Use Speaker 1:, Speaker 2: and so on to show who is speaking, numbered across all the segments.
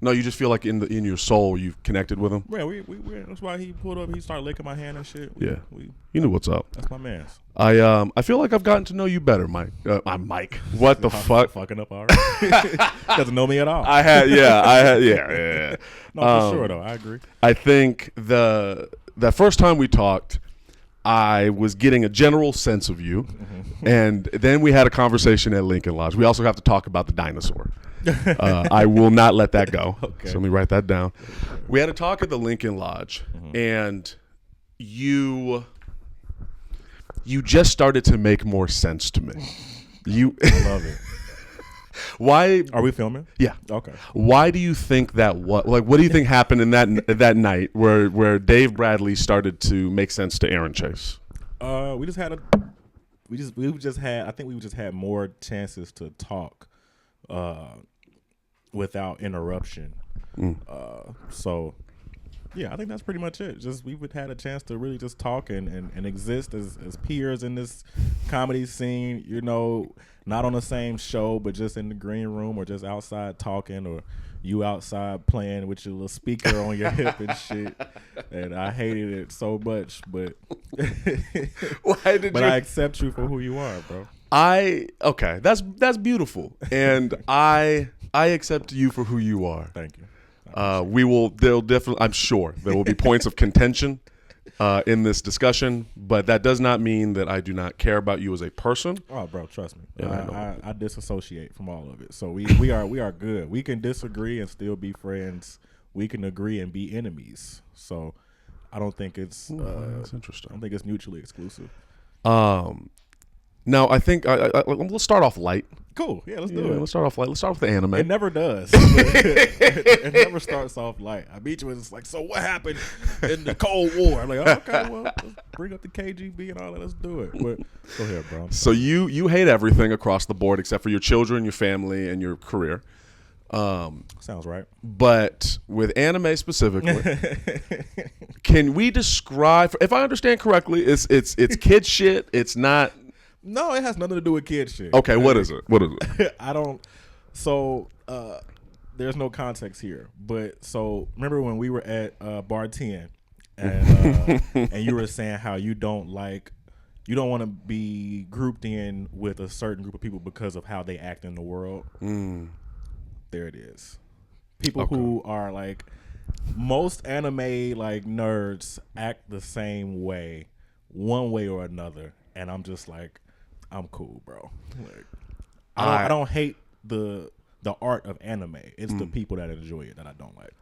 Speaker 1: No, you just feel like in your soul you've connected with him.
Speaker 2: Yeah, we that's why he pulled up. He started licking my hand and shit.
Speaker 1: You knew what's up.
Speaker 2: That's my man's.
Speaker 1: I feel like I've gotten to know you better, Mike. I'm Mike. What the fuck?
Speaker 2: Fucking up already. Doesn't know me at all.
Speaker 1: Yeah.
Speaker 2: No, for sure though. I agree.
Speaker 1: I think the first time we talked, I was getting a general sense of you, and then we had a conversation at Lincoln Lodge. We also have to talk about the dinosaur. I will not let that go. Okay. So let me write that down. We had a talk at the Lincoln Lodge, and you just started to make more sense to me.
Speaker 2: I love it.
Speaker 1: Why
Speaker 2: are we filming?
Speaker 1: Yeah.
Speaker 2: Okay.
Speaker 1: Why do you think that? What do you think happened in that night where Dave Bradley started to make sense to Aaron Chase?
Speaker 2: We just had I think we just had more chances to talk without interruption. So yeah, I think that's pretty much it. Just we've had a chance to really just talk and exist as peers in this comedy scene, you know, not on the same show, but just in the green room or just outside talking, or you outside playing with your little speaker on your hip and shit. And I hated it so much, but I accept you for who you are, bro.
Speaker 1: Okay, that's beautiful. And I accept you for who you are.
Speaker 2: Thank you.
Speaker 1: There'll definitely, I'm sure there will be points of contention in this discussion, but that does not mean that I do not care about you as a person.
Speaker 2: Oh, bro, trust me.
Speaker 1: Yeah,
Speaker 2: I disassociate from all of it. So we are good. We can disagree and still be friends. We can agree and be enemies. So I don't think it's
Speaker 1: that's interesting.
Speaker 2: I don't think it's mutually exclusive.
Speaker 1: No, I think let's start off light.
Speaker 2: Cool. Yeah, let's do it.
Speaker 1: Let's start off light. Let's start with the anime.
Speaker 2: It never does. It never starts off light. I beat you with it's like, so what happened in the Cold War? I'm like, oh, okay, well, let's bring up the KGB and all that. Let's do it. But go ahead, bro.
Speaker 1: So you hate everything across the board except for your children, your family, and your career.
Speaker 2: Sounds right.
Speaker 1: But with anime specifically, can we describe? If I understand correctly, it's kid shit. It's not.
Speaker 2: No, it has nothing to do with kid shit.
Speaker 1: Okay, what is it?
Speaker 2: I don't. So there's no context here. But so remember when we were at Bar 10 and you were saying how you don't want to be grouped in with a certain group of people because of how they act in the world. There it is. People who are like, most anime like nerds act the same way, one way or another, and I'm just like, I'm cool, bro. Like, I don't hate the art of anime. It's the people that enjoy it that I don't like.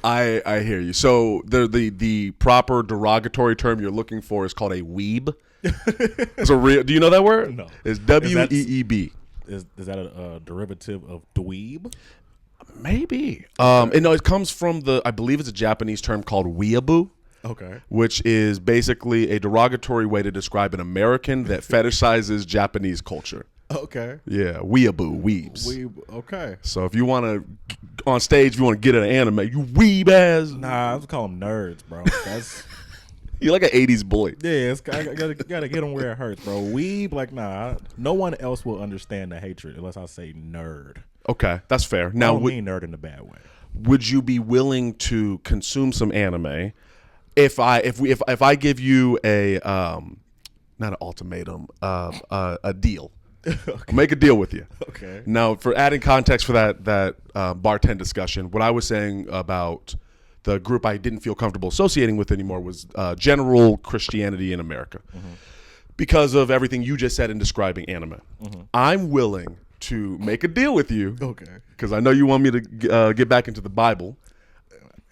Speaker 1: I hear you. So the proper derogatory term you're looking for is called a weeb. Do you know that word?
Speaker 2: No.
Speaker 1: It's WEEB.
Speaker 2: Is that a derivative of dweeb?
Speaker 1: Maybe. It comes from I believe it's a Japanese term called weeaboo.
Speaker 2: Okay.
Speaker 1: Which is basically a derogatory way to describe an American that fetishizes Japanese culture.
Speaker 2: Okay.
Speaker 1: Yeah, weeaboo, weebs.
Speaker 2: Okay.
Speaker 1: So if you want to, on stage, if you want to get an anime, you weeb ass.
Speaker 2: Nah, I just call them nerds, bro. That's...
Speaker 1: You're like an 80s bully.
Speaker 2: Yeah, I gotta get them where it hurts, bro. Weeb, like, nah, no one else will understand the hatred unless I say nerd.
Speaker 1: Okay, that's fair.
Speaker 2: Now, I don't mean nerd in the bad way.
Speaker 1: Would you be willing to consume some anime if I give you a not an ultimatum, a deal? Okay. I'll make a deal with you.
Speaker 2: Okay.
Speaker 1: Now, for adding context for that Bar 10 discussion, what I was saying about the group I didn't feel comfortable associating with anymore was general Christianity in America. Because of everything you just said in describing anime. I'm willing to make a deal with you.
Speaker 2: Okay.
Speaker 1: Because I know you want me to get back into the Bible.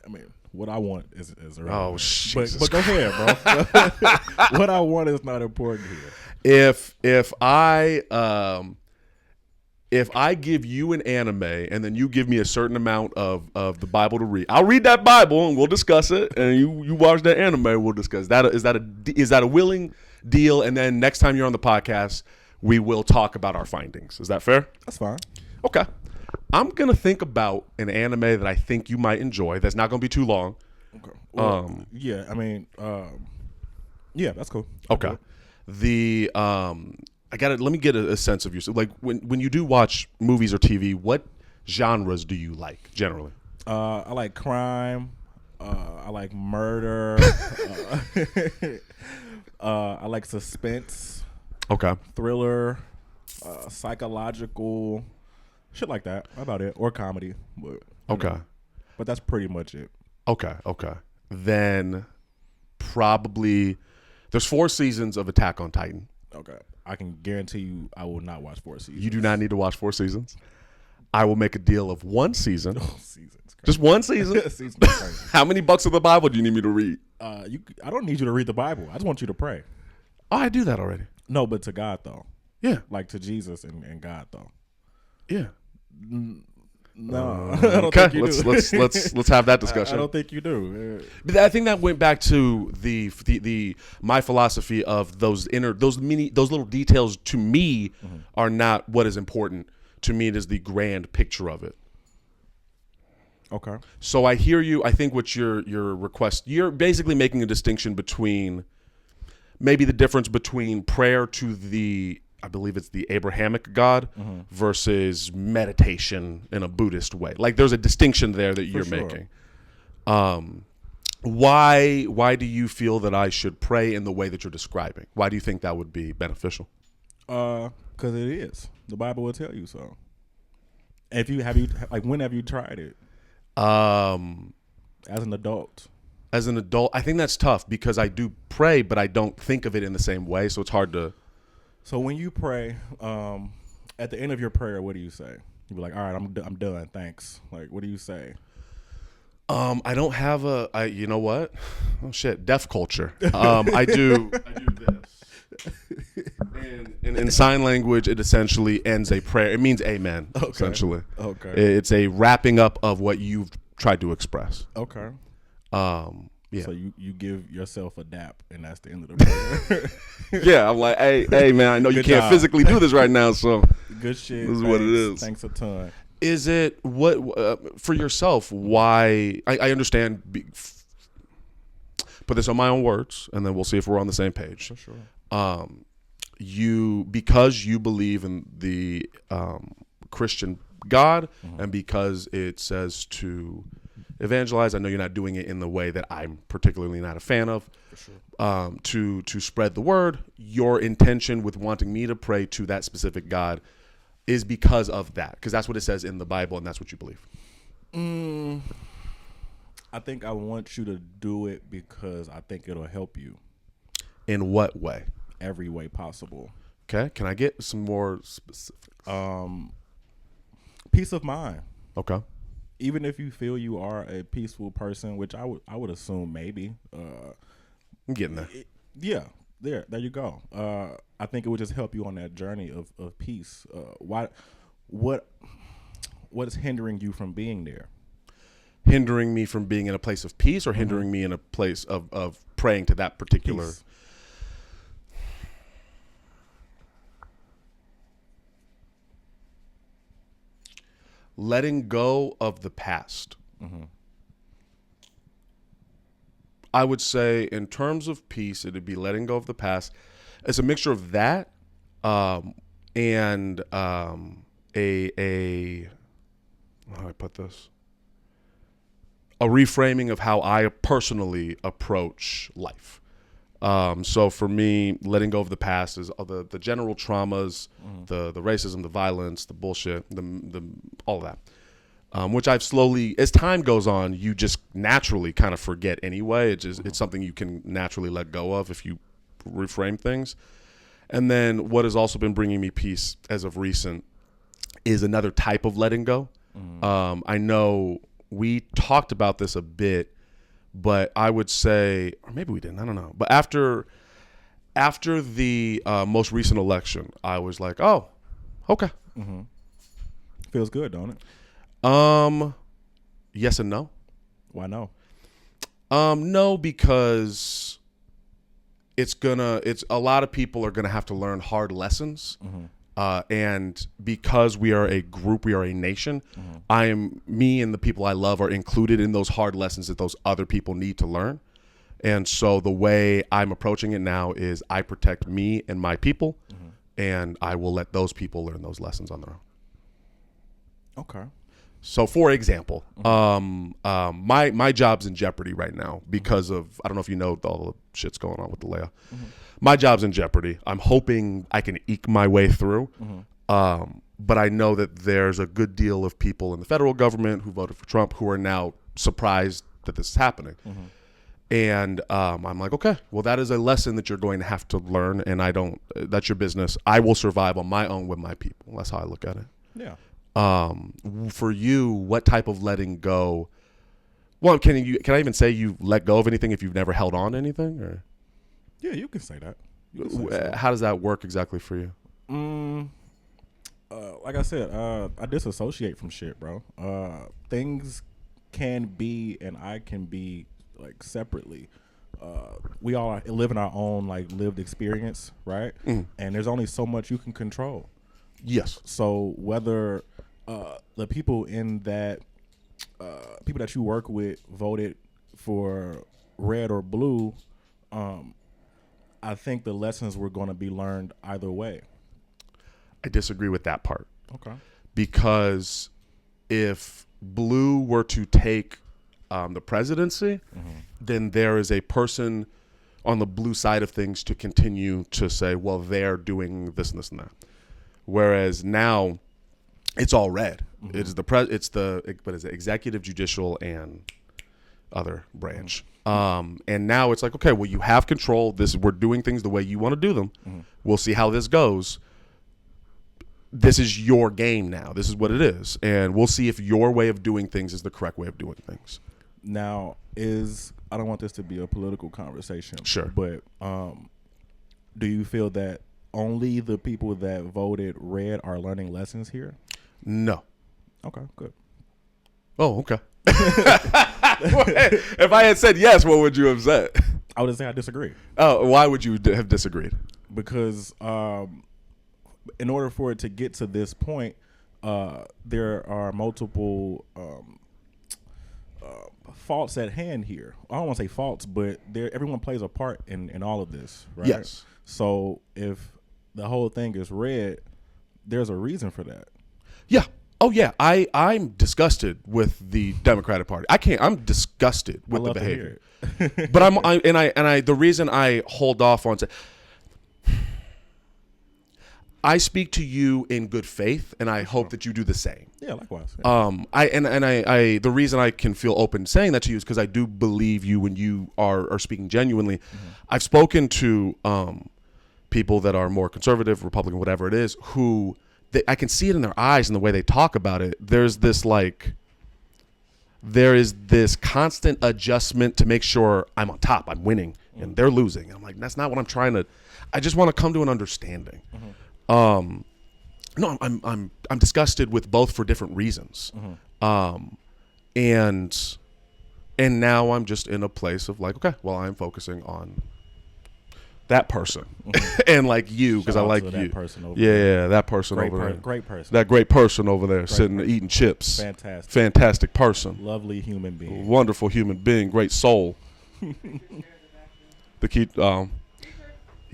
Speaker 2: I mean, what I want is irrelevant.
Speaker 1: Oh, Jesus.
Speaker 2: But go ahead, bro. What I want is not important here.
Speaker 1: If I give you an anime and then you give me a certain amount of the Bible to read, I'll read that Bible and we'll discuss it. And you watch that anime, we'll discuss that. Is that a willing deal? And then next time you're on the podcast, we will talk about our findings. Is that fair?
Speaker 2: That's fine.
Speaker 1: Okay. I'm gonna think about an anime that I think you might enjoy. That's not gonna be too long.
Speaker 2: Okay. Well, yeah. I mean, yeah, that's cool.
Speaker 1: Okay. The let me get a sense of you. So like when you do watch movies or TV, what genres do you like generally?
Speaker 2: I like crime. I like murder. I like suspense,
Speaker 1: Okay.
Speaker 2: thriller, psychological, shit like that. About it, or comedy. But
Speaker 1: Okay.
Speaker 2: but that's pretty much it.
Speaker 1: Okay. Then probably there's 4 seasons of Attack on Titan.
Speaker 2: Okay, I can guarantee you, I will not watch 4 seasons.
Speaker 1: You do not need to watch 4 seasons. I will make a deal of 1 season.
Speaker 2: Seasons.
Speaker 1: Just 1 season?
Speaker 2: Seasons crazy.
Speaker 1: How many books of the Bible do you need me to read?
Speaker 2: I don't need you to read the Bible. I just want you to pray.
Speaker 1: Oh, I do that already.
Speaker 2: No, but to God though.
Speaker 1: Yeah.
Speaker 2: Like to Jesus and God though.
Speaker 1: Yeah.
Speaker 2: No, I don't
Speaker 1: Okay.
Speaker 2: think you do.
Speaker 1: Let's have that discussion.
Speaker 2: I don't think you do.
Speaker 1: But I think that went back to the my philosophy of those little details to me are not what is important. To me, it is the grand picture of it.
Speaker 2: Okay.
Speaker 1: So I hear you. I think what your request, you're basically making a distinction between maybe the difference between prayer to I believe it's the Abrahamic God versus meditation in a Buddhist way. Like there's a distinction there that you're making. Why do you feel that I should pray in the way that you're describing? Why do you think that would be beneficial?
Speaker 2: Because it is. The Bible will tell you so. If you when have you tried it? As an adult.
Speaker 1: As an adult, I think that's tough because I do pray, but I don't think of it in the same way. So it's hard to.
Speaker 2: So when you pray, at the end of your prayer, what do you say? You be like, "All right, I'm done. Thanks." Like, what do you say?
Speaker 1: I don't have you know what? Oh shit, deaf culture. I do this. And in sign language, it essentially ends a prayer. It means amen, essentially.
Speaker 2: Okay.
Speaker 1: It's a wrapping up of what you've tried to express.
Speaker 2: Okay.
Speaker 1: Yeah.
Speaker 2: So you give yourself a dap, and that's the end of the prayer.
Speaker 1: Yeah, I'm like, hey, man, I know you can't physically do this right now, so
Speaker 2: good shit.
Speaker 1: This is what it is.
Speaker 2: Thanks a ton.
Speaker 1: Is it what for yourself? Why I understand. Put this on my own words, and then we'll see if we're on the same page.
Speaker 2: For sure.
Speaker 1: Because you believe in the Christian God, and because it says to evangelize. I know you're not doing it in the way that I'm particularly not a fan of.
Speaker 2: For sure.
Speaker 1: To spread the word, your intention with wanting me to pray to that specific God is because of that, because that's what it says in the Bible, and that's what you believe.
Speaker 2: I think I want you to do it because I think it'll help you.
Speaker 1: In what way?
Speaker 2: Every way possible.
Speaker 1: Okay. Can I get some more specifics?
Speaker 2: Peace of mind.
Speaker 1: Okay.
Speaker 2: Even if you feel you are a peaceful person, which I would assume maybe.
Speaker 1: I'm getting there.
Speaker 2: Yeah. There you go. I think it would just help you on that journey of peace. What is hindering you from being there?
Speaker 1: Hindering me from being in a place of peace, or hindering me in a place of praying to that particular
Speaker 2: Peace.
Speaker 1: Letting go of the past. I would say in terms of peace, it'd be letting go of the past. It's a mixture of that and how do I put this? A reframing of how I personally approach life. So for me, letting go of the past is the general traumas, the racism, the violence, the bullshit, the all of that. Which I've slowly, as time goes on, you just naturally kind of forget anyway. It's something you can naturally let go of if you reframe things. And then what has also been bringing me peace as of recent is another type of letting go. I know we talked about this a bit, but I would say, or maybe we didn't, I don't know. But after the most recent election, I was like, oh, okay.
Speaker 2: Feels good, don't it?
Speaker 1: Yes and no.
Speaker 2: Why no?
Speaker 1: No, because it's a lot of people are gonna have to learn hard lessons. And because we are a group, we are a nation, me and the people I love are included in those hard lessons that those other people need to learn. And so the way I'm approaching it now is I protect me and my people. and I will let those people learn those lessons on their own.
Speaker 2: Okay.
Speaker 1: So, for example, my job's in jeopardy right now because of, I don't know if you know all the shit's going on with the layoff. My job's in jeopardy. I'm hoping I can eke my way through. But I know that there's a good deal of people in the federal government who voted for Trump who are now surprised that this is happening. And I'm like, okay, well, that is a lesson that you're going to have to learn, and that's your business. I will survive on my own with my people. That's how I look at it.
Speaker 2: Yeah.
Speaker 1: For you, what type of letting go? Well, can I even say you let go of anything if you've never held on to anything? Or
Speaker 2: Yeah, you can say that. You can say so.
Speaker 1: How does that work exactly for you?
Speaker 2: Like I said, I disassociate from shit, bro. Things can be and I can be like separately. We all live in our own like lived experience, right? And there's only so much you can control.
Speaker 1: Yes.
Speaker 2: So whether the people in that people that you work with voted for red or blue, I think the lessons were going to be learned either way.
Speaker 1: I disagree with that part.
Speaker 2: Okay.
Speaker 1: Because if blue were to take the presidency, then there is a person on the blue side of things to continue to say, well, they're doing this and this and that. Whereas now it's all red. It's the executive, judicial, and other branch. And now it's like, okay, well, you have control. We're doing things the way you want to do them. We'll see how this goes. This is your game now. This is what it is. And we'll see if your way of doing things is the correct way of doing things.
Speaker 2: Now, I don't want this to be a political conversation.
Speaker 1: Sure.
Speaker 2: But do you feel that only the people that voted red are learning lessons here?
Speaker 1: No.
Speaker 2: Okay, good.
Speaker 1: Oh, okay. If I had said yes, what would you have said?
Speaker 2: I would say I disagree.
Speaker 1: Oh, why would you have disagreed?
Speaker 2: Because in order for it to get to this point, there are multiple faults at hand here. I don't want to say faults, but everyone plays a part in all of this, right?
Speaker 1: Yes.
Speaker 2: So if the whole thing is red, there's a reason for that.
Speaker 1: Yeah. Oh yeah. I'm disgusted with the Democratic Party. I'm disgusted with the behavior. But the reason I hold off on I speak to you in good faith, and I hope that you do the same.
Speaker 2: Yeah, likewise. Yeah.
Speaker 1: The reason I can feel open saying that to you is because I do believe you when you are speaking genuinely. I've spoken to people that are more conservative, Republican, whatever it is, who I can see it in their eyes and the way they talk about it. There is this constant adjustment to make sure I'm on top, I'm winning, and they're losing. And I'm like, that's not what I'm trying to. I just want to come to an understanding. No, I'm disgusted with both for different reasons. And now I'm just in a place of like, okay, well, I'm focusing on that person and like you, because I like you. That person over there. That person over there.
Speaker 2: Great person.
Speaker 1: That great person over there sitting eating chips. Fantastic person.
Speaker 2: Lovely human being.
Speaker 1: Wonderful human being. Great soul. He's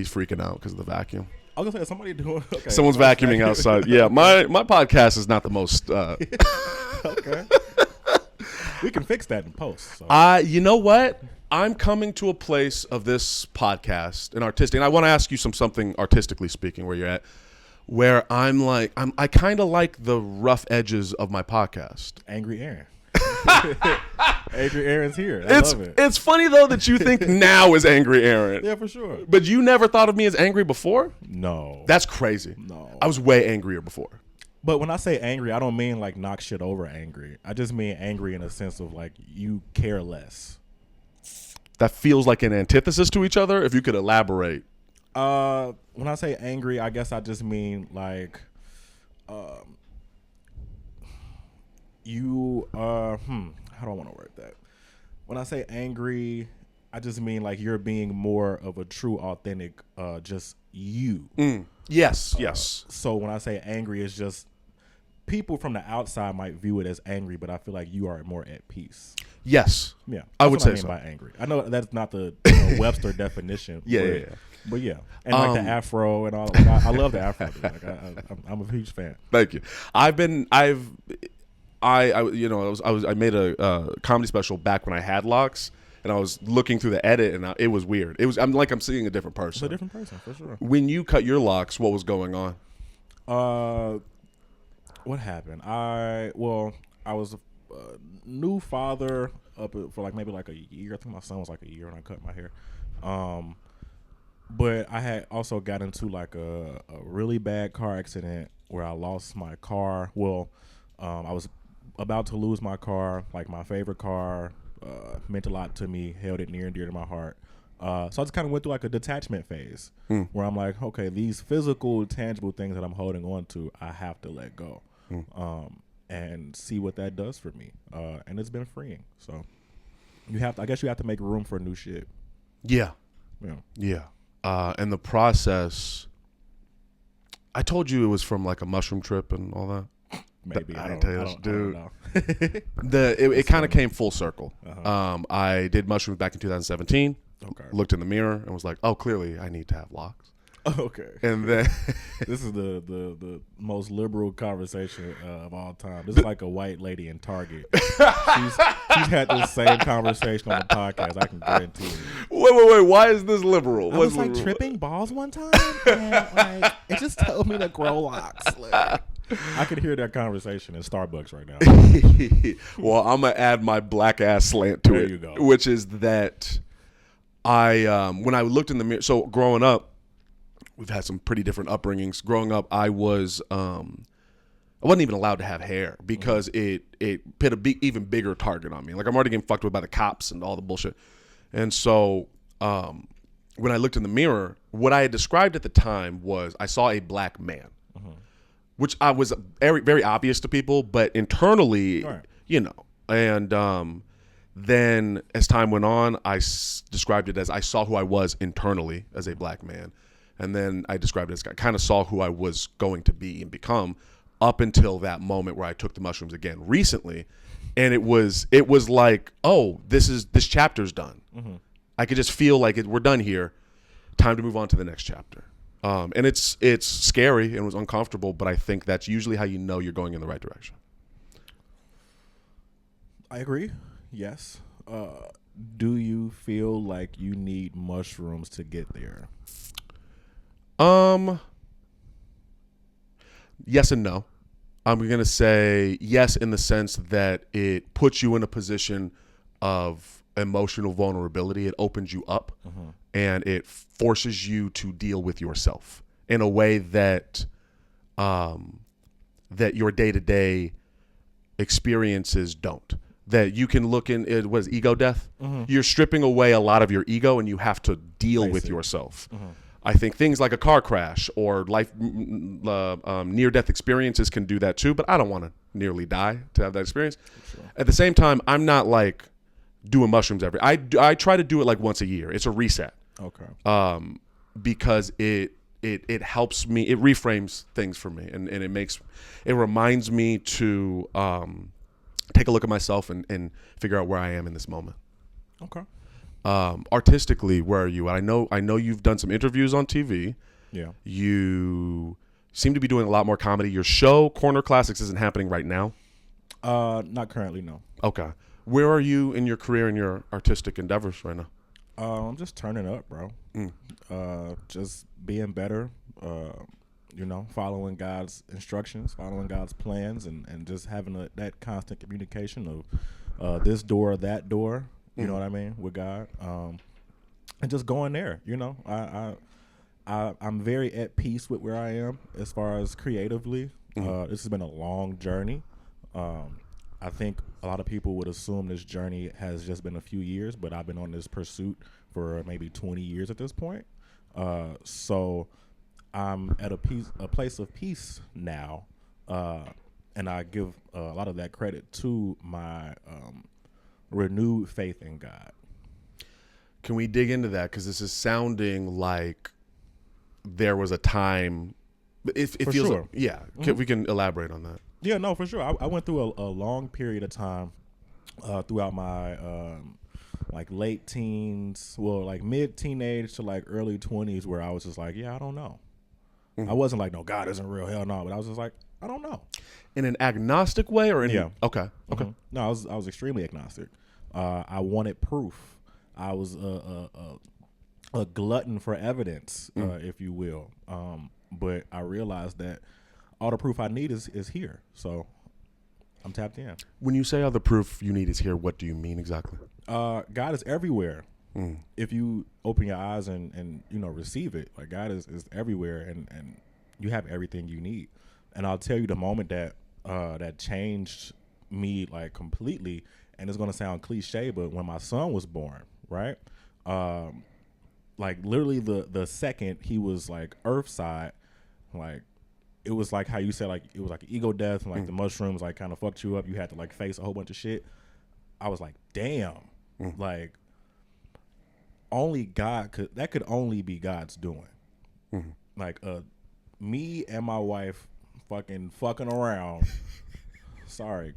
Speaker 1: freaking out because of the vacuum.
Speaker 2: I was gonna say, somebody doing okay.
Speaker 1: Someone's vacuuming outside. Yeah, my podcast is not the most.
Speaker 2: Okay. We can fix that in post. So.
Speaker 1: You know what? I'm coming to a place of this podcast and artistic, and I want to ask you something artistically speaking, where you're at, where I kind of like the rough edges of my podcast.
Speaker 2: Angry Aaron. Angry Aaron's here. I love it.
Speaker 1: It's funny though that you think now is Angry Aaron.
Speaker 2: Yeah, for sure.
Speaker 1: But you never thought of me as angry before?
Speaker 2: No.
Speaker 1: That's crazy.
Speaker 2: No.
Speaker 1: I was way angrier before.
Speaker 2: But when I say angry, I don't mean like knock shit over angry. I just mean angry in a sense of like you care less.
Speaker 1: That feels like an antithesis to each other. If you could elaborate.
Speaker 2: When I say angry, I guess I just mean like you how do I want to word that? When I say angry, I just mean like you're being more of a true, authentic, just you.
Speaker 1: Yes.
Speaker 2: So when I say angry, it's just people from the outside might view it as angry, but I feel like you are more at peace.
Speaker 1: Yes.
Speaker 2: Yeah,
Speaker 1: I would say
Speaker 2: mean
Speaker 1: so.
Speaker 2: by angry. I know that's not the Webster definition.
Speaker 1: Yeah.
Speaker 2: But yeah, and like the afro and all. Like, I love the afro. Dude. Like I'm a huge fan.
Speaker 1: Thank you. I made a comedy special back when I had locks, and I was looking through the edit, and it was weird. I'm seeing a different person.
Speaker 2: It's a different person for sure.
Speaker 1: When you cut your locks, what was going on?
Speaker 2: What happened? I was a new father for like maybe like a year. I think my son was like a year when I cut my hair. But I had also got into like a really bad car accident where I lost my car. Well, I was about to lose my car, like my favorite car, meant a lot to me, held it near and dear to my heart. So I just kind of went through like a detachment phase where I'm like, okay, these physical, tangible things that I'm holding on to, I have to let go and see what that does for me. And it's been freeing. So I guess you have to make room for new shit.
Speaker 1: Yeah.
Speaker 2: Yeah.
Speaker 1: And the process, I told you it was from like a mushroom trip and all that.
Speaker 2: Maybe
Speaker 1: I didn't tell you that, dude.
Speaker 2: I don't know.
Speaker 1: It kind of came full circle.
Speaker 2: Uh-huh.
Speaker 1: I did mushrooms back in 2017.
Speaker 2: Okay.
Speaker 1: Looked in the mirror and was like, oh, clearly I need to have locks.
Speaker 2: Okay.
Speaker 1: And then
Speaker 2: this is the most liberal conversation of all time. This is like a white lady in Target. She's had this same conversation on the podcast. I can guarantee you.
Speaker 1: Wait. Why is this liberal?
Speaker 2: I was like tripping balls one time, and like it just told me to grow locks. Like, I could hear that conversation in Starbucks right now.
Speaker 1: Well, I'm gonna add my black ass slant to
Speaker 2: there
Speaker 1: it,
Speaker 2: you go.
Speaker 1: which is that when I looked in the mirror. So growing up, we've had some pretty different upbringings. Growing up, I wasn't even allowed to have hair because it put even bigger target on me. Like I'm already getting fucked with by the cops and all the bullshit. And so when I looked in the mirror, what I had described at the time was I saw a black man, which I was very, very obvious to people, but internally, And then as time went on, I described it as I saw who I was internally as a black man. And then I described it as I kind of saw who I was going to be and become up until that moment where I took the mushrooms again recently. And it was like, oh, this chapter's done. I could just feel like we're done here. Time to move on to the next chapter. And it's scary and it was uncomfortable, but I think that's usually how you know you're going in the right direction.
Speaker 2: I agree. Yes. Do you feel like you need mushrooms to get there?
Speaker 1: Yes and no. I'm going to say yes in the sense that it puts you in a position of emotional vulnerability. It opens you up and it forces you to deal with yourself in a way that that your day-to-day experiences don't. That you can look in, what is ego death? You're stripping away a lot of your ego and you have to deal with yourself. I think things like a car crash or life near-death experiences can do that too, but I don't want to nearly die to have that experience. Sure. At the same time, I'm not like doing mushrooms I try to do it like once a year. It's a reset.
Speaker 2: Okay.
Speaker 1: Because it helps me, it reframes things for me and it reminds me to take a look at myself and figure out where I am in this moment.
Speaker 2: Okay.
Speaker 1: Artistically, where are you? I know you've done some interviews on TV.
Speaker 2: Yeah.
Speaker 1: You seem to be doing a lot more comedy. Your show, Corner Classics, isn't happening right now.
Speaker 2: Not currently, no.
Speaker 1: Okay. Where are you in your career and your artistic endeavors right now?
Speaker 2: I'm just turning up, bro. Just being better. Following God's instructions, following God's plans, and just having that constant communication of this door, that door. You know what I mean, with God, and just going there. I'm very at peace with where I am as far as creatively. This has been a long journey. I think a lot of people would assume this journey has just been a few years, but I've been on this pursuit for maybe 20 years at this point. So I'm at a place of peace now, and I give a lot of that credit to my renewed faith in God.
Speaker 1: Can we dig into that? Because this is sounding like there was a time. It feels
Speaker 2: sure.
Speaker 1: like, yeah. We can elaborate on that.
Speaker 2: Yeah, no, for sure. I went through a long period of time throughout my like late teens, well, like mid teenage to like early 20s, where I was just like, yeah, I don't know. I wasn't like, no, God isn't real, hell no, but I was just like, I don't know.
Speaker 1: In an agnostic way, or in
Speaker 2: Yeah.
Speaker 1: Okay.
Speaker 2: No, I was extremely agnostic. I wanted proof. I was a glutton for evidence, if you will. But I realized that all the proof I need is here. So I'm tapped in.
Speaker 1: When you say all the proof you need is here, what do you mean exactly?
Speaker 2: God is everywhere. If you open your eyes and receive it, like God is everywhere, and you have everything you need. And I'll tell you the moment that that changed me like completely, and it's gonna sound cliche, but when my son was born, right? Like literally the second he was like earthside, like it was like how you said, like it was like an ego death, and like the mushrooms like kind of fucked you up. You had to like face a whole bunch of shit. I was like, damn, like only God could only be God's doing. Like me and my wife fucking around. Sorry.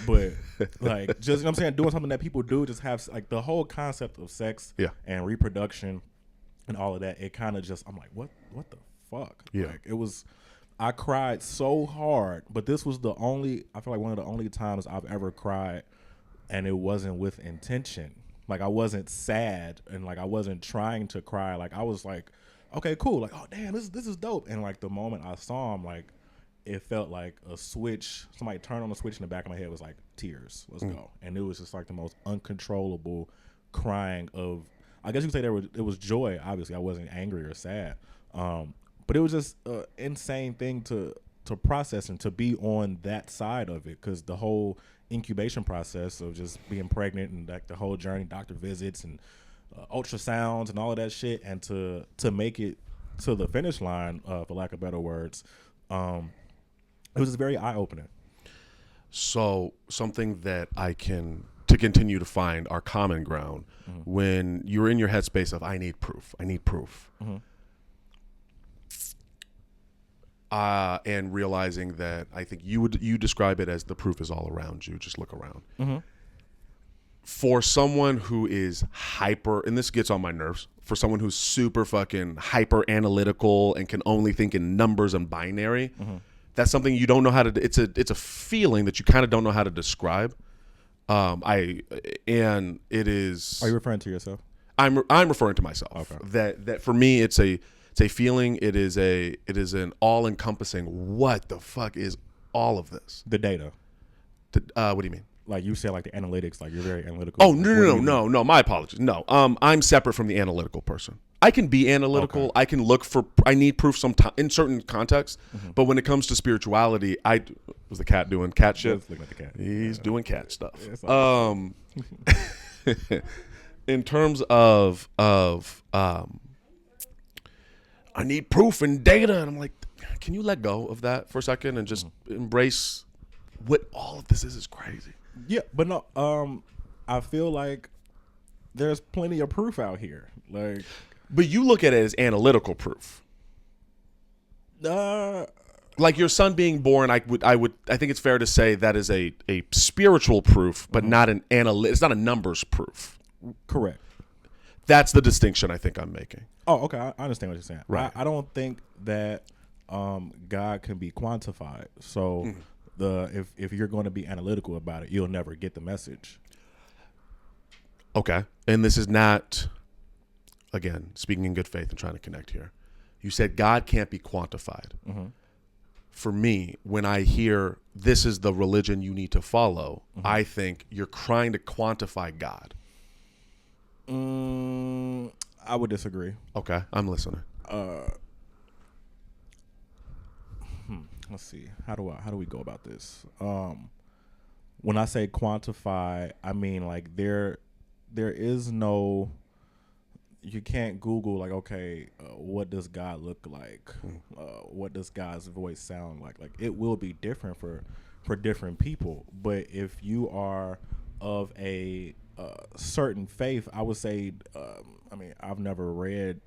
Speaker 2: But like just, you know what I'm saying, doing something that people do, just have like the whole concept of sex and reproduction and all of that, it kind of just, I'm like, what the fuck?
Speaker 1: Yeah.
Speaker 2: Like it was, I cried so hard, but this was I feel like one of the only times I've ever cried and it wasn't with intention. Like I wasn't sad and like I wasn't trying to cry. Like I was like, okay, cool. Like, oh damn, this is dope. And like the moment I saw him, like it felt like a switch. Somebody turned on a switch in the back of my head. Was like tears. Let's go. And it was just like the most uncontrollable crying of. I guess you could say it was joy. Obviously, I wasn't angry or sad. But it was just an insane thing to process and to be on that side of it, because the whole incubation process of just being pregnant and like the whole journey, doctor visits and ultrasounds and all of that shit, and to make it to the finish line, for lack of better words, it was just very eye-opening.
Speaker 1: So something that to continue to find our common ground, when you're in your headspace of I need proof, and realizing that I think you describe it as the proof is all around you. Just look around. For someone who is hyper, and this gets on my nerves, for someone who's super fucking hyper analytical and can only think in numbers and binary, that's something you don't know how to. It's a feeling that you kind of don't know how to describe. And it is.
Speaker 2: Are you referring to yourself?
Speaker 1: I'm referring to myself. Okay. That for me, it's a feeling. It is an all encompassing. What the fuck is all of this?
Speaker 2: The data.
Speaker 1: What do you mean?
Speaker 2: Like you said, like the analytics, like you're very analytical.
Speaker 1: Oh, no. My apologies. No, I'm separate from the analytical person. I can be analytical. Okay. I can look for. I need proof in certain contexts. But when it comes to spirituality, was the cat doing cat shit?
Speaker 2: Looking at the cat.
Speaker 1: He's doing cat stuff.
Speaker 2: Yeah,
Speaker 1: in terms of I need proof and data, and I'm like, can you let go of that for a second and just embrace what all of this is crazy.
Speaker 2: Yeah, but no, I feel like there's plenty of proof out here. Like,
Speaker 1: but you look at it as analytical proof. Like your son being born, I think it's fair to say that is a spiritual proof, but not an it's not a numbers proof.
Speaker 2: Correct.
Speaker 1: That's the distinction I think I'm making.
Speaker 2: Oh, okay. I understand what you're saying.
Speaker 1: Right.
Speaker 2: I don't think that God can be quantified. So if you're going to be analytical about it, you'll never get the message.
Speaker 1: Okay. And this is not, again, speaking in good faith and trying to connect here. You said God can't be quantified. For me, when I hear this is the religion you need to follow, I think you're trying to quantify God.
Speaker 2: I would disagree.
Speaker 1: Okay, I'm listening.
Speaker 2: Let's see. How do we go about this? When I say quantify, I mean like there is no. You can't Google like, okay, what does God look like? What does God's voice sound like? Like it will be different for different people. But if you are of a certain faith, I would say, I mean, I've never read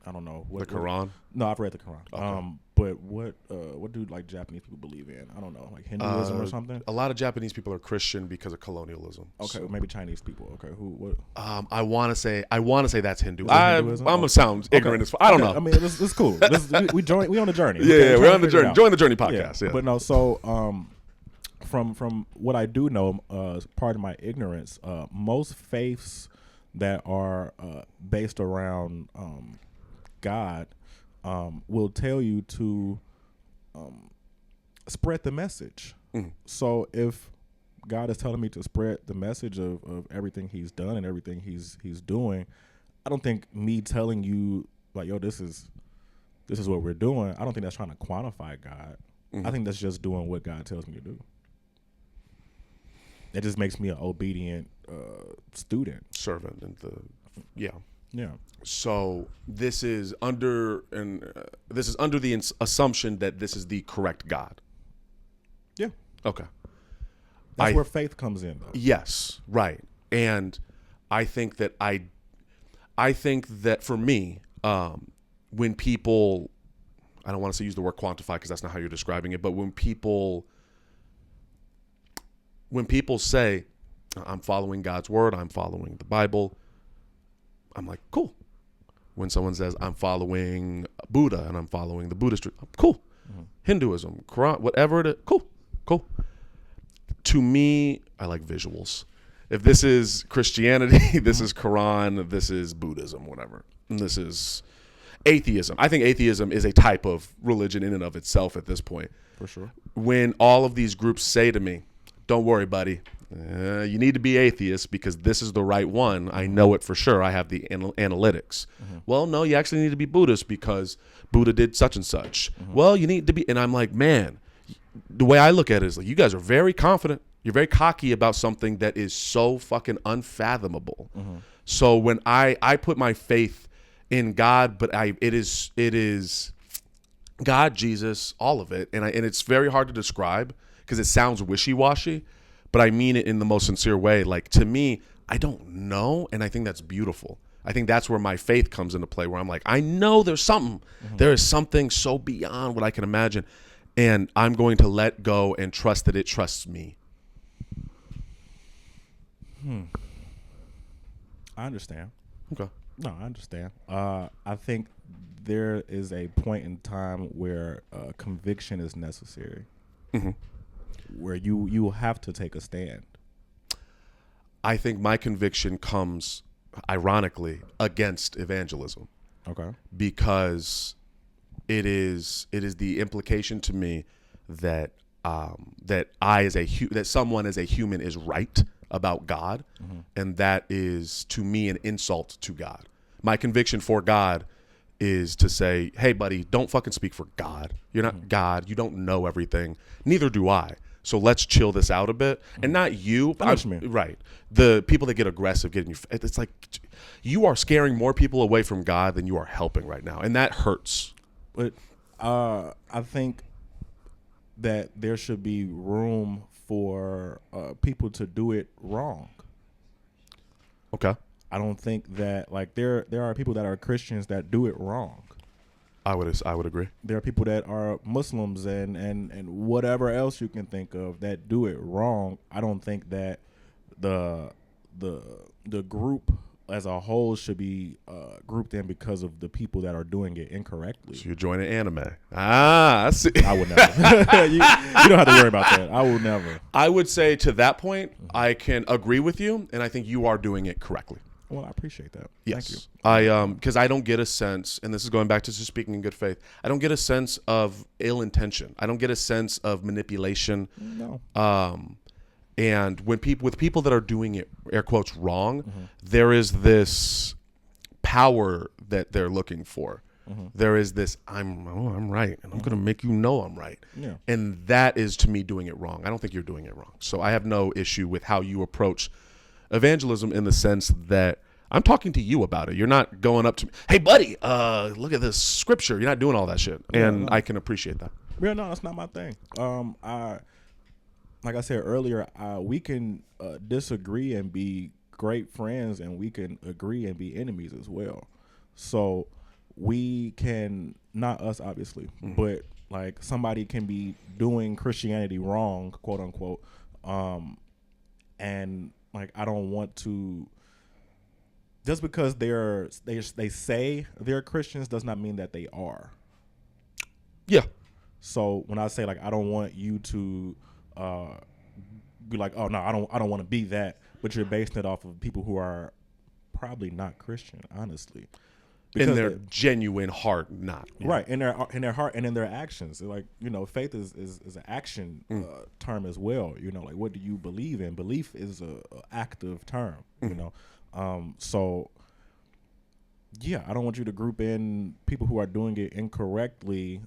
Speaker 2: I don't know
Speaker 1: The Quran.
Speaker 2: No, I've read the Quran.
Speaker 1: Okay.
Speaker 2: But what do like Japanese people believe in? I don't know, like Hinduism or something.
Speaker 1: A lot of Japanese people are Christian because of colonialism.
Speaker 2: Okay,
Speaker 1: so.
Speaker 2: maybe Chinese people. Okay, who? What?
Speaker 1: I want to say that's Hindu.
Speaker 2: Is it Hinduism?
Speaker 1: I'm gonna sound ignorant as I don't know.
Speaker 2: I mean, it's cool. We on the journey.
Speaker 1: Yeah, we're on the journey.
Speaker 2: Out.
Speaker 1: Join the journey podcast. Yeah.
Speaker 2: But no, so from what I do know, part of my ignorance, most faiths that are based around God will tell you to spread the message. So if God is telling me to spread the message of everything he's done and everything he's doing, I don't think me telling you like, yo, this is what we're doing, I don't think that's trying to quantify God. I think that's just doing what God tells me to do. It just makes me an obedient student.
Speaker 1: Servant and yeah. So this is under the assumption that this is the correct God.
Speaker 2: Yeah.
Speaker 1: Okay.
Speaker 2: That's where faith comes in, though.
Speaker 1: Yes, right. And I think that for me, when people, I don't want to use the word quantify because that's not how you're describing it, but when people say, I'm following God's word, I'm following the Bible, I'm like, cool. When someone says, I'm following Buddha and I'm following the Buddhist, cool. Hinduism, Quran, whatever it is, cool. To me, I like visuals. If this is Christianity, this is Quran, this is Buddhism, whatever. And this is atheism. I think atheism is a type of religion in and of itself at this point.
Speaker 2: For sure.
Speaker 1: When all of these groups say to me, don't worry, buddy, you need to be atheist because this is the right one. I know it for sure. I have the analytics. Well, no, you actually need to be Buddhist because Buddha did such and such. Well, you need to be, and I'm like, man, the way I look at it is like, you guys are very confident. You're very cocky about something that is so fucking unfathomable. So when I put my faith in God, but it is God, Jesus, all of it, and it's very hard to describe because it sounds wishy-washy, but I mean it in the most sincere way. Like, to me, I don't know, and I think that's beautiful. I think that's where my faith comes into play, where I'm like, I know there's something. There is something so beyond what I can imagine, and I'm going to let go and trust that it trusts me.
Speaker 2: I understand.
Speaker 1: Okay.
Speaker 2: No, I understand. I think there is a point in time where conviction is necessary, where you have to take a stand.
Speaker 1: I think my conviction comes, ironically, against evangelism.
Speaker 2: Okay.
Speaker 1: Because it is the implication to me that that someone as a human is right about God, and that is to me an insult to God. My conviction for God is to say, hey, buddy, don't fucking speak for God. You're not God. You don't know everything. Neither do I. So let's chill this out a bit. And not you. Right. The people that get aggressive, it's like you are scaring more people away from God than you are helping right now. And that hurts.
Speaker 2: But I think that there should be room for people to do it wrong.
Speaker 1: Okay.
Speaker 2: I don't think that, like, there are people that are Christians that do it wrong.
Speaker 1: I would agree.
Speaker 2: There are people that are Muslims and whatever else you can think of that do it wrong. I don't think that the group as a whole should be grouped in because of the people that are doing it incorrectly.
Speaker 1: So you're joining anime. I see.
Speaker 2: I would never. you don't have to worry about that. I will never.
Speaker 1: I would say to that point, I can agree with you, and I think you are doing it correctly.
Speaker 2: Well, I appreciate that.
Speaker 1: Yes.
Speaker 2: Thank you.
Speaker 1: Because I don't get a sense, and this is going back to just speaking in good faith, I don't get a sense of ill intention. I don't get a sense of manipulation.
Speaker 2: No.
Speaker 1: And with people that are doing it, air quotes, wrong, there is this power that they're looking for. There is this, I'm right, and I'm going to make you know I'm right.
Speaker 2: Yeah.
Speaker 1: And that is, to me, doing it wrong. I don't think you're doing it wrong. So I have no issue with how you approach evangelism in the sense that I'm talking to you about it. You're not going up to me, hey, buddy, look at this scripture. You're not doing all that shit. And I can appreciate that.
Speaker 2: Yeah, no, that's not my thing. Like I said earlier, we can disagree and be great friends, and we can agree and be enemies as well. So we can, not us obviously, but like somebody can be doing Christianity wrong, quote unquote, and like I don't want to. Just because they say they're Christians does not mean that they are.
Speaker 1: Yeah.
Speaker 2: So when I say like I don't want you to be like, oh no, I don't want to be that, but you're basing it off of people who are probably not Christian, honestly.
Speaker 1: In their genuine heart, not.
Speaker 2: Right, in their heart and in their actions. Like, faith is an action term as well. Like what do you believe in? Belief is a active term. So yeah, I don't want you to group in people who are doing it incorrectly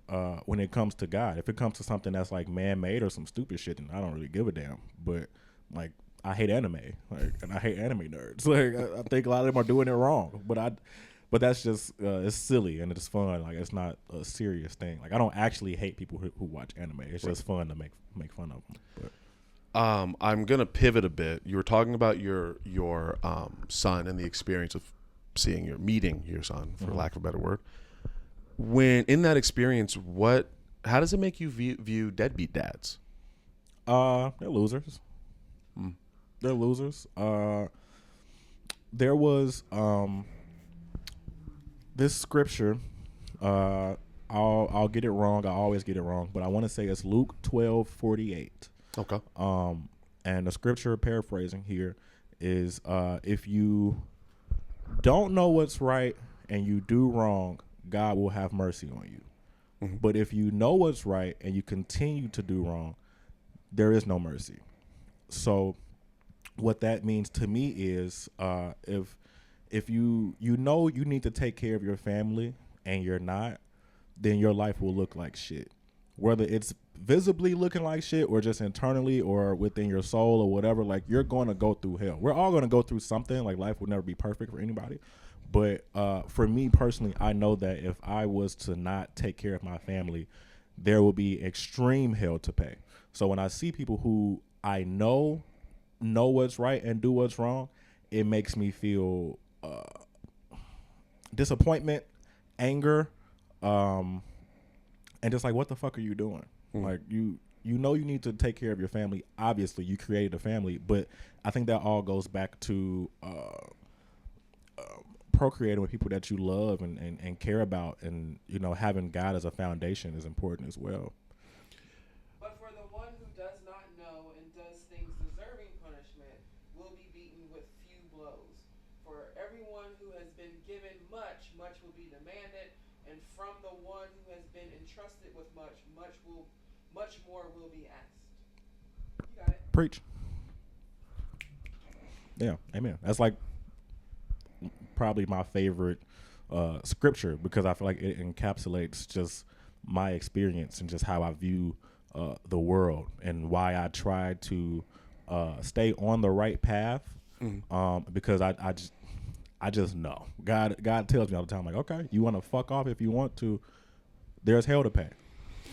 Speaker 2: when it comes to God. If it comes to something that's like man-made or some stupid shit, then I don't really give a damn. But like, I hate anime, and I hate anime nerds. Like, I think a lot of them are doing it wrong. But that's just it's silly and it's fun. Like, it's not a serious thing. Like, I don't actually hate people who watch anime. It's just fun to make fun of them. But
Speaker 1: I'm gonna pivot a bit. You were talking about your son and the experience of meeting your son, for lack of a better word. When in that experience, how does it make you view deadbeat dads?
Speaker 2: They're losers. They're losers. There was this scripture. I'll get it wrong. I always get it wrong, but I want to say it's Luke 12:48.
Speaker 1: Okay.
Speaker 2: And the scripture, paraphrasing here, is if you don't know what's right and you do wrong, God will have mercy on you. But if you know what's right and you continue to do wrong, there is no mercy. So what that means to me is if you know you need to take care of your family and you're not, then your life will look like shit. Whether it's visibly looking like shit or just internally or within your soul or whatever, like, you're going to go through hell. We're all going to go through something. Like, life will never be perfect for anybody. But for me personally, I know that if I was to not take care of my family, there will be extreme hell to pay. So when I see people who I know what's right and do what's wrong, it makes me feel disappointment, anger, and just like, what the fuck are you doing? Like, you need to take care of your family. Obviously, you created a family, but I think that all goes back to procreating with people that you love and care about, and having God as a foundation is important as well.
Speaker 3: But for the one who does not know and does things deserving punishment will be beaten with few blows. For everyone who has been given much, much will be demanded, and from the one who has been entrusted with much, much more will be asked. You got it.
Speaker 2: Preach. Yeah, amen. That's like probably my favorite scripture, because I feel like it encapsulates just my experience and just how I view the world and why I try to stay on the right path. Because I just know God tells me all the time, like, okay, you want to fuck off if you want to, there's hell to pay,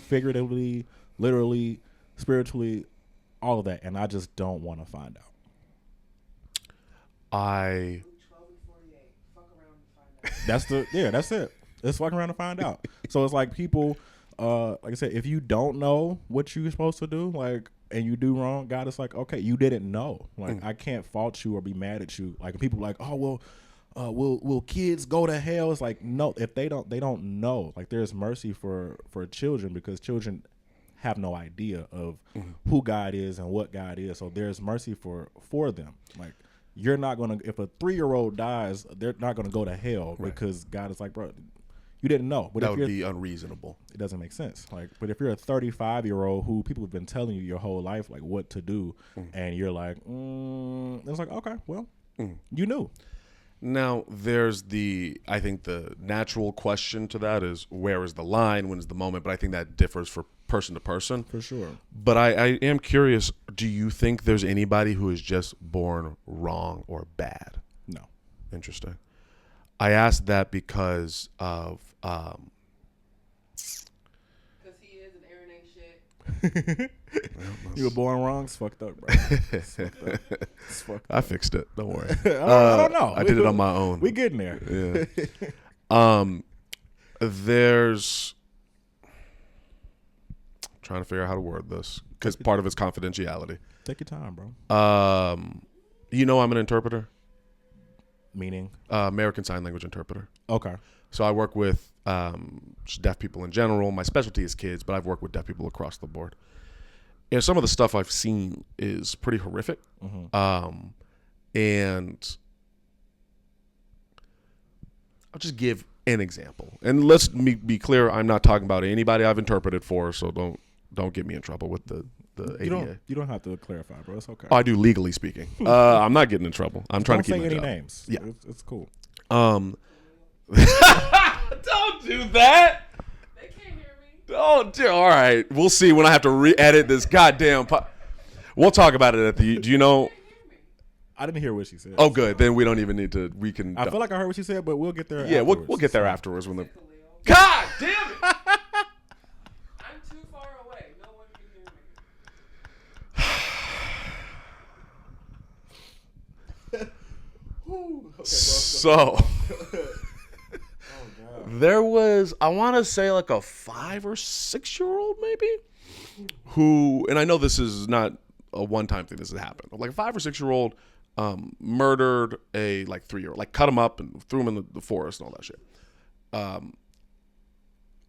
Speaker 2: figuratively, literally, spiritually, all of that, and I just don't want to find out. That's it. Let's fuck around and find out. So it's like people, like I said, if you don't know what you're supposed to do, like, and you do wrong, God is like, okay, you didn't know. Like, I can't fault you or be mad at you. Like, people are like, oh, well, will kids go to hell? It's like, no, if they don't know. Like, there's mercy for children, because children have no idea of who God is and what God is. So there's mercy for them. Like, you're not going to, if a 3-year-old dies, they're not going to go to hell, right? Because God is like, bro, you didn't know. But
Speaker 1: that would be unreasonable.
Speaker 2: It doesn't make sense. Like, but if you're a 35-year-old who people have been telling you your whole life, like, what to do, and you're like, it's like, okay, well, you knew.
Speaker 1: Now, there's I think the natural question to that is, where is the line? When is the moment? But I think that differs for person to person.
Speaker 2: For sure.
Speaker 1: But I am curious, do you think there's anybody who is just born wrong or bad?
Speaker 2: No.
Speaker 1: Interesting. I asked that because of...
Speaker 3: Because he is and Aaron ain't shit.
Speaker 2: You were born wrong? It's fucked up, bro. It's fucked up.
Speaker 1: I fixed it. Don't worry.
Speaker 2: I don't know.
Speaker 1: I did it on my own.
Speaker 2: We getting there.
Speaker 1: Yeah. There's trying to figure out how to word this because part of it's confidentiality.
Speaker 2: Take your time, bro.
Speaker 1: I'm an interpreter,
Speaker 2: Meaning?
Speaker 1: American Sign Language interpreter.
Speaker 2: Okay.
Speaker 1: So I work with just deaf people in general. My specialty is kids, but I've worked with deaf people across the board. And some of the stuff I've seen is pretty horrific.
Speaker 2: Mm-hmm.
Speaker 1: And I'll just give an example. And let's be clear, I'm not talking about anybody I've interpreted for, so don't get me in trouble with the ADA.
Speaker 2: You don't have to clarify, bro. It's okay.
Speaker 1: Oh, I do, legally speaking. I'm not getting in trouble. I'm trying to keep my job.
Speaker 2: Don't say any names.
Speaker 1: Yeah.
Speaker 2: It's cool.
Speaker 1: Don't do that.
Speaker 3: They can't hear me.
Speaker 1: Don't do. All right, we'll see when I have to re-edit this goddamn. We'll talk about it at the. Do you know?
Speaker 2: I didn't hear what she said.
Speaker 1: Oh, good. Then we don't even need to. We can.
Speaker 2: I feel like I heard what she said, but we'll get there.
Speaker 1: Yeah,
Speaker 2: afterwards.
Speaker 1: we'll get there afterwards when the. God damn it!
Speaker 3: I'm too far away. No one can hear me.
Speaker 1: So. There was, I want to say like a 5 or 6 year old maybe, who, and I know this is not a one-time thing, this has happened, like a 5 or 6 year old murdered a like 3-year-old, like cut him up and threw him in the forest and all that shit.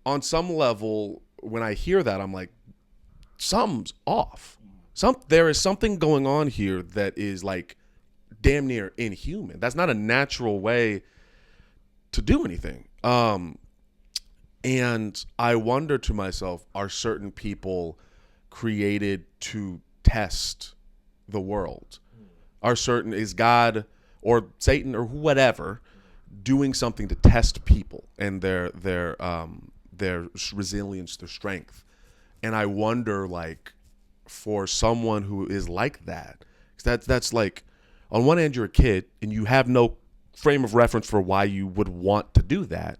Speaker 1: On some level, when I hear that, I'm like, something's off. There is something going on here that is like damn near inhuman. That's not a natural way to do anything. And I wonder to myself, are certain people created to test the world? Is God or Satan or whatever doing something to test people and their resilience, their strength? And I wonder, like, for someone who is like that, 'cause that's like, on one hand, you're a kid and you have no frame of reference for why you would want to do that.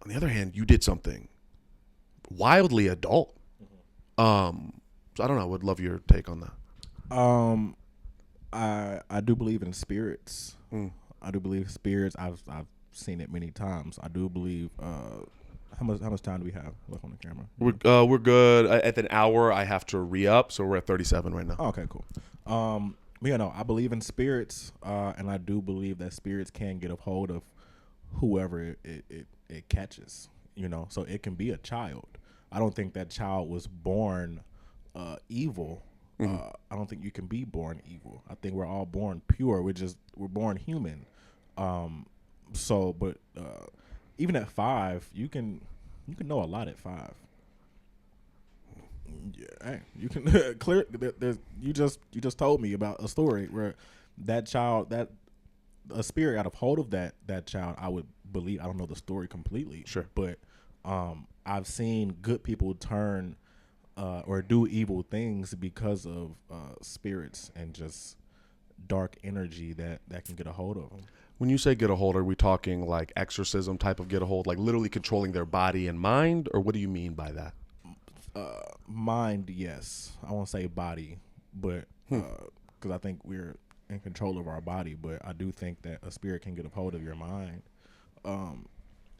Speaker 1: On the other hand, you did something wildly adult. So I don't know. I would love your take on that.
Speaker 2: I do believe in spirits. I do believe spirits. I've seen it many times. I do believe. How much time do we have left on the camera?
Speaker 1: We're good. At an hour, I have to re-up, so we're at 37 right now.
Speaker 2: Oh, okay, cool. Yeah, no, I believe in spirits, and I do believe that spirits can get a hold of whoever it catches. So it can be a child. I don't think that child was born evil. I don't think you can be born evil. I think we're all born pure. We're born human. But even at 5, you can know a lot at 5. Yeah, hey, you can clear. You just told me about a story where that child, that a spirit got a hold of that child. I would believe. I don't know the story completely,
Speaker 1: sure,
Speaker 2: but I've seen good people turn or do evil things because of spirits and just dark energy that can get a hold of them.
Speaker 1: When you say get a hold, are we talking like exorcism type of get a hold, like literally controlling their body and mind, or what do you mean by that?
Speaker 2: Mind, yes. I won't say body, but because I think we're in control of our body, but I do think that a spirit can get a hold of your mind.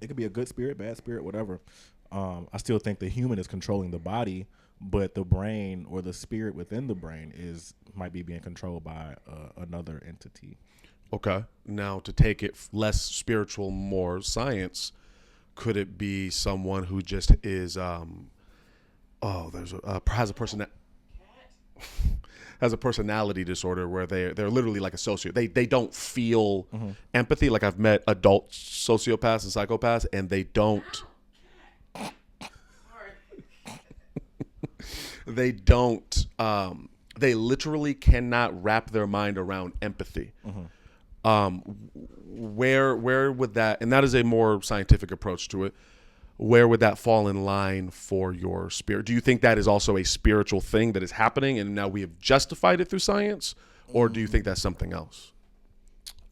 Speaker 2: It could be a good spirit, bad spirit, whatever. I still think the human is controlling the body, but the brain or the spirit within the brain might be being controlled by another entity.
Speaker 1: Okay. Now, to take it less spiritual, more science, could it be someone who just is has a personality disorder where they're literally like a sociopath. They don't feel empathy. Like I've met adult sociopaths and psychopaths, and they don't. They don't. They literally cannot wrap their mind around empathy. Where would that? And that is a more scientific approach to it. Where would that fall in line for your spirit? Do you think that is also a spiritual thing that is happening and now we have justified it through science? Or do you think that's something else?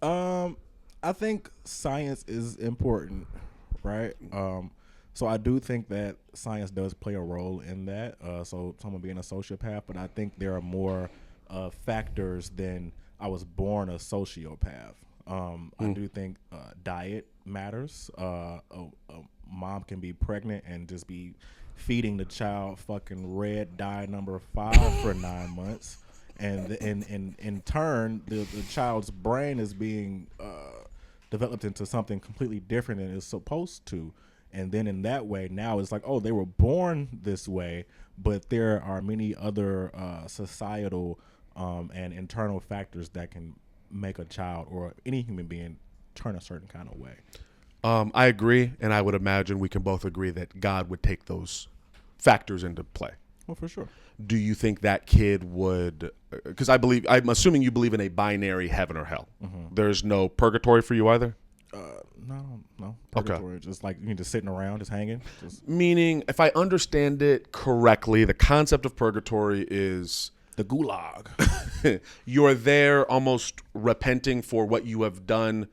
Speaker 2: I think science is important, right? So I do think that science does play a role in that. So someone being a sociopath, but I think there are more factors than I was born a sociopath. I do think diet matters mom can be pregnant and just be feeding the child fucking red dye number 5 for 9 months, and in turn the child's brain is being developed into something completely different than it's supposed to. And then in that way, now it's like, oh, they were born this way, but there are many other societal and internal factors that can make a child or any human being turn a certain kind of way.
Speaker 1: I agree, and I would imagine we can both agree that God would take those factors into play.
Speaker 2: Well, for sure.
Speaker 1: Do you think that kid would, because I'm assuming you believe in a binary heaven or hell. Mm-hmm. There's no purgatory for you either?
Speaker 2: No. Purgatory,
Speaker 1: okay.
Speaker 2: Just like you're just sitting around, just hanging.
Speaker 1: Meaning, if I understand it correctly, the concept of purgatory is
Speaker 2: the gulag.
Speaker 1: You're there almost repenting for what you have done,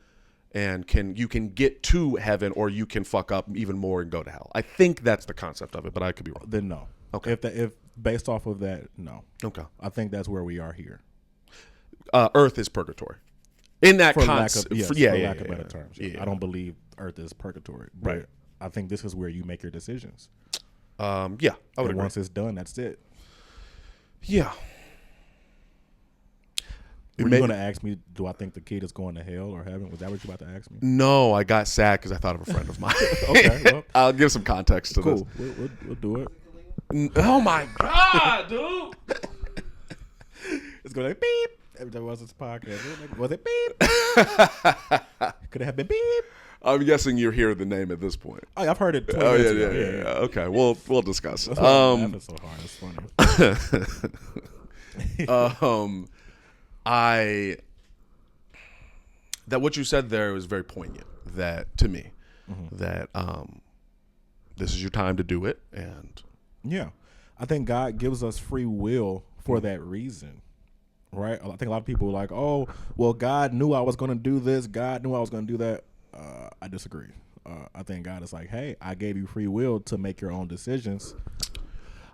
Speaker 1: and you can get to heaven, or you can fuck up even more and go to hell. I think that's the concept of it, but I could be wrong.
Speaker 2: Then no.
Speaker 1: Okay.
Speaker 2: If based off of that, no.
Speaker 1: Okay.
Speaker 2: I think that's where we are here.
Speaker 1: Earth is purgatory. In that
Speaker 2: concept,
Speaker 1: for
Speaker 2: lack of better terms.
Speaker 1: Yeah.
Speaker 2: I don't believe Earth is purgatory, but
Speaker 1: right.
Speaker 2: I think this is where you make your decisions.
Speaker 1: I would agree.
Speaker 2: Once it's done, that's it.
Speaker 1: Yeah.
Speaker 2: Were you going to ask me, do I think the kid is going to hell or heaven? Was that what you were about to ask me?
Speaker 1: No, I got sad because I thought of a friend of mine.
Speaker 2: Okay, well,
Speaker 1: I'll give some context to this.
Speaker 2: Cool, we'll do it.
Speaker 1: Oh my God, dude!
Speaker 2: It's going like beep. Every time I was this podcast, was it beep? Could it have been beep?
Speaker 1: I'm guessing you're hearing the name at this point.
Speaker 2: Oh, I've heard it.
Speaker 1: Oh yeah. Okay, we'll discuss.
Speaker 2: That's why I'm laughing so hard. It's funny.
Speaker 1: That what you said there was very poignant. That to me, that this is your time to do it, and
Speaker 2: yeah, I think God gives us free will for that reason. Right? I think a lot of people are like, oh, well, God knew I was going to do this. God knew I was going to do that. I disagree. I think God is like, hey, I gave you free will to make your own decisions.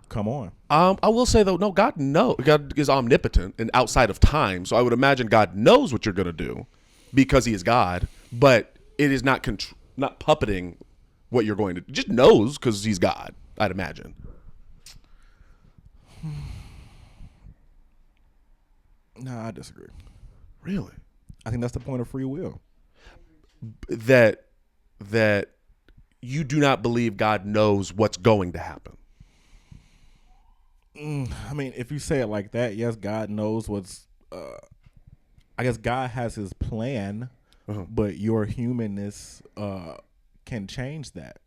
Speaker 2: Come on.
Speaker 1: I will say, though, no, God is omnipotent and outside of time. So I would imagine God knows what you're going to do because he is God, but it is not puppeting what you're going to do. Just knows because he's God, I'd imagine.
Speaker 2: No, I disagree.
Speaker 1: Really?
Speaker 2: I think that's the point of free will.
Speaker 1: That you do not believe God knows what's going to happen.
Speaker 2: I mean, if you say it like that, yes, God knows what's. I guess God has his plan, but your humanness can change that.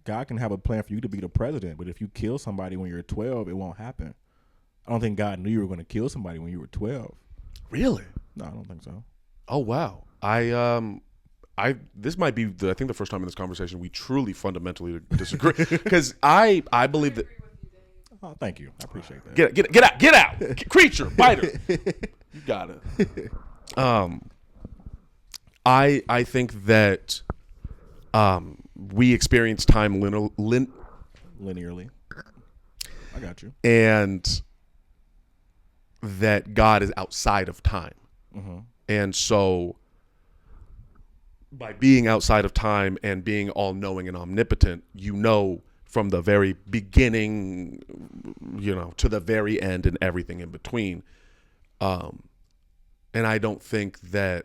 Speaker 2: God can have a plan for you to be the president, but if you kill somebody when you're 12, it won't happen. I don't think God knew you were going to kill somebody when you were 12.
Speaker 1: Really?
Speaker 2: No, I don't think so.
Speaker 1: Oh wow. This might be I think the first time in this conversation we truly fundamentally disagree because I believe that.
Speaker 2: Oh, thank you. I appreciate that.
Speaker 1: Get out, creature, biter. You got it. I think that we experience time
Speaker 2: linearly. I got you.
Speaker 1: And that God is outside of time.
Speaker 2: Mm-hmm.
Speaker 1: And so by being outside of time and being all-knowing and omnipotent, you know from the very beginning, to the very end and everything in between. And I think that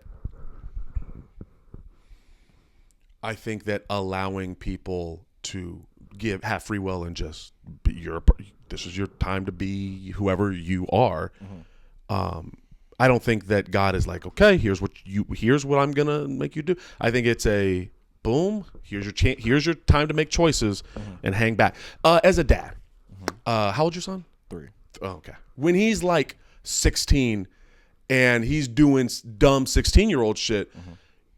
Speaker 1: allowing people to have free will and just this is your time to be whoever you are. Mm-hmm. I don't think that God is like, okay, here's what I'm gonna make you do. I think it's a boom. Here's your time to make choices and hang back. As a dad, how old's your son?
Speaker 2: 3.
Speaker 1: Oh, okay. When he's like 16 and he's doing dumb 16-year-old shit,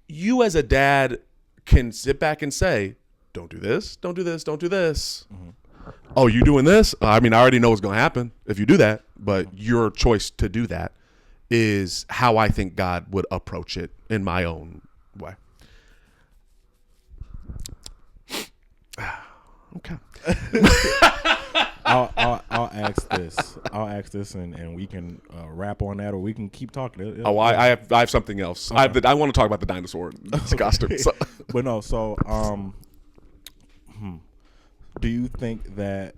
Speaker 1: you as a dad can sit back and say, don't do this, don't do this, don't do this. Oh, you doing this? I mean, I already know what's going to happen if you do that, but your choice to do that is how I think God would approach it in my own way. Okay.
Speaker 2: I'll ask this, and we can wrap on that, or we can keep talking.
Speaker 1: I have something else. Okay. I want to talk about the dinosaur costume. So.
Speaker 2: But no, so Do you think that,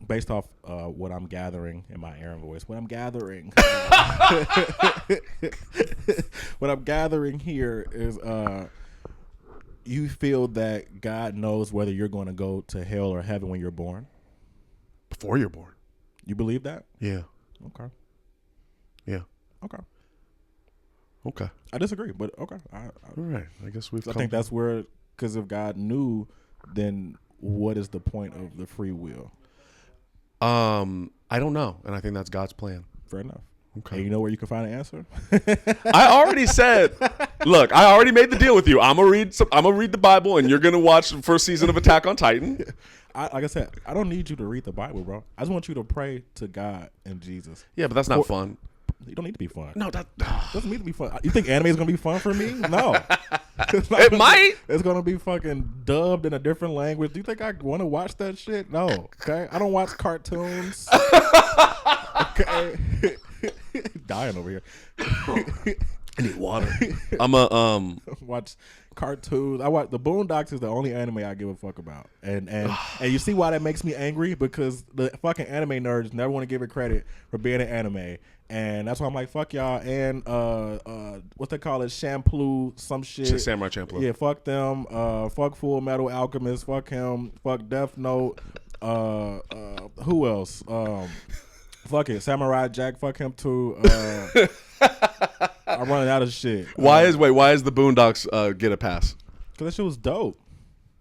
Speaker 2: based off what I'm gathering in my Aaron voice, what I'm gathering here is you feel that God knows whether you're going to go to hell or heaven when you're born?
Speaker 1: Before you're born.
Speaker 2: You believe that?
Speaker 1: Yeah.
Speaker 2: Okay.
Speaker 1: Yeah.
Speaker 2: Okay.
Speaker 1: Okay.
Speaker 2: I disagree, but okay.
Speaker 1: All right. I guess we've.
Speaker 2: I think that's where, because if God knew, then what is the point of the free will?
Speaker 1: I don't know, and I think that's God's plan.
Speaker 2: Fair enough.
Speaker 1: Okay.
Speaker 2: And you know where you can find an answer?
Speaker 1: I already said, look, I already made the deal with you. I'm gonna read the Bible, and you're gonna watch the first season of Attack on Titan.
Speaker 2: Like I said, I don't need you to read the Bible, bro. I just want you to pray to God and Jesus.
Speaker 1: Yeah, but that's not fun.
Speaker 2: You don't need to be fun.
Speaker 1: No, that
Speaker 2: doesn't need to be fun. You think anime is gonna be fun for me? No.
Speaker 1: It might.
Speaker 2: It's gonna be fucking dubbed in a different language. Do you think I want to watch that shit? No. Okay. I don't watch cartoons. Okay. Dying over here.
Speaker 1: I need water. I'm a
Speaker 2: watch cartoons. I watch the Boondocks is the only anime I give a fuck about, and you see why that makes me angry, because the fucking anime nerds never want to give it credit for being an anime, and that's why I'm like, fuck y'all. And what they call it, Shampoo, some shit.
Speaker 1: Samurai Champloo.
Speaker 2: Yeah, fuck them. Fuck Full Metal Alchemist. Fuck him. Fuck Death Note. Who else? Fuck it, Samurai Jack. Fuck him too. I'm running out of shit.
Speaker 1: Why is the Boondocks get a pass?
Speaker 2: Because that shit was dope.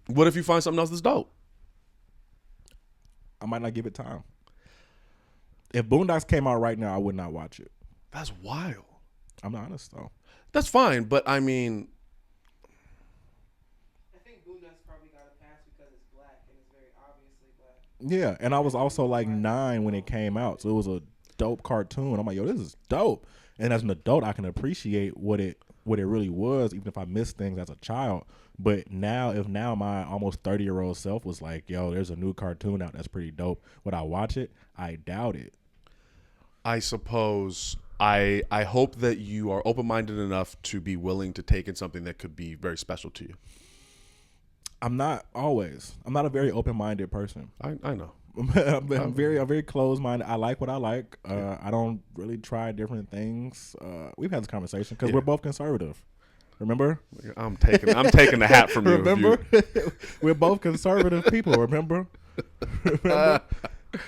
Speaker 1: What if you find something else that's dope?
Speaker 2: I might not give it time. If Boondocks came out right now, I would not watch it.
Speaker 1: That's wild.
Speaker 2: I'm honest though.
Speaker 1: That's fine, but I mean,
Speaker 3: I think Boondocks probably got a pass because it's black and it's very obviously black.
Speaker 2: Yeah, and I was also like 9 when it came out, so it was a dope cartoon. I'm like, yo, this is dope. And as an adult, I can appreciate what it really was, even if I missed things as a child. But now, if my almost 30-year-old self was like, yo, there's a new cartoon out that's pretty dope, would I watch it? I doubt it.
Speaker 1: I suppose I hope that you are open-minded enough to be willing to take in something that could be very special to you.
Speaker 2: I'm not always. I'm not a very open-minded person.
Speaker 1: I know.
Speaker 2: I'm very closed-minded. I like what I like. I don't really try different things. We've had this conversation because we're both conservative. Remember?
Speaker 1: I'm taking the hat from you.
Speaker 2: Remember? We're both conservative people. Remember?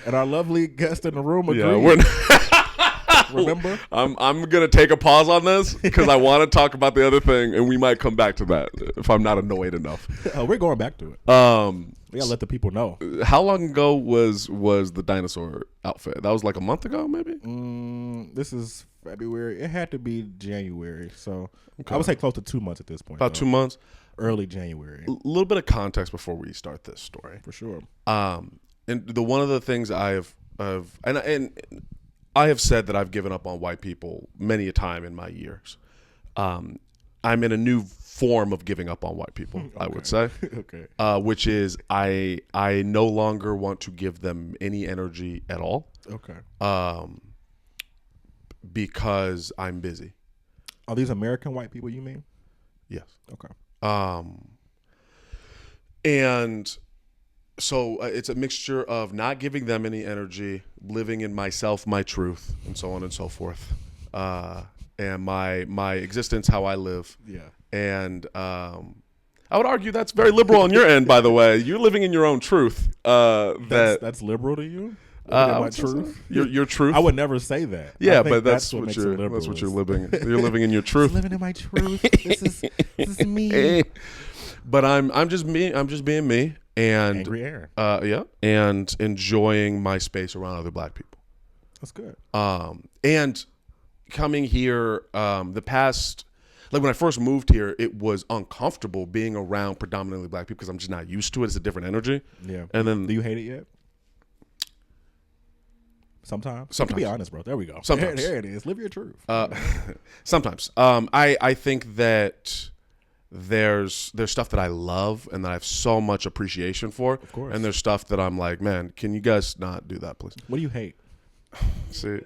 Speaker 2: And our lovely guest in the room agreed.
Speaker 1: Yeah,
Speaker 2: remember?
Speaker 1: I'm gonna take a pause on this because I want to talk about the other thing, and we might come back to that if I'm not annoyed enough.
Speaker 2: We're going back to it. We gotta let the people know.
Speaker 1: How long ago was the dinosaur outfit? That was like a month ago, maybe.
Speaker 2: This is February. It had to be January, so okay. I would say close to 2 months at this point.
Speaker 1: About 2 months.
Speaker 2: Early January.
Speaker 1: A little bit of context before we start this story,
Speaker 2: for sure.
Speaker 1: And one of the things I have said that I've given up on white people many a time in my years. I'm in a new form of giving up on white people, okay. I would say.
Speaker 2: Okay.
Speaker 1: Which is I no longer want to give them any energy at all.
Speaker 2: Okay.
Speaker 1: Because I'm busy.
Speaker 2: Are these American white people you mean?
Speaker 1: Yes.
Speaker 2: Okay.
Speaker 1: And so it's a mixture of not giving them any energy, living in myself, my truth, and so on and so forth. And my existence, how I live. Yeah. And I would argue that's very liberal on your end, by the way. You're living in your own truth.
Speaker 2: That's liberal to you? My truth?
Speaker 1: Your truth?
Speaker 2: I would never say that.
Speaker 1: Yeah, but that's what you're living. You're living in your truth.
Speaker 2: Living in my truth. This is me.
Speaker 1: But I'm just me. I'm just being me. And
Speaker 2: Angry Aaron.
Speaker 1: Yeah. And enjoying my space around other black people.
Speaker 2: That's good.
Speaker 1: And coming here, the past, like when I first moved here, it was uncomfortable being around predominantly black people because I'm just not used to it. It's a different energy.
Speaker 2: Yeah.
Speaker 1: And then,
Speaker 2: do you hate it yet? Sometimes. To be honest, bro. There we go.
Speaker 1: Sometimes.
Speaker 2: There it is. Live your truth.
Speaker 1: Sometimes. I think that there's stuff that I love and that I have so much appreciation for.
Speaker 2: Of course.
Speaker 1: And there's stuff that I'm like, man, can you guys not do that, please?
Speaker 2: What do you hate?
Speaker 1: See.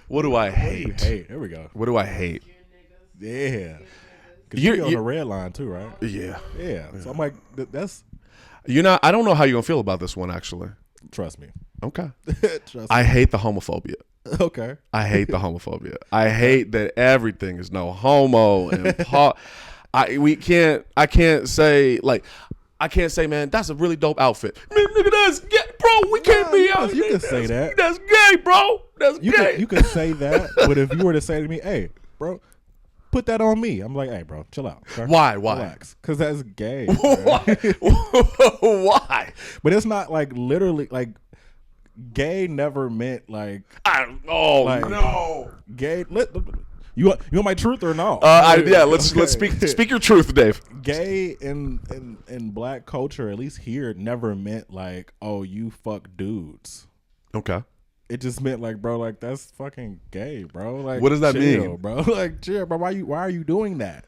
Speaker 1: What do I hate?
Speaker 2: There we go.
Speaker 1: What do I hate?
Speaker 2: Yeah. Because you're on the red line too, right?
Speaker 1: Yeah.
Speaker 2: Yeah. So I'm like, that's.
Speaker 1: I don't know how you're gonna feel about this one actually.
Speaker 2: Trust me.
Speaker 1: Okay.
Speaker 2: Trust
Speaker 1: I
Speaker 2: me.
Speaker 1: hate the homophobia.
Speaker 2: Okay.
Speaker 1: I hate the homophobia. I hate that everything is no homo and I can't say like I can't say, man, that's a really dope outfit. Man, nigga, that's gay, bro. We can't be out.
Speaker 2: You can say that.
Speaker 1: That's gay, bro. That's gay.
Speaker 2: You can say that, but if you were to say to me, hey, bro, put that on me, I'm like, hey, bro, chill out. Okay?
Speaker 1: Why?
Speaker 2: Relax. Because that's gay.
Speaker 1: Why? Why?
Speaker 2: But it's not like literally like gay never meant like
Speaker 1: no.
Speaker 2: Gay. You want my truth or no?
Speaker 1: Let's speak your truth, Dave.
Speaker 2: Gay in black culture, at least here, never meant like, oh, you fuck dudes.
Speaker 1: Okay.
Speaker 2: It just meant like, bro, like that's fucking gay, bro. Like,
Speaker 1: what does that
Speaker 2: chill,
Speaker 1: mean,
Speaker 2: bro? Like, chill, bro. Why are you doing that?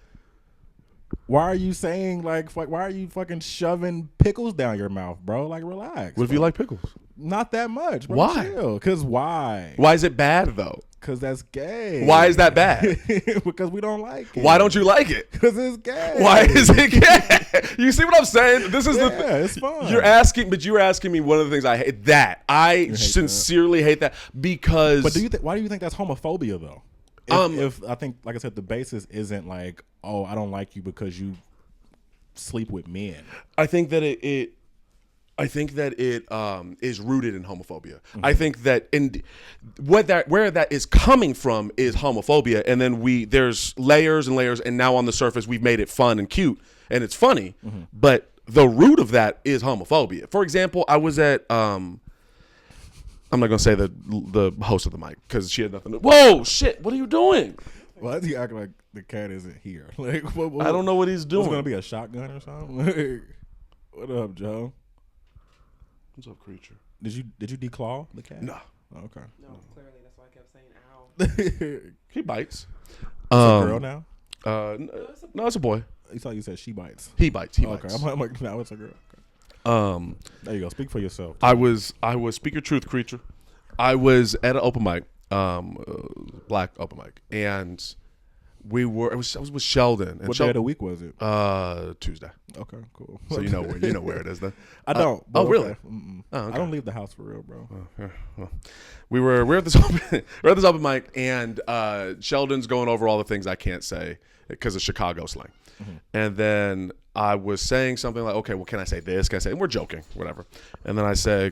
Speaker 2: Why are you saying like, why are you fucking shoving pickles down your mouth, bro? Like, relax.
Speaker 1: What if you like pickles?
Speaker 2: Not that much, bro.
Speaker 1: Why?
Speaker 2: Chill. Cause why?
Speaker 1: Why is it bad though?
Speaker 2: Because that's gay.
Speaker 1: Why is that bad?
Speaker 2: Because we don't like it.
Speaker 1: Why don't you like it?
Speaker 2: Because it's gay.
Speaker 1: Why is it gay? You see what I'm saying? This is
Speaker 2: it's fun.
Speaker 1: You're asking me one of the things I hate. That I sincerely hate that because.
Speaker 2: But why do you think that's homophobia though? If I think, like I said, the basis isn't like, oh, I don't like you because you sleep with men.
Speaker 1: I think that it is rooted in homophobia. Mm-hmm. I think that where that is coming from is homophobia, and then there's layers and layers, and now on the surface we've made it fun and cute, and it's funny, mm-hmm. but the root of that is homophobia. For example, I was at I'm not gonna say the host of the mic because she had nothing. Whoa, shit! What are you doing?
Speaker 2: Why is he acting like the cat isn't here? Like, what,
Speaker 1: I don't know what he's doing.
Speaker 2: It's gonna be a shotgun or something. What up, Joe?
Speaker 1: What's up, creature?
Speaker 2: Did you declaw the cat?
Speaker 1: No.
Speaker 2: Oh, okay.
Speaker 3: No, clearly that's why I kept saying ow.
Speaker 1: He bites.
Speaker 2: It's a girl now?
Speaker 1: No, it's a boy.
Speaker 2: You thought you said she bites.
Speaker 1: He bites. He
Speaker 2: okay.
Speaker 1: bites.
Speaker 2: I'm like, no, it's a girl. Okay. There you go. Speak for yourself.
Speaker 1: I was speak your truth, creature. I was at an open mic, black open mic, and I was with Sheldon. And
Speaker 2: what day of the week was it?
Speaker 1: Tuesday.
Speaker 2: Okay, cool.
Speaker 1: So you know where it is then.
Speaker 2: I don't.
Speaker 1: Oh, really?
Speaker 2: Okay. Oh, okay. I don't leave the house for real, bro.
Speaker 1: Well, we're at this open mic, and Sheldon's going over all the things I can't say because of Chicago slang. Mm-hmm. And then I was saying something like, okay, well, can I say this? Can I say, and we're joking, whatever. And then I say,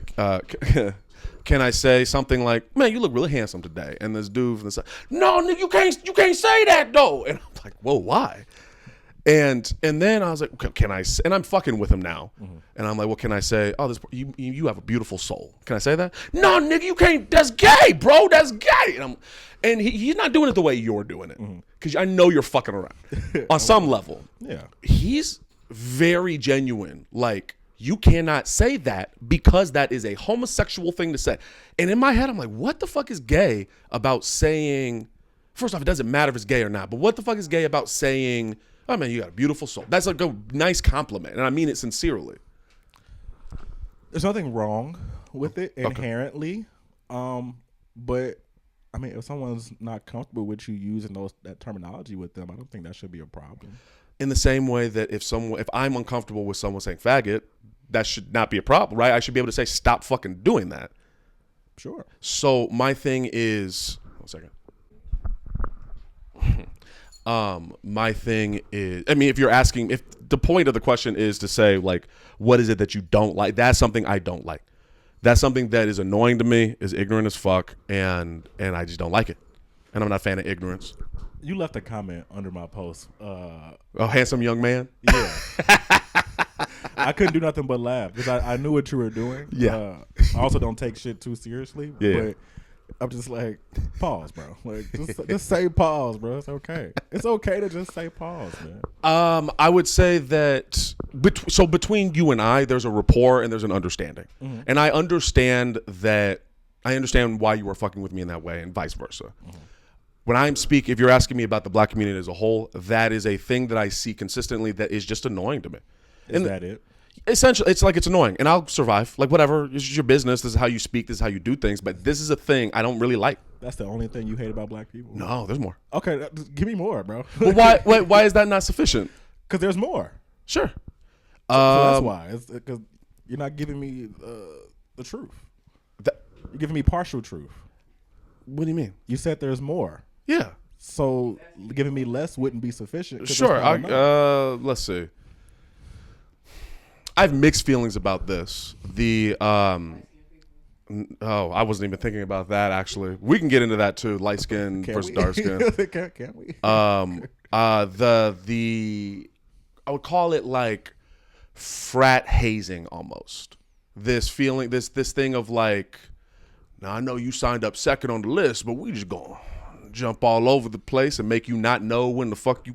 Speaker 1: can I say something like, man, you look really handsome today? And this dude from the side, no, nigga, you can't say that though. And I'm like, whoa, why? And then I was like, okay, can I say, and I'm fucking with him now. Mm-hmm. And I'm like, well, can I say, oh, you have a beautiful soul. Can I say that? No, nigga, you can't, that's gay, bro, that's gay. And he's not doing it the way you're doing it. Because I know you're fucking around. On some level.
Speaker 2: Yeah.
Speaker 1: He's very genuine. Like, you cannot say that because that is a homosexual thing to say. And in my head, I'm like, what the fuck is gay about saying, first off, it doesn't matter if it's gay or not, but what the fuck is gay about saying, oh man, you got a beautiful soul? That's like a nice compliment, and I mean it sincerely.
Speaker 2: There's nothing wrong with it inherently. But I mean, if someone's not comfortable with you using that terminology with them, I don't think that should be a problem. In
Speaker 1: the same way that if I'm uncomfortable with someone saying faggot, that should not be a problem, right? I should be able to say, stop fucking doing that.
Speaker 2: Sure.
Speaker 1: So my thing is, one second. My thing is, I mean, if you're asking, if the point of the question is to say, like, what is it that you don't like? That's something I don't like. That's something that is annoying to me, is ignorant as fuck, and I just don't like it. And I'm not a fan of ignorance.
Speaker 2: You left a comment under my post.
Speaker 1: Oh, handsome young man?
Speaker 2: Yeah. I couldn't do nothing but laugh because I knew what you were doing.
Speaker 1: Yeah.
Speaker 2: I also don't take shit too seriously.
Speaker 1: Yeah.
Speaker 2: But I'm just like, pause, bro. Like, just say pause, bro. It's okay. It's okay to just say pause, man.
Speaker 1: I would say that between you and I, there's a rapport and there's an understanding. Mm-hmm. And I understand why you were fucking with me in that way and vice versa. Mm-hmm. When I'm speaking, if you're asking me about the black community as a whole, that is a thing that I see consistently that is just annoying to me.
Speaker 2: Is that it?
Speaker 1: Essentially, it's like it's annoying, and I'll survive. Like whatever, this is your business. This is how you speak. This is how you do things. But this is a thing I don't really like.
Speaker 2: That's the only thing you hate about black people?
Speaker 1: No, there's more.
Speaker 2: Okay, give me more, bro.
Speaker 1: But why is that not sufficient?
Speaker 2: Because there's more.
Speaker 1: Sure.
Speaker 2: So that's why. It's because you're not giving me the truth. You're giving me partial truth.
Speaker 1: What do you mean?
Speaker 2: You said there's more.
Speaker 1: Yeah.
Speaker 2: So giving me less wouldn't be sufficient.
Speaker 1: Sure. Let's see. I have mixed feelings about this. I wasn't even thinking about that, actually. We can get into that too. Light skin versus dark skin.
Speaker 2: Can't we?
Speaker 1: I would call it like frat hazing almost. This feeling, this thing of like, now I know you signed up second on the list, but we just gonna jump all over the place and make you not know when the fuck you.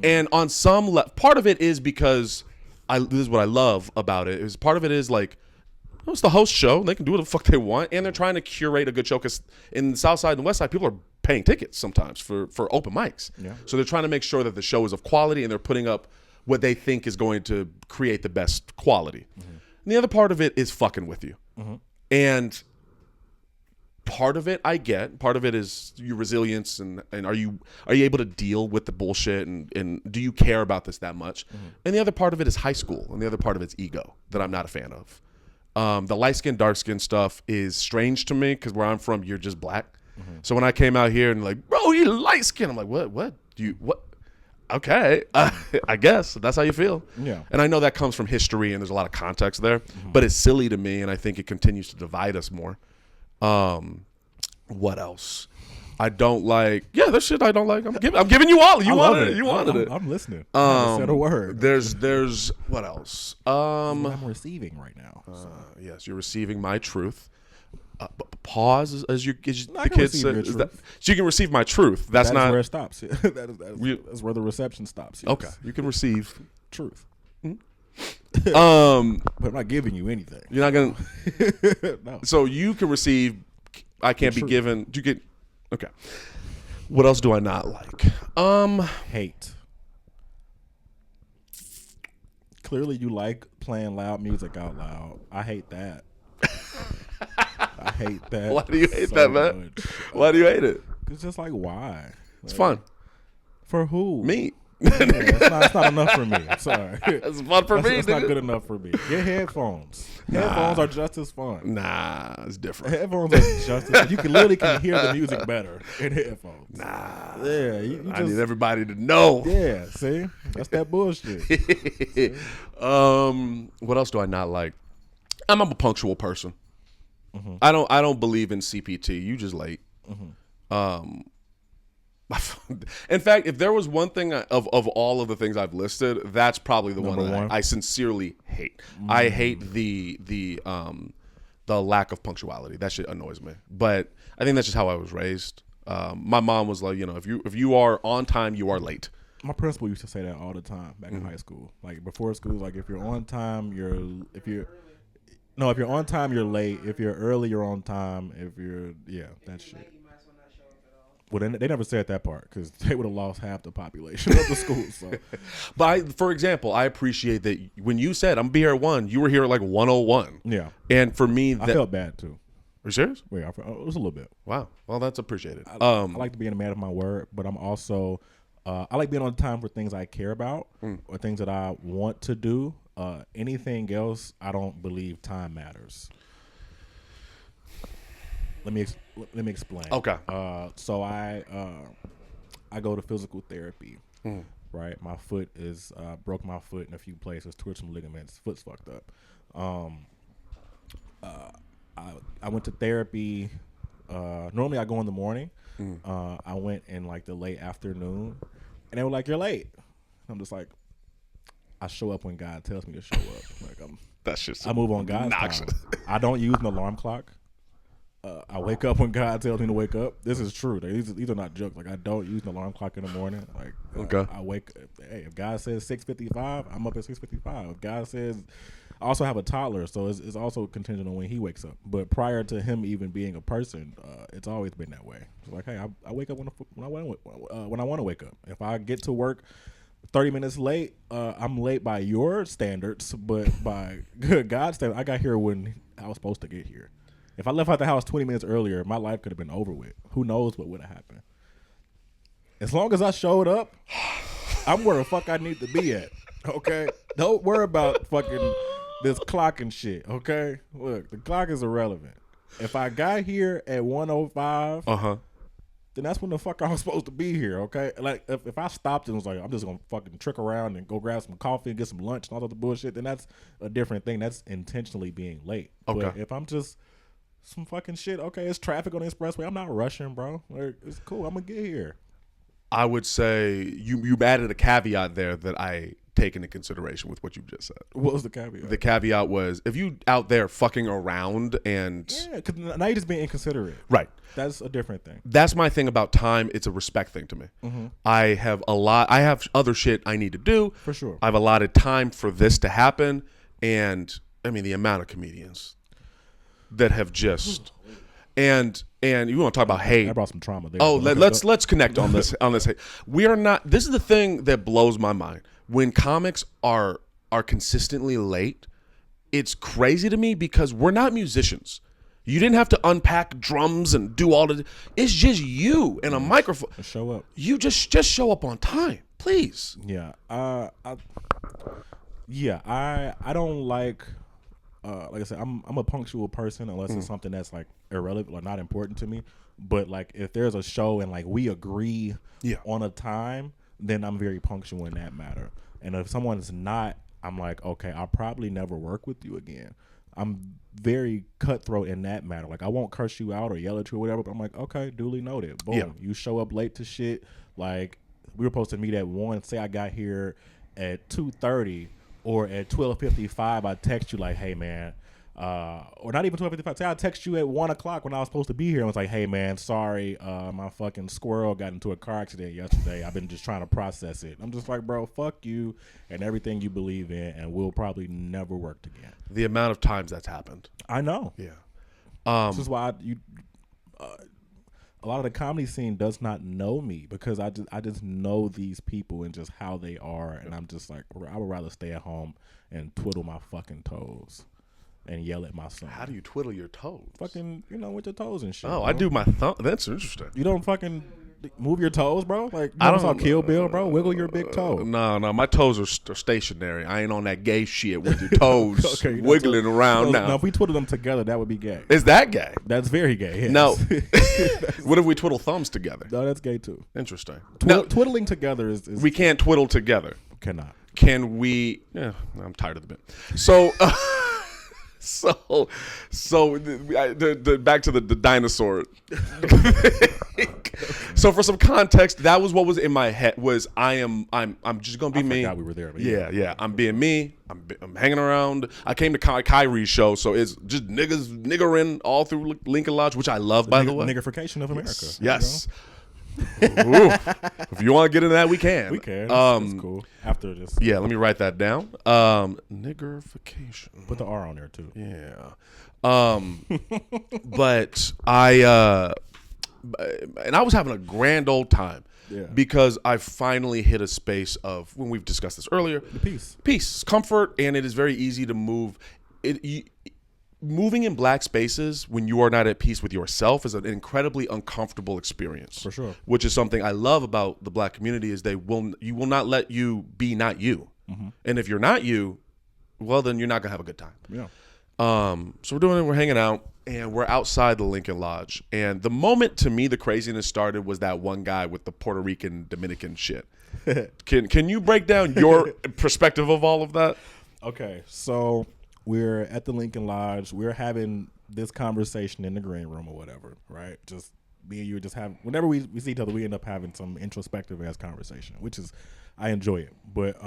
Speaker 1: And on some part of it is because this is what I love about it. Is part of it is like, it's the host show. They can do what the fuck they want, and they're trying to curate a good show. Because in the South Side and West Side, people are paying tickets sometimes for open mics. Yeah. So they're trying to make sure that the show is of quality, and they're putting up what they think is going to create the best quality. Mm-hmm. And the other part of it is fucking with you. Mm-hmm. And part of it I get. Part of it is your resilience, and are you able to deal with the bullshit, and do you care about this that much? Mm-hmm. And the other part of it is high school, and the other part of it's ego that I'm not a fan of. The light skin, dark skin stuff is strange to me because where I'm from, you're just black. Mm-hmm. So when I came out here and like, bro, you light skin, I'm like, what? Okay, I guess that's how you feel. Yeah. And I know that comes from history and there's a lot of context there, but it's silly to me, and I think it continues to divide us more. What else? I don't like. Yeah, that shit I don't like. I'm giving you all. You wanted it. You wanted it.
Speaker 2: I'm listening. I haven't said a word.
Speaker 1: There's what else?
Speaker 2: I'm receiving right now. So.
Speaker 1: Yes, you're receiving my truth. Pause as the kids say. So you can receive my truth. That's not
Speaker 2: where it stops. That's where the reception stops. Yes.
Speaker 1: Okay, you can receive
Speaker 2: truth.
Speaker 1: Mm-hmm.
Speaker 2: But I'm not giving you anything.
Speaker 1: You're not gonna. No. So you can receive. I can't be given. You get. Okay. What else do I not like?
Speaker 2: Hate. Clearly, you like playing loud music out loud. I hate that. I hate that.
Speaker 1: Why do you hate that, man? Why do you hate it?
Speaker 2: It's just like, why?
Speaker 1: It's fun.
Speaker 2: For who?
Speaker 1: Me.
Speaker 2: It's not enough for me. I'm sorry.
Speaker 1: It's fun for me.
Speaker 2: It's not good enough for me. Get headphones. Headphones are just as fun.
Speaker 1: Nah, it's different.
Speaker 2: Headphones are just as fun. You can literally hear the music better in headphones.
Speaker 1: Nah.
Speaker 2: Yeah. I
Speaker 1: need everybody to know.
Speaker 2: Yeah. See? That's that bullshit.
Speaker 1: What else do I not like? I'm a punctual person. Mm-hmm. I don't believe in CPT. You just late. Mm-hmm. In fact, if there was one thing of all of the things I've listed, that's probably the one that I sincerely hate. I hate the lack of punctuality. That shit annoys me. But I think that's just how I was raised. My mom was like, if you are on time, you are late.
Speaker 2: My principal used to say that all the time back in high school. Like before school, like if you're on time, if you're on time, you're late. If you're early, you're on time. That shit. Well, they never said that part because they would have lost half the population of the school. So,
Speaker 1: but for example, I appreciate that when you said I'm gonna be here at 1, you were here at like 1:01.
Speaker 2: Yeah,
Speaker 1: and for me,
Speaker 2: I felt bad too.
Speaker 1: Are you serious?
Speaker 2: Yeah, it was a little bit.
Speaker 1: Wow, well, that's appreciated.
Speaker 2: I like to be a man of my word, but I'm also I like being on time for things I care about or things that I want to do. Anything else, I don't believe time matters. Let me explain.
Speaker 1: Okay.
Speaker 2: So I go to physical therapy. Right. My foot is broke my foot in a few places, tore some ligaments. Foot's fucked up. I went to therapy. Normally I go in the morning. I went in like the late afternoon, and they were like, "You're late." I'm just like, I show up when God tells me to show up. Like
Speaker 1: that's just
Speaker 2: I move on God's time. I don't use an alarm clock. I wake up when God tells me to wake up. This is true. These are not jokes. Like I don't use an alarm clock in the morning. Like
Speaker 1: okay.
Speaker 2: I wake. Hey, if God says 6:55, I'm up at 6:55. If God says, I also have a toddler, so it's also contingent on when he wakes up. But prior to him even being a person, it's always been that way. It's like, hey, I wake up when I want to wake up. If I get to work 30 minutes late. I'm late by your standards, but by God's standards, I got here when I was supposed to get here. If I left out the house 20 minutes earlier, my life could have been over with. Who knows what would have happened? As long as I showed up, I'm where the fuck I need to be at. Okay? Don't worry about fucking this clock and shit. Okay? Look, the clock is irrelevant. If I got here at 1:05, then that's when the fuck I was supposed to be here, okay? Like, if I stopped and was like, I'm just going to fucking trick around and go grab some coffee and get some lunch and all that other bullshit, then that's a different thing. That's intentionally being late.
Speaker 1: Okay.
Speaker 2: But if I'm just some fucking shit, okay, it's traffic on the expressway. I'm not rushing, bro. Like, it's cool. I'm going to get here.
Speaker 1: I would say you added a caveat there that I take into consideration with what you just said.
Speaker 2: What was the caveat?
Speaker 1: The caveat was if you out there fucking around and...
Speaker 2: Yeah, because now you're just being inconsiderate.
Speaker 1: Right.
Speaker 2: That's a different thing.
Speaker 1: That's my thing about time. It's a respect thing to me.
Speaker 2: Mm-hmm.
Speaker 1: I have other shit I need to do.
Speaker 2: For sure.
Speaker 1: I've allotted time for this to happen. And I mean, the amount of comedians that have just, and you want to talk about hate.
Speaker 2: I brought some trauma there.
Speaker 1: Oh, let's connect on this hate. We are not, this is the thing that blows my mind. When comics are consistently late, it's crazy to me because we're not musicians. You didn't have to unpack drums and do all the. It's just you and a microphone.
Speaker 2: Show up.
Speaker 1: You just show up on time, please.
Speaker 2: Yeah. I don't like. Like I said, I'm a punctual person unless it's something that's like irrelevant or not important to me. But like if there's a show and like we agree on a time, then I'm very punctual in that matter. And if someone's not, I'm like, okay, I'll probably never work with you again. I'm very cutthroat in that matter. Like I won't curse you out or yell at you or whatever, but I'm like, okay, duly noted. Boom.
Speaker 1: Yeah.
Speaker 2: You show up late to shit. Like we were supposed to meet at 1. Say I got here at 2:30 or at 12:55. I text you like, hey man, or not even 12:55. Say I text you at 1 o'clock when I was supposed to be here. I was like, hey man, sorry, my fucking squirrel got into a car accident yesterday. I've been just trying to process it. I'm just like, bro, fuck you and everything you believe in, and we'll probably never work again.
Speaker 1: The amount of times that's happened.
Speaker 2: I know.
Speaker 1: Yeah.
Speaker 2: This is why a lot of the comedy scene does not know me because I just know these people and just how they are, and I'm just like, I would rather stay at home and twiddle my fucking toes and yell at my son.
Speaker 1: How do you twiddle your toes?
Speaker 2: Fucking, with your toes and shit.
Speaker 1: Oh,
Speaker 2: bro.
Speaker 1: I do my thumb. That's interesting.
Speaker 2: You don't fucking move your toes, bro? Like, I don't saw Kill Bill, bro? Wiggle your big toe.
Speaker 1: No, my toes are stationary. I ain't on that gay shit with your toes wiggling around now.
Speaker 2: Now, if we twiddle them together, that would be gay.
Speaker 1: Is that gay?
Speaker 2: That's very gay. Yes.
Speaker 1: No. What if we twiddle thumbs together?
Speaker 2: No, that's gay too.
Speaker 1: Interesting.
Speaker 2: Twiddling together is
Speaker 1: we can't twiddle together.
Speaker 2: Cannot.
Speaker 1: Can we? Yeah, I'm tired of the bit. So. So back to the dinosaur. So for some context, that was what was in my head. Was I'm just gonna be me.
Speaker 2: I forgot we were there. But
Speaker 1: yeah. I'm being me. I'm hanging around. I came to Kyrie's show, so it's just niggering all through Lincoln Lodge, which I love, by the way.
Speaker 2: Niggerification of America.
Speaker 1: Yes. Ooh. If you want to get into that, we can.
Speaker 2: We can. It's cool. After this.
Speaker 1: Yeah, let me write that down. Niggerification.
Speaker 2: Put the R on there too.
Speaker 1: Yeah. But I was having a grand old time.
Speaker 2: Yeah.
Speaker 1: Because I finally hit a space of, when we've discussed this earlier,
Speaker 2: the
Speaker 1: peace, comfort, and it is very easy to move. Moving in black spaces when you are not at peace with yourself is an incredibly uncomfortable experience.
Speaker 2: For sure.
Speaker 1: Which is something I love about the black community is you will not let you be not you. Mm-hmm. And if you're not you, well, then you're not gonna have a good time.
Speaker 2: Yeah.
Speaker 1: So we're doing it. We're hanging out, and we're outside the Lincoln Lodge. And the moment to me the craziness started was that one guy with the Puerto Rican Dominican shit. Can you break down your perspective of all of that?
Speaker 2: Okay, so we're at the Lincoln Lodge. We're having this conversation in the green room or whatever, right? Just me and you just have, whenever we see each other, we end up having some introspective ass conversation, which is, I enjoy it. But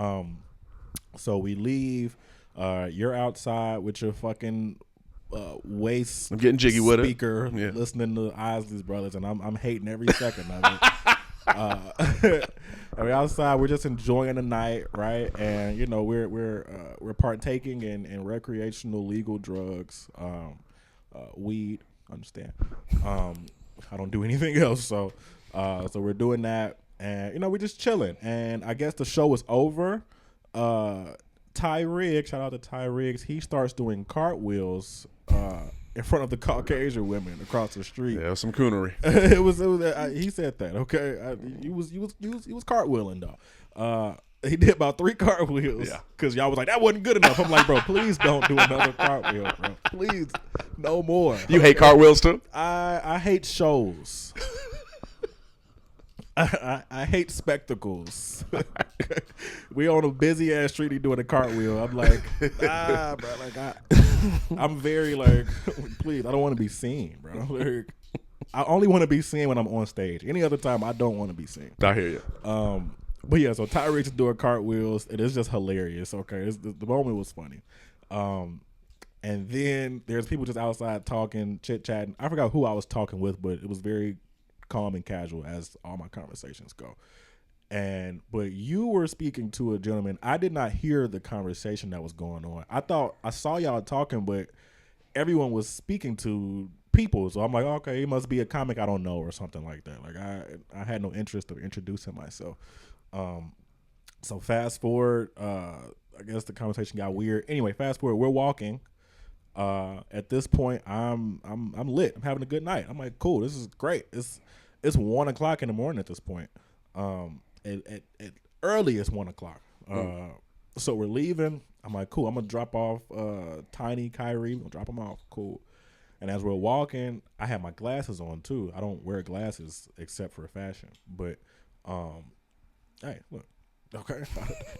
Speaker 2: so we leave. You're outside with your fucking waist.
Speaker 1: I'm getting jiggy with it.
Speaker 2: Speaker, listening to Isley's Brothers, and I'm hating every second of it. We're outside. We're just enjoying the night, right? And we're partaking in recreational legal drugs, weed. Understand? I don't do anything else, so we're doing that. and we just chilling. And I guess the show was over. Ty Riggs, shout out to Ty Riggs. He starts doing cartwheels in front of the Caucasian women across the street.
Speaker 1: Yeah, some coonery.
Speaker 2: it was he said that. Okay, he was cartwheeling though. He did about 3 cartwheels.
Speaker 1: Yeah,
Speaker 2: because y'all was like, that wasn't good enough. I'm like, bro, please don't do another cartwheel, bro. Please, no more.
Speaker 1: You hate cartwheels too?
Speaker 2: I hate shows. I hate spectacles. We on a busy ass street. He doing a cartwheel. I'm like, bro. Like I'm very like, please. I don't want to be seen, bro. Like, I only want to be seen when I'm on stage. Any other time, I don't want to be seen.
Speaker 1: I hear you.
Speaker 2: But yeah, so Ty Riggs is doing cartwheels. It is just hilarious. Okay, the moment was funny. And then there's people just outside talking, chit chatting. I forgot who I was talking with, but it was very calm and casual as all my conversations go. But you were speaking to a gentleman. I did not hear the conversation that was going on. I saw y'all talking, but everyone was speaking to people. So I'm like, okay, he must be a comic I don't know or something like that. Like I had no interest of introducing myself. So fast forward, I guess the conversation got weird. Anyway, fast forward, we're walking. At this point, I'm lit. I'm having a good night. I'm like, cool, this is great. It's 1:00 in the morning at this point. At earliest 1:00. So we're leaving. I'm like, cool. I'm gonna drop off Tiny, Kyrie. We'll drop them off. Cool. And as we're walking, I have my glasses on too. I don't wear glasses except for fashion. But hey, look. Okay.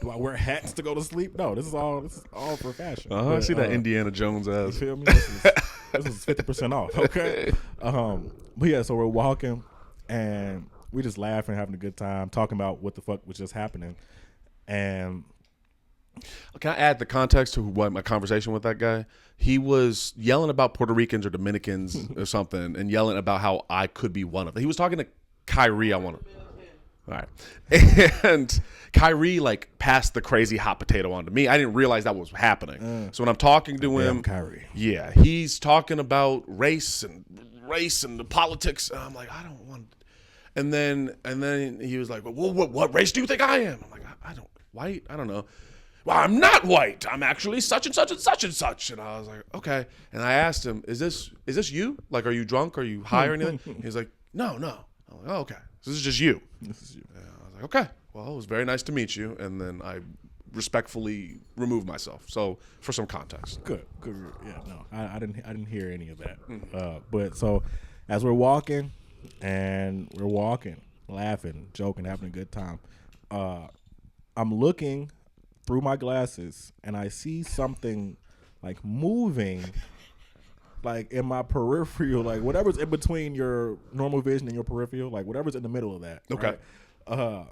Speaker 2: Do I wear hats to go to sleep? No, this is all for fashion.
Speaker 1: I see that Indiana Jones
Speaker 2: You
Speaker 1: ass.
Speaker 2: feel me? This is 50% off. Okay. But yeah, so we're walking and we just laughing, having a good time, talking about what the fuck was just happening. And
Speaker 1: can I add the context to what my conversation with that guy? He was yelling about Puerto Ricans or Dominicans or something, and yelling about how I could be one of them. He was talking to Kyrie. All right. And Kyrie like passed the crazy hot potato on to me. I didn't realize that was happening. So when I'm talking to him,
Speaker 2: Kyrie.
Speaker 1: Yeah, he's talking about race and the politics. And I'm like, I don't want. And then he was like, well, what race do you think I am? I'm like, I don't white. I don't know. Well, I'm not white. I'm actually such and such and such and such. And I was like, okay. And I asked him, is this you? Like, are you drunk? Are you high or anything? He's like, no. I'm like, oh, okay. So this is just you. This is you. And I was like, okay. Well, it was very nice to meet you. And then I respectfully removed myself. So for some context.
Speaker 2: Good. Yeah, no, I didn't hear any of that. But so as we're walking, laughing, joking, having a good time, I'm looking through my glasses and I see something like moving like in my peripheral, like whatever's in between your normal vision and your peripheral, like whatever's in the middle of that.
Speaker 1: Okay.
Speaker 2: Right?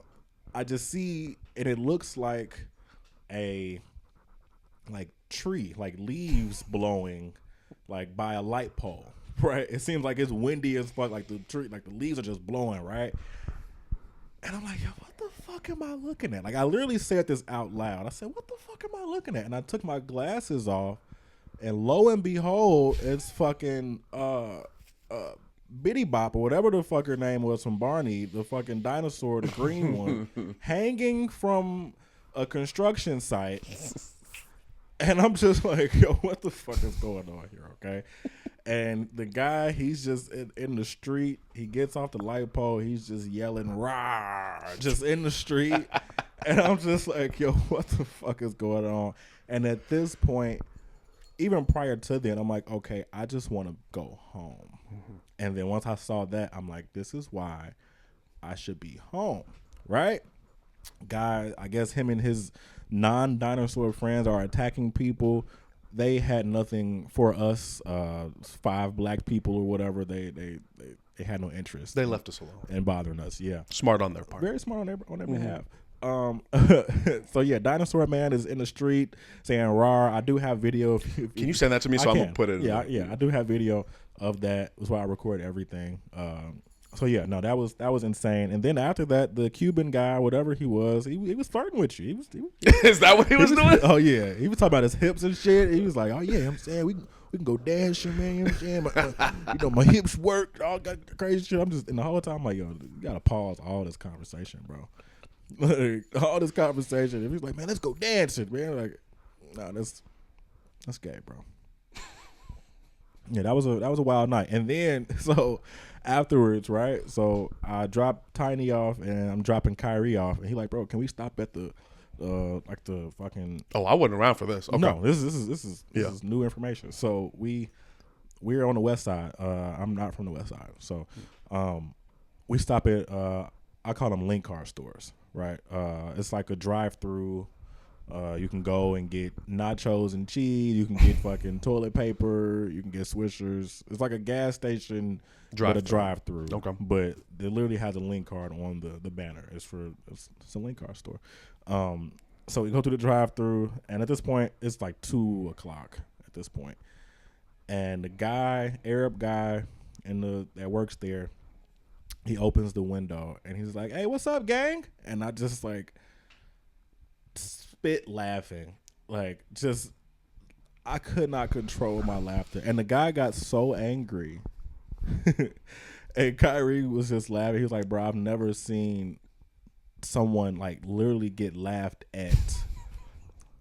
Speaker 2: I just see, and it looks like a tree, like leaves blowing like by a light pole. Right. It seems like it's windy as fuck, like the tree, like the leaves are just blowing, right? And I'm like, yo, what the fuck am I looking at? Like, I literally said this out loud. I said, what the fuck am I looking at? And I took my glasses off, and lo and behold, it's fucking Bitty Bop or whatever the fuck her name was from Barney, the fucking dinosaur, the green one, hanging from a construction site. And I'm just like, yo, what the fuck is going on here, okay? And the guy, he's just in the street. He gets off the light pole. He's just yelling, rah, just in the street. And I'm just like, yo, what the fuck is going on? And at this point, even prior to then, I'm like, okay, I just want to go home. Mm-hmm. And then once I saw that, I'm like, this is why I should be home, right? Guy, I guess him and his non-dinosaur friends are attacking people. They had nothing for us, 5 black people or whatever. They had no interest.
Speaker 1: They left us alone
Speaker 2: and bothering us. Yeah,
Speaker 1: smart on their part.
Speaker 2: Very smart on their behalf. So yeah, Dinosaur Man is in the street saying "rar." I do have video.
Speaker 1: Can you send that to me so I'm gonna put it?
Speaker 2: Yeah, I do have video of that. That's why I record everything. So yeah, no, that was insane. And then after that, the Cuban guy, whatever he was flirting with you. He was
Speaker 1: Is that what he was doing?
Speaker 2: Oh yeah, he was talking about his hips and shit. He was like, oh yeah, I'm saying we We can go dancing, man. You know what I'm saying? My hips work. All got crazy shit. I'm just, and the whole time I'm like, yo, you gotta pause all this conversation, bro. Like, all this conversation. If he's like, man, let's go dancing, man. Like, nah, that's gay, bro. Yeah, that was a wild night. And then so afterwards, right? So I dropped Tiny off and I'm dropping Kyrie off, and he like, bro, can we stop at the like the fucking?
Speaker 1: Oh, I wasn't around for this. Okay.
Speaker 2: No, this is new information. So we're on the west side. I'm not from the west side, so we stop at I call them link car stores, right? It's like a drive-through. You can go and get nachos and cheese. You can get fucking toilet paper. You can get Swishers. It's like a gas station, but a drive-through.
Speaker 1: Okay.
Speaker 2: But it literally has a link card on the banner. It's a link car store. So we go to the drive-through, and at this point, it's like 2:00 at this point. And the guy, Arab guy, that works there, he opens the window, and he's like, "Hey, what's up, gang?" And I just like spit laughing, like just I could not control my laughter, and the guy got so angry. And Kyrie was just laughing. He was like, "Bro, I've never seen someone like literally get laughed at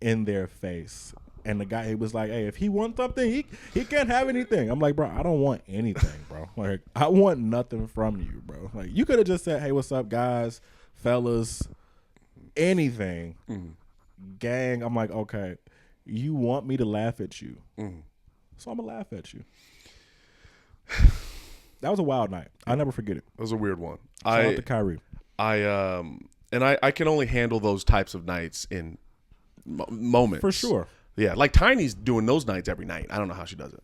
Speaker 2: in their face." And the guy, he was like, "Hey, if he wants something, he can't have anything." I'm like, "Bro, I don't want anything, bro. Like, I want nothing from you, bro. Like, you could have just said, 'Hey, what's up, guys, fellas, anything, gang.'" I'm like, "Okay, you want me to laugh at you, so I'm gonna laugh at you." That was a wild night. I'll never forget it.
Speaker 1: It was a weird one.
Speaker 2: Shout out to Kyrie.
Speaker 1: I can only handle those types of nights in moments.
Speaker 2: For sure.
Speaker 1: Yeah, like Tiny's doing those nights every night. I don't know how she does it.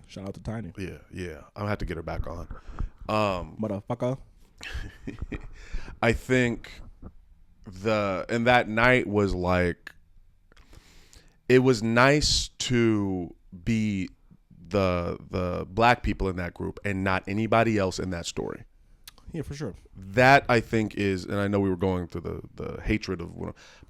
Speaker 2: Shout out to Tiny.
Speaker 1: Yeah. I'll have to get her back on.
Speaker 2: Motherfucker.
Speaker 1: I think that night was like, it was nice to be the black people in that group and not anybody else in that story.
Speaker 2: Yeah, for sure.
Speaker 1: That I think is, and I know we were going through the hatred of,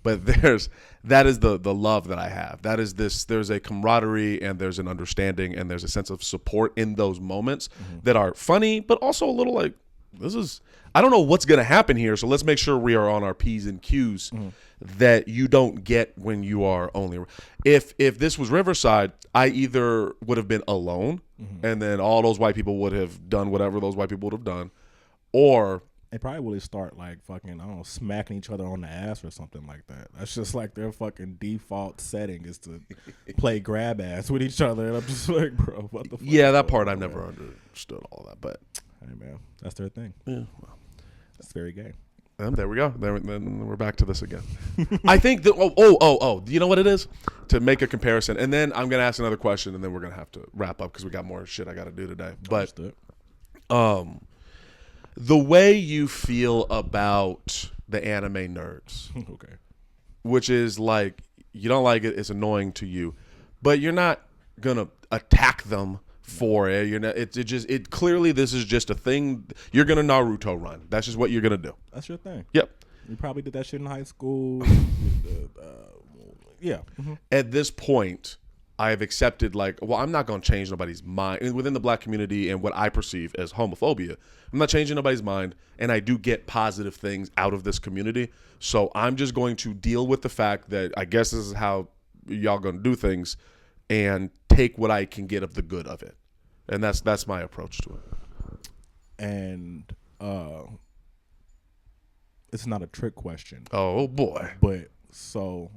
Speaker 1: but that is the love that I have. That is there's a camaraderie and there's an understanding and there's a sense of support in those moments that are funny, but also a little like, I don't know what's going to happen here, so let's make sure we are on our P's and Q's that you don't get when you are only. If this was Riverside, I either would have been alone and then all those white people would have done whatever those white people would have done, or
Speaker 2: they probably would start like fucking, I don't know, smacking each other on the ass or something like that. That's just like their fucking default setting is to play grab ass with each other. And I'm just like, bro, what the fuck?
Speaker 1: Yeah, that part I've never understood all that, but
Speaker 2: hey man, that's their thing.
Speaker 1: Yeah, well,
Speaker 2: that's very gay.
Speaker 1: There we go. Then we're back to this again. I think that oh, you know what it is? To make a comparison, and then I'm gonna ask another question, and then we're gonna have to wrap up because we got more shit I got to do today. But the way you feel about the anime nerds,
Speaker 2: okay,
Speaker 1: which is like you don't like it, it's annoying to you, but you're not gonna attack them for it. You're not. It clearly this is just a thing. You're gonna Naruto run. That's just what you're gonna do.
Speaker 2: That's your thing.
Speaker 1: Yep.
Speaker 2: You probably did that shit in high school. Yeah.
Speaker 1: At this point, I have accepted like, well, I'm not gonna change nobody's mind. And within the black community and what I perceive as homophobia, I'm not changing nobody's mind, and I do get positive things out of this community. So I'm just going to deal with the fact that I guess this is how y'all gonna do things, and take what I can get of the good of it. And that's my approach to it.
Speaker 2: And it's not a trick question.
Speaker 1: Oh boy.
Speaker 2: But so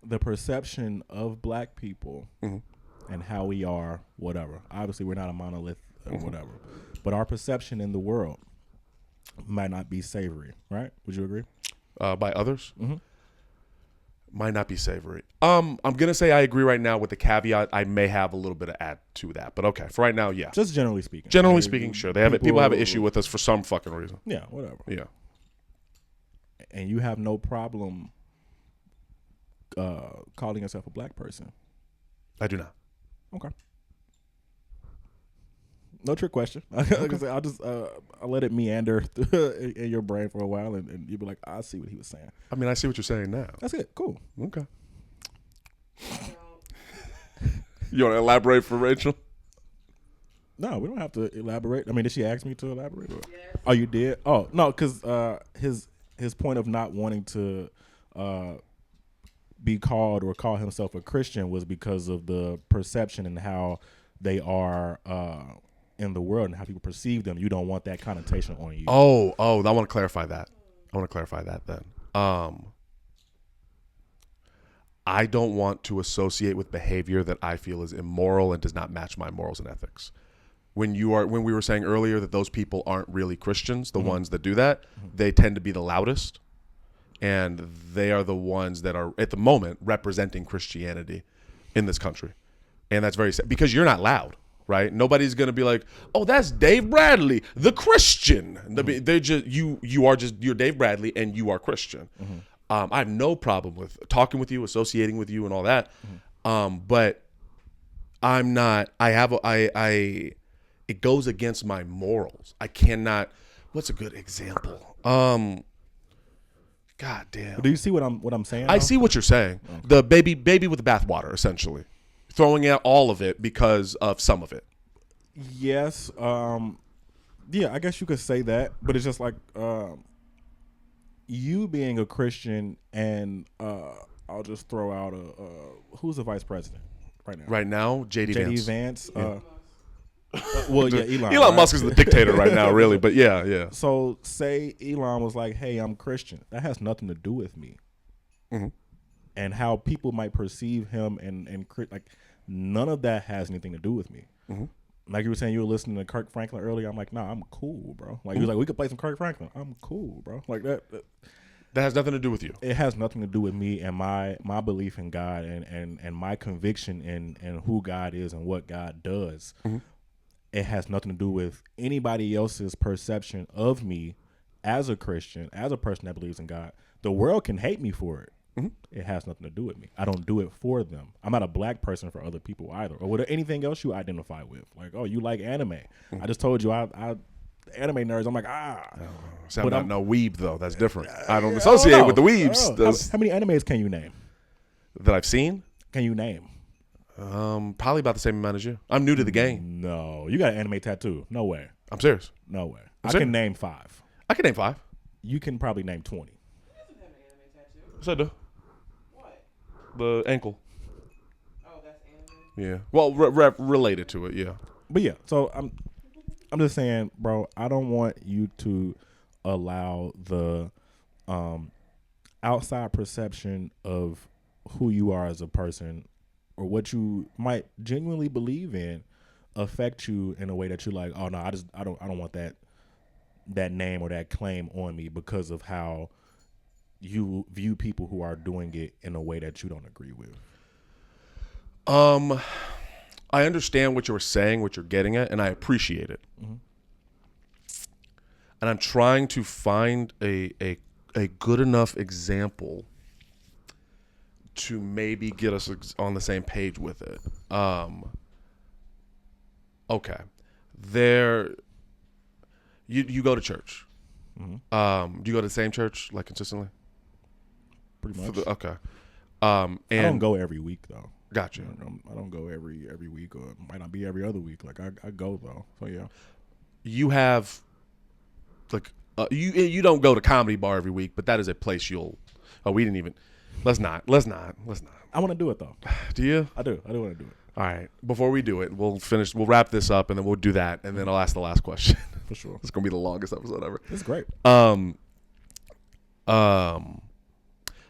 Speaker 2: the perception of black people and how we are, whatever. Obviously we're not a monolith or whatever. But our perception in the world might not be savory, right? Would you agree?
Speaker 1: By others? Might not be savory. I'm gonna say I agree right now with the caveat. I may have a little bit of add to that, but okay. For right now, yeah.
Speaker 2: Just generally speaking.
Speaker 1: Generally speaking, sure. People have an issue with us for some fucking reason.
Speaker 2: Yeah, whatever.
Speaker 1: Yeah.
Speaker 2: And you have no problem calling yourself a black person.
Speaker 1: I do not.
Speaker 2: Okay. No trick question. Like I said, I'll let it meander in your brain for a while, and you'll be like, I see what he was saying.
Speaker 1: I mean, I see what you're saying now.
Speaker 2: That's it. Cool.
Speaker 1: Okay. You want to elaborate for Rachel?
Speaker 2: No, we don't have to elaborate. I mean, did she ask me to elaborate?
Speaker 3: Yes.
Speaker 2: Oh, you did? Oh, no, because his point of not wanting to be called or call himself a Christian was because of the perception and how they are in the world and how people perceive them. You don't want that connotation on you.
Speaker 1: Oh, I want to clarify that. Then. I don't want to associate with behavior that I feel is immoral and does not match my morals and ethics. When we were saying earlier that those people aren't really Christians, the ones that do that, they tend to be the loudest, and they are the ones that are at the moment representing Christianity in this country. And that's very sad because you're not loud, right? Nobody's going to be like, "Oh, that's Dave Bradley, the Christian." They just you're Dave Bradley and you are Christian. I have no problem with talking with you, associating with you and all that. But I'm not, it goes against my morals. I cannot, what's a good example? God damn.
Speaker 2: Do you see what I'm saying?
Speaker 1: I see what you're saying. Okay. The baby with the bathwater, essentially. Throwing out all of it because of some of it.
Speaker 2: Yes. Yeah, I guess you could say that, but it's just like you being a Christian and I'll just throw out who's the vice president right now?
Speaker 1: Right now, JD
Speaker 2: Vance.
Speaker 1: Yeah.
Speaker 2: Well, yeah, Elon.
Speaker 1: Elon Musk is the dictator right now, really, but yeah.
Speaker 2: So say Elon was like, "Hey, I'm Christian." That has nothing to do with me. And how people might perceive him and like none of that has anything to do with me. Like you were saying, you were listening to Kirk Franklin earlier. I'm like, nah, I'm cool, bro. Like he was like, we could play some Kirk Franklin. I'm cool, bro. Like that
Speaker 1: has nothing to do with you.
Speaker 2: It has nothing to do with me and my belief in God and my conviction in who God is and what God does. It has nothing to do with anybody else's perception of me as a Christian, as a person that believes in God. The world can hate me for it. It has nothing to do with me. I don't do it for them. I'm not a black person for other people either. Or with anything else you identify with. Like, oh, you like anime. I just told you I anime nerds. I'm like,
Speaker 1: So I'm not no weeb though. That's different. I don't associate with the weebs.
Speaker 2: How many animes can you name?
Speaker 1: That I've seen?
Speaker 2: Can you name?
Speaker 1: Probably about the same amount as you. I'm new to the game.
Speaker 2: No. You got an anime tattoo. No way.
Speaker 1: I'm serious.
Speaker 2: No way. I can name 5.
Speaker 1: I can name 5.
Speaker 2: You can probably name 20.
Speaker 3: He doesn't have an anime tattoo.
Speaker 1: Yes, I do.
Speaker 3: What?
Speaker 1: The ankle.
Speaker 3: Oh, that's anime?
Speaker 1: Yeah. Well, related to it, yeah.
Speaker 2: But yeah, so I'm just saying, bro, I don't want you to allow the outside perception of who you are as a person or what you might genuinely believe in affect you in a way that you're like, oh no, I don't want that name or that claim on me because of how you view people who are doing it in a way that you don't agree with.
Speaker 1: I understand what you're saying, what you're getting at, and I appreciate it. And I'm trying to find a good enough example to maybe get us on the same page with it. Okay. You go to church. Do you go to the same church like consistently?
Speaker 2: Pretty much.
Speaker 1: Okay.
Speaker 2: And I don't go every week though.
Speaker 1: Gotcha.
Speaker 2: I don't go every week, or it might not be every other week. Like I go though. So yeah.
Speaker 1: You have like you don't go to Comedy Bar every week, but that is a place you'll. Oh, we didn't even. Let's not.
Speaker 2: I want to do it though.
Speaker 1: Do you?
Speaker 2: I do want to do it.
Speaker 1: All right. Before we do it, we'll wrap this up, and then we'll do that, and then I'll ask the last question.
Speaker 2: For sure.
Speaker 1: It's gonna be the longest episode ever.
Speaker 2: It's great.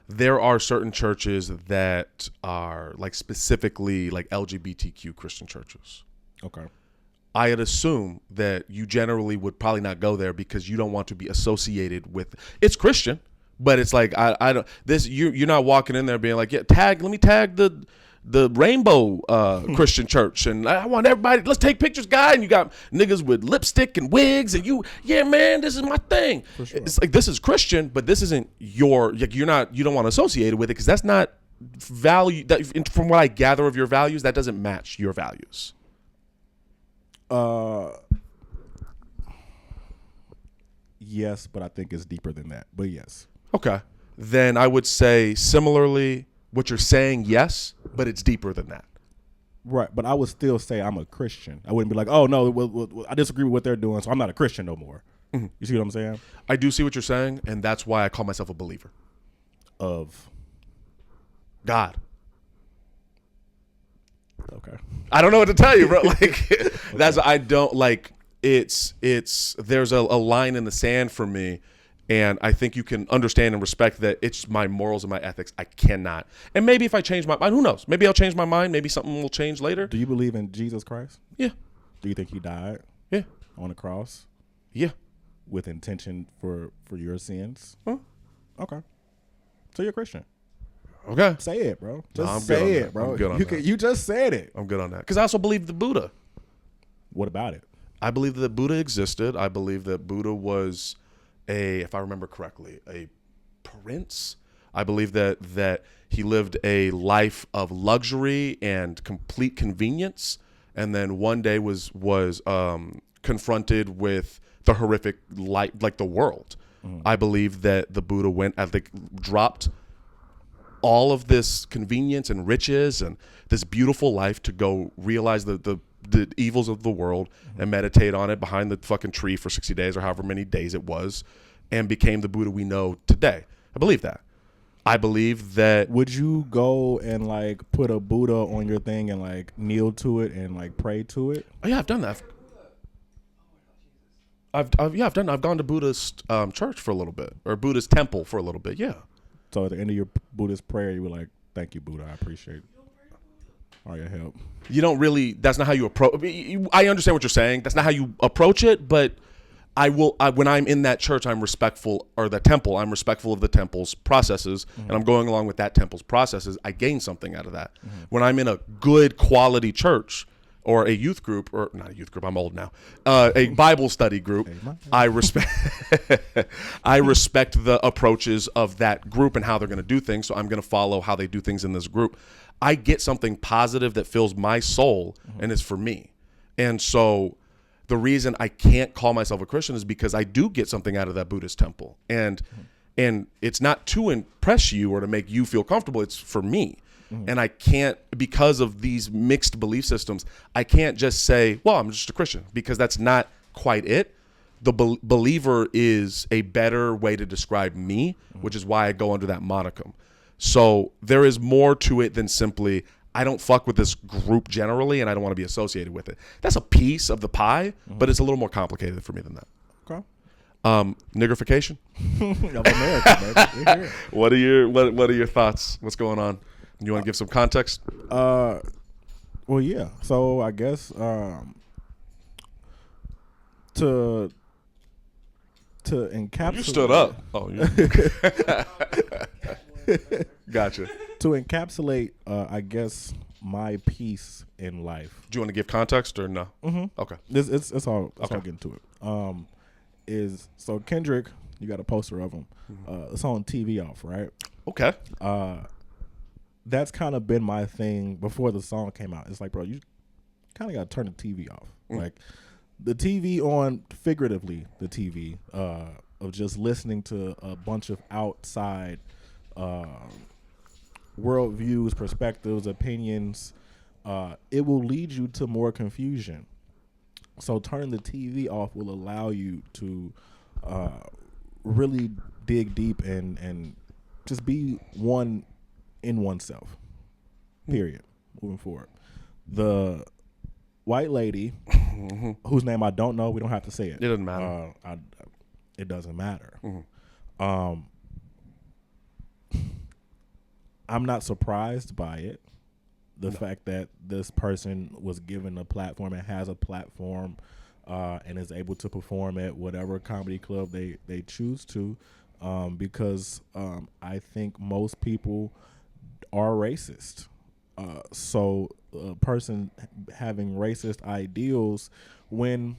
Speaker 1: There are certain churches that are like specifically like LGBTQ Christian churches.
Speaker 2: Okay.
Speaker 1: I'd assume that you generally would probably not go there because you don't want to be associated with. It's Christian, but it's like I don't. You're not walking in there being like, yeah, let me tag the rainbow Christian church, and I want everybody. Let's take pictures, guy. And you got niggas with lipstick and wigs, and yeah, man, this is my thing. For sure. It's like this is Christian, but this isn't your. Like you don't want to associate it with it because that's not value. That from what I gather of your values, that doesn't match your values.
Speaker 2: Yes, but I think it's deeper than that. But yes.
Speaker 1: Okay. Then I would say similarly, what you're saying, yes, but it's deeper than that.
Speaker 2: Right, but I would still say I'm a Christian. I wouldn't be like, oh no, well, I disagree with what they're doing, so I'm not a Christian no more. You see what I'm saying?
Speaker 1: I do see what you're saying, and that's why I call myself a believer
Speaker 2: Of
Speaker 1: God.
Speaker 2: okay,
Speaker 1: I don't know what to tell you, bro. Like that's I don't like. It's there's a line in the sand for me, and I think you can understand and respect that it's my morals and my ethics. I cannot. And maybe if I change my mind, who knows? Maybe I'll change my mind. Maybe something will change later.
Speaker 2: do you believe in Jesus Christ?
Speaker 1: Yeah.
Speaker 2: Do you think he died
Speaker 1: Yeah.
Speaker 2: on the cross
Speaker 1: Yeah.
Speaker 2: with intention for your sins?
Speaker 1: Huh?
Speaker 2: Okay, so you're a Christian.
Speaker 1: Okay.
Speaker 2: Say it, bro. Just
Speaker 1: I'm good on
Speaker 2: say
Speaker 1: that.
Speaker 2: it, bro.
Speaker 1: I'm good on that.
Speaker 2: You just said it.
Speaker 1: I'm good on that. Because I also believe the Buddha.
Speaker 2: What about it?
Speaker 1: I believe that Buddha existed. I believe that Buddha was if I remember correctly, a prince. I believe that he lived a life of luxury and complete convenience, and then one day was confronted with the horrific life, like the world. I believe that the Buddha dropped all of this convenience and riches and this beautiful life to go realize the evils of the world and meditate on it behind the fucking tree for 60 days or however many days it was, and became the Buddha we know today. I believe that. I believe that.
Speaker 2: Would you go and like put a Buddha on your thing and like kneel to it and like pray to it?
Speaker 1: Oh yeah, I've done that. I've done. I've gone to Buddhist church for a little bit, or Buddhist temple for a little bit. Yeah.
Speaker 2: So at the end of your Buddhist prayer, you were like, "Thank you, Buddha. I appreciate all your help."
Speaker 1: You don't really. That's not how you approach. I understand what you're saying. That's not how you approach it. But when I'm in that church, I'm respectful, or the temple. I'm respectful of the temple's processes, and I'm going along with that temple's processes. I gain something out of that. When I'm in a good quality church, or a youth group, or not a youth group, I'm old now, a Bible study group, I respect I respect the approaches of that group and how they're going to do things, so I'm going to follow how they do things in this group. I get something positive that fills my soul and is for me. And so the reason I can't call myself a Christian is because I do get something out of that Buddhist temple. And it's not to impress you or to make you feel comfortable, it's for me. And I can't, because of these mixed belief systems, I can't just say, well, I'm just a Christian, because that's not quite it. The believer is a better way to describe me, which is why I go under that monicum. So there is more to it than simply, I don't fuck with this group generally, and I don't want to be associated with it. That's a piece of the pie, but it's a little more complicated for me than that.
Speaker 2: Okay.
Speaker 1: Niggerification?
Speaker 2: Of America, baby. We're here.
Speaker 1: What are your thoughts? What's going on? You want to give some context?
Speaker 2: Well, yeah. So I guess to encapsulate.
Speaker 1: You stood up. Oh, yeah. Gotcha.
Speaker 2: To encapsulate, I guess, my peace in life.
Speaker 1: Do you want to give context or no?
Speaker 2: Mm-hmm.
Speaker 1: Okay.
Speaker 2: It's all.
Speaker 1: Okay.
Speaker 2: I'll get into it. Is so Kendrick, you got a poster of him. It's on TV off, right?
Speaker 1: Okay.
Speaker 2: That's kind of been my thing before the song came out. It's like, bro, you kind of got to turn the TV off. Like the TV on, figuratively, the TV of just listening to a bunch of outside worldviews, perspectives, opinions. It will lead you to more confusion. So turning the TV off will allow you to really dig deep and just be one in oneself, period. Moving forward, the white lady whose name I don't know, we don't have to say it.
Speaker 1: It doesn't matter.
Speaker 2: It doesn't matter. I'm not surprised by it. The fact that this person was given a platform and has a platform and is able to perform at whatever comedy club they choose to, because I think most people are racist. So a person having racist ideals, when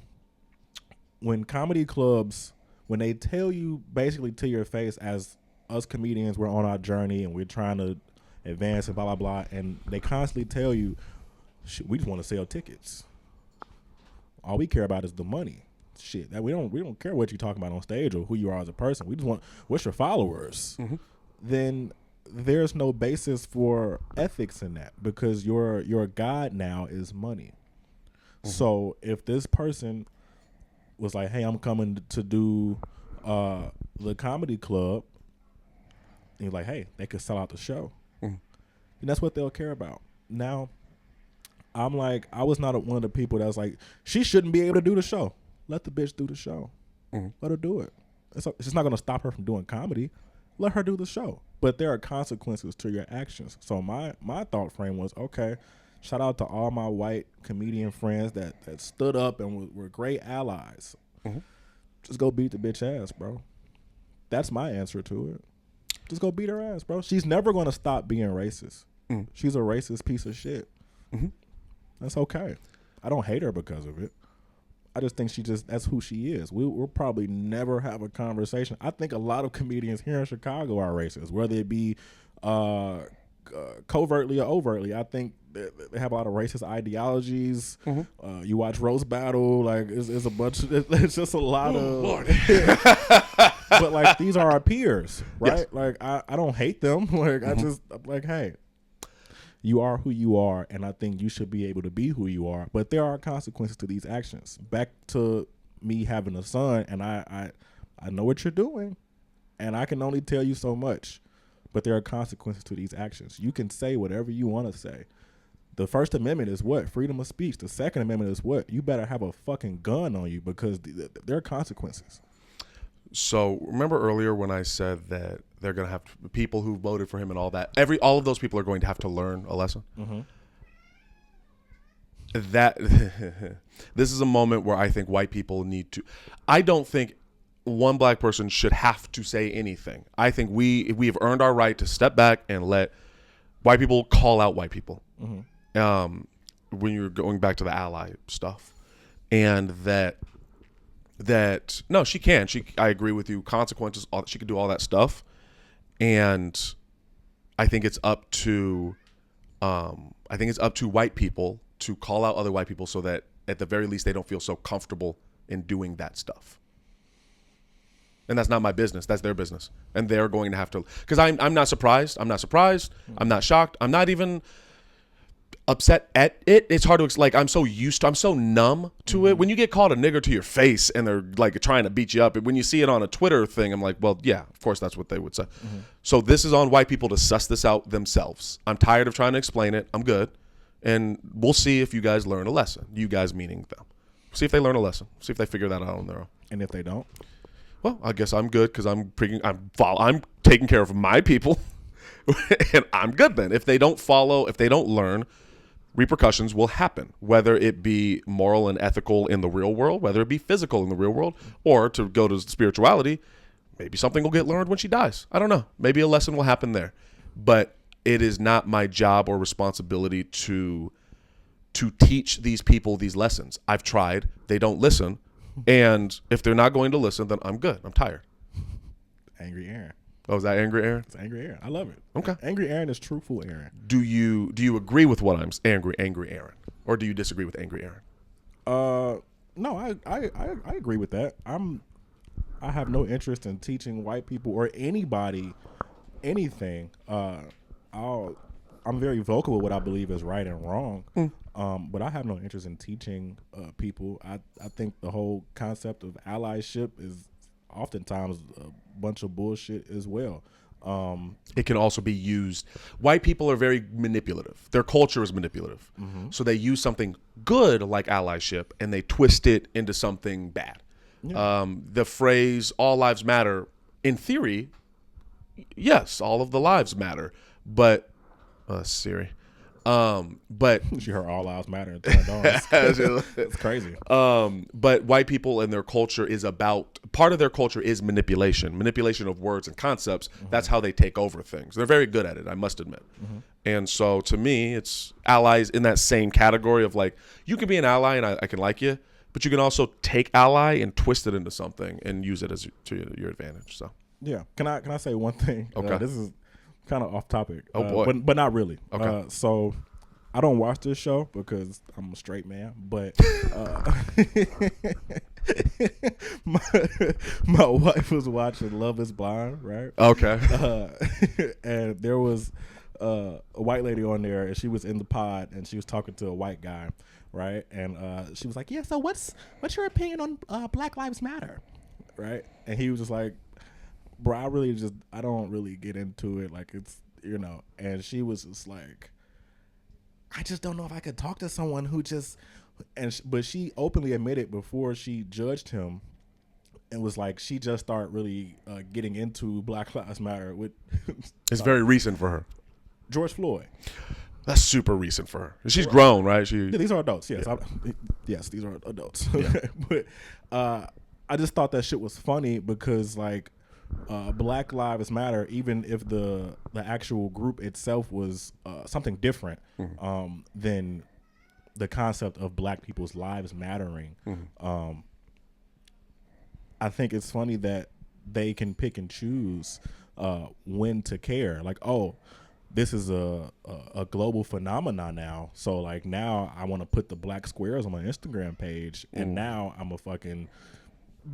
Speaker 2: comedy clubs, when they tell you basically to your face, as us comedians, we're on our journey and we're trying to advance and blah blah blah, and they constantly tell you, we just want to sell tickets. All we care about is the money. Shit, that we don't care what you're talking about on stage or who you are as a person. We just want, what's your followers? Then there's no basis for ethics in that because your God now is money. So if this person was like, hey, I'm coming to do the comedy club, and you're like, hey, they could sell out the show. And that's what they'll care about. Now, I'm like, I was not one of the people that's like, she shouldn't be able to do the show. Let the bitch do the show. Let her do it. It's just not going to stop her from doing comedy. Let her do the show. But there are consequences to your actions. So my thought frame was, okay, shout out to all my white comedian friends that stood up and were great allies. Just go beat the bitch ass, bro. That's my answer to it. Just go beat her ass, bro. She's never going to stop being racist. She's a racist piece of shit. That's okay. I don't hate her because of it. I just think that's who she is. We'll probably never have a conversation. I think a lot of comedians here in Chicago are racist, whether it be covertly or overtly. I think they have a lot of racist ideologies. You watch Roast Battle, like it's a bunch of, it's just a lot of but like these are our peers, right? Yes. Like I don't hate them. Like I'm like, hey, you are who you are, and I think you should be able to be who you are. But there are consequences to these actions. Back to me having a son, and I know what you're doing, and I can only tell you so much. But there are consequences to these actions. You can say whatever you want to say. The First Amendment is what? Freedom of speech. The Second Amendment is what? You better have a fucking gun on you because there are consequences.
Speaker 1: So remember earlier when I said that they're going to have people who voted for him and all that, all of those people are going to have to learn a lesson. That this is a moment where I think white people need to. I don't think one black person should have to say anything. I think we have earned our right to step back and let white people call out white people. When you're going back to the ally stuff, and that no, she can. I agree with you. Consequences. She can do all that stuff, and I think it's up to white people to call out other white people so that at the very least they don't feel so comfortable in doing that stuff. And that's not my business. That's their business, and they're going to have to. Because I'm not surprised. I'm not shocked. I'm not even upset at it. It's hard to I'm so numb to it. When you get called a nigger to your face and they're like trying to beat you up, when you see it on a Twitter thing, I'm like, well, yeah, of course that's what they would say. So this is on white people to suss this out themselves. I'm tired of trying to explain it. I'm good, and we'll see if you guys learn a lesson. You guys meaning them. See if they learn a lesson. See if they figure that out on their own.
Speaker 2: And if they don't,
Speaker 1: well, I guess I'm good because I'm taking care of my people, and I'm good then. If they don't follow, if they don't learn, repercussions will happen, whether it be moral and ethical in the real world, whether it be physical in the real world, or to go to spirituality, maybe something will get learned when she dies. I don't know. Maybe a lesson will happen there. But it is not my job or responsibility to teach these people these lessons. I've tried. They don't listen. And if they're not going to listen, then I'm good. I'm tired.
Speaker 2: Angry Aaron.
Speaker 1: Oh, is that Angry Aaron?
Speaker 2: It's Angry Aaron. I love it.
Speaker 1: Okay.
Speaker 2: Angry Aaron is truthful Aaron.
Speaker 1: Do you agree with what I'm Angry Aaron, or do you disagree with Angry Aaron?
Speaker 2: No, I agree with that. I have no interest in teaching white people or anybody anything. I'm very vocal with what I believe is right and wrong. But I have no interest in teaching people. I think the whole concept of allyship is oftentimes a bunch of bullshit as well.
Speaker 1: It can also be used. White people are very manipulative. Their culture is manipulative. So they use something good like allyship and they twist it into something bad. Yeah. The phrase "all lives matter," in theory, yes, all of the lives matter. But Siri. But
Speaker 2: she heard "all lives matter" and turned on. It's crazy.
Speaker 1: But white people and their culture is about, part of their culture is manipulation of words and concepts. That's how they take over things. They're very good at it, I must admit. And so to me, it's allies in that same category of like, you can be an ally and I can like you, but you can also take ally and twist it into something and use it as to your advantage. So
Speaker 2: yeah, can I say one thing?
Speaker 1: Okay.
Speaker 2: This is kind of off topic.
Speaker 1: Oh boy,
Speaker 2: but not really.
Speaker 1: Okay.
Speaker 2: So I don't watch this show because I'm a straight man. But my wife was watching Love Is Blind, right?
Speaker 1: Okay.
Speaker 2: And there was a white lady on there, and she was in the pod, and she was talking to a white guy, right? And she was like, "Yeah, so what's your opinion on Black Lives Matter?" Right? And he was just like, "Bro, I don't really get into it. Like, it's, you know." And she was just like, "I just don't know if I could talk to someone who just," but she openly admitted before she judged him, and was like, she just started really getting into Black Lives Matter with
Speaker 1: It's very recent for her.
Speaker 2: George Floyd.
Speaker 1: That's super recent for her. She's grown, right?
Speaker 2: Yeah, these are adults. Yes,
Speaker 1: Yeah.
Speaker 2: yes, these are adults.
Speaker 1: Yeah.
Speaker 2: But I just thought that shit was funny because like Black Lives Matter, even if the actual group itself was something different than the concept of Black people's lives mattering. I think it's funny that they can pick and choose when to care. Like, oh, this is a global phenomenon now. So like now I want to put the black squares on my Instagram page, and now I'm a fucking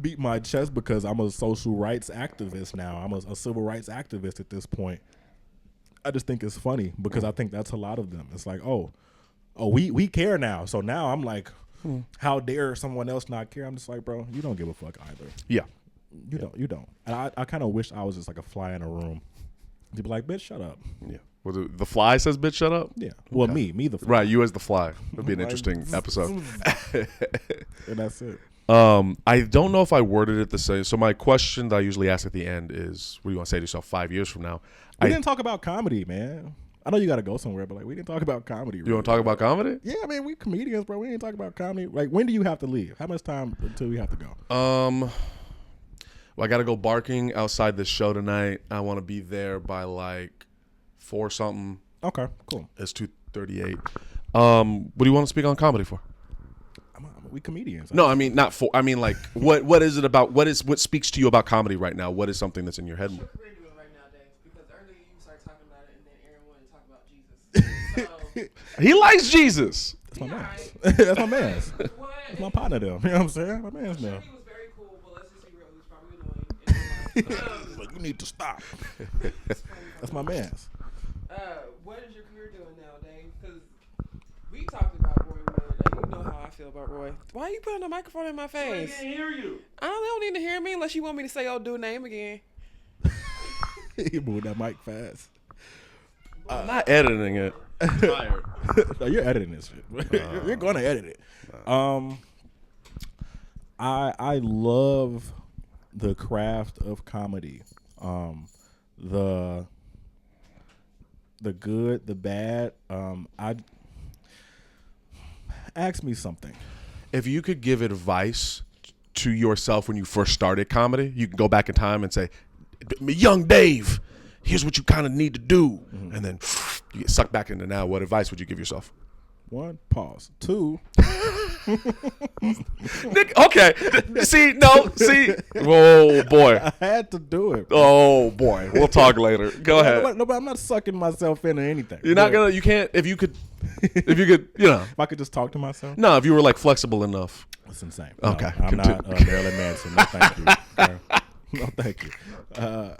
Speaker 2: beat my chest because I'm a social rights activist now. I'm a civil rights activist at this point. I just think it's funny because I think that's a lot of them. It's like, oh, we care now. So now I'm like, how dare someone else not care? I'm just like, bro, you don't give a fuck either.
Speaker 1: Yeah.
Speaker 2: You don't. And I kind of wish I was just like a fly in a room. To be like, bitch, shut up.
Speaker 1: Yeah. Well, the fly says, "Bitch, shut up."
Speaker 2: Yeah. Well,
Speaker 1: Okay.
Speaker 2: me the fly.
Speaker 1: Right, you as the fly. That'd be an
Speaker 2: Like,
Speaker 1: interesting episode.
Speaker 2: And that's it.
Speaker 1: I don't know if I worded it the same. So my question that I usually ask at the end is, what do you want to say to yourself 5 years from now?
Speaker 2: We didn't talk about comedy, man. I know you got to go somewhere, but like we didn't talk about comedy.
Speaker 1: You want to talk about comedy?
Speaker 2: Yeah, I mean, we comedians, bro. We didn't talk about comedy. Like, when do you have to leave? How much time until we have to go?
Speaker 1: Well, I got to go barking outside this show tonight. I want to be there by like 4 something.
Speaker 2: Okay, cool.
Speaker 1: It's 2:38. What do you want to speak on comedy for?
Speaker 2: We comedians.
Speaker 1: No, I mean not for. I mean like, what is it about? What speaks to you about comedy right now? What is something that's in your head?
Speaker 3: What we're doing right now, Dave, because earlier you started talking about it, and then Aaron wanted to talk about Jesus. So,
Speaker 1: He likes Jesus.
Speaker 2: That's my
Speaker 3: yeah,
Speaker 2: man.
Speaker 3: right.
Speaker 2: That's my man.
Speaker 3: What?
Speaker 2: That's my partner, though. You know what I'm saying? My man's
Speaker 3: Sure,
Speaker 2: man.
Speaker 3: he was very cool, but let's just be real, he was probably annoying.
Speaker 2: He's like, you need to stop. That's my man's.
Speaker 3: What is your career doing now, Dave? Because we talked about Roy Wood, and you know how I feel about Roy. Why are you putting a microphone in my face?
Speaker 2: I can't hear you.
Speaker 3: They don't need to hear me unless you want me to say old dude name again.
Speaker 2: He moved that mic fast.
Speaker 1: I'm not editing it. Tired.
Speaker 2: No, you're editing this shit. You're going to edit it. I love the craft of comedy. The good, the bad. Ask me something.
Speaker 1: If you could give advice to yourself when you first started comedy, you can go back in time and say, "Young Dave, here's what you kind of need to do," and then you get sucked back into now. What advice would you give yourself?
Speaker 2: 1, pause. 2,
Speaker 1: Nick, okay. See. Whoa, boy.
Speaker 2: I had to do it.
Speaker 1: Oh boy. We'll talk later. Go ahead.
Speaker 2: No, but I'm not sucking myself into anything.
Speaker 1: You're not gonna. You can't. If you could, you know.
Speaker 2: If I could just talk to myself.
Speaker 1: No, if you were like flexible enough.
Speaker 2: That's insane.
Speaker 1: Okay,
Speaker 2: No, I'm not
Speaker 1: continue.
Speaker 2: Marilyn Manson. No, thank you. No, thank you. I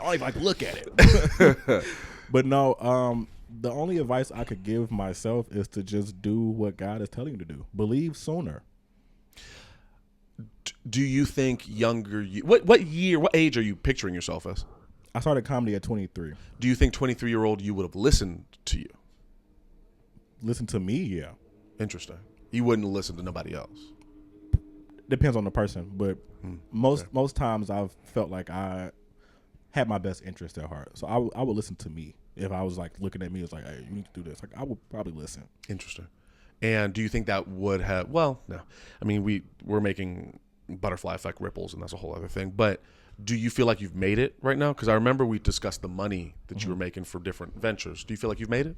Speaker 2: don't even like to look at it. But no, the only advice I could give myself is to just do what God is telling you to do. Believe sooner.
Speaker 1: Do you think younger? What age are you picturing yourself as?
Speaker 2: I started comedy at 23.
Speaker 1: Do you think 23-year-old you would have listened to you?
Speaker 2: Listen to me, yeah.
Speaker 1: Interesting. You wouldn't listen to nobody else.
Speaker 2: Depends on the person, but most times I've felt like I had my best interest at heart. So I would listen to me. If I was like looking at me, it's like, hey, you need to do this. Like I would probably listen.
Speaker 1: Interesting. And do you think that would have? Well, no. I mean, we're making butterfly effect ripples, and that's a whole other thing. But do you feel like you've made it right now? Because I remember we discussed the money that you were making for different ventures. Do you feel like you've made it?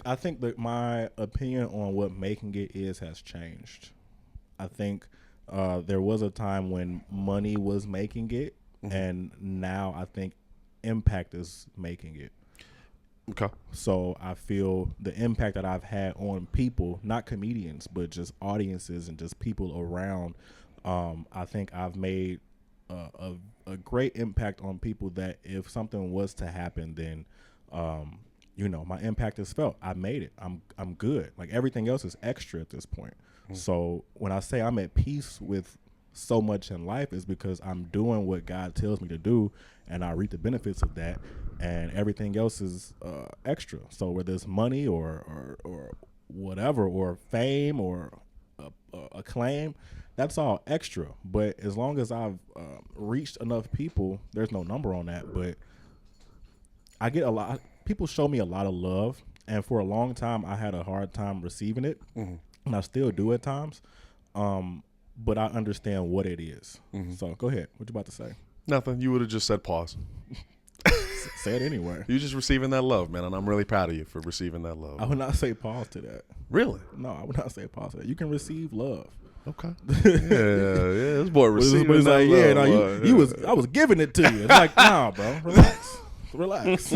Speaker 2: I think that my opinion on what making it is has changed. I think there was a time when money was making it, and now I think impact is making it.
Speaker 1: Okay.
Speaker 2: So I feel the impact that I've had on people, not comedians, but just audiences and just people around. I think I've made a great impact on people that if something was to happen, then, my impact is felt. I made it. I'm good. Like everything else is extra at this point. So when I say I'm at peace with so much in life is because I'm doing what God tells me to do, and I reap the benefits of that, and everything else is extra. So whether it's money or whatever, or fame or acclaim, that's all extra. But as long as I've reached enough people, there's no number on that. But I get a lot. People show me a lot of love, and for a long time, I had a hard time receiving it, and I still do at times. But I understand what it is. So go ahead. What you about to say?
Speaker 1: Nothing. You would have just said pause.
Speaker 2: Say it anyway.
Speaker 1: You're just receiving that love, man, and I'm really proud of you for receiving that love.
Speaker 2: I would not say pause to that.
Speaker 1: Really?
Speaker 2: No, I would not say pause to that. You can receive love.
Speaker 1: Okay. Yeah. This boy receiving
Speaker 2: But it's
Speaker 1: that
Speaker 2: like,
Speaker 1: love.
Speaker 2: yeah, no, you was. I was giving it to you. It's like, nah, bro, relax, relax.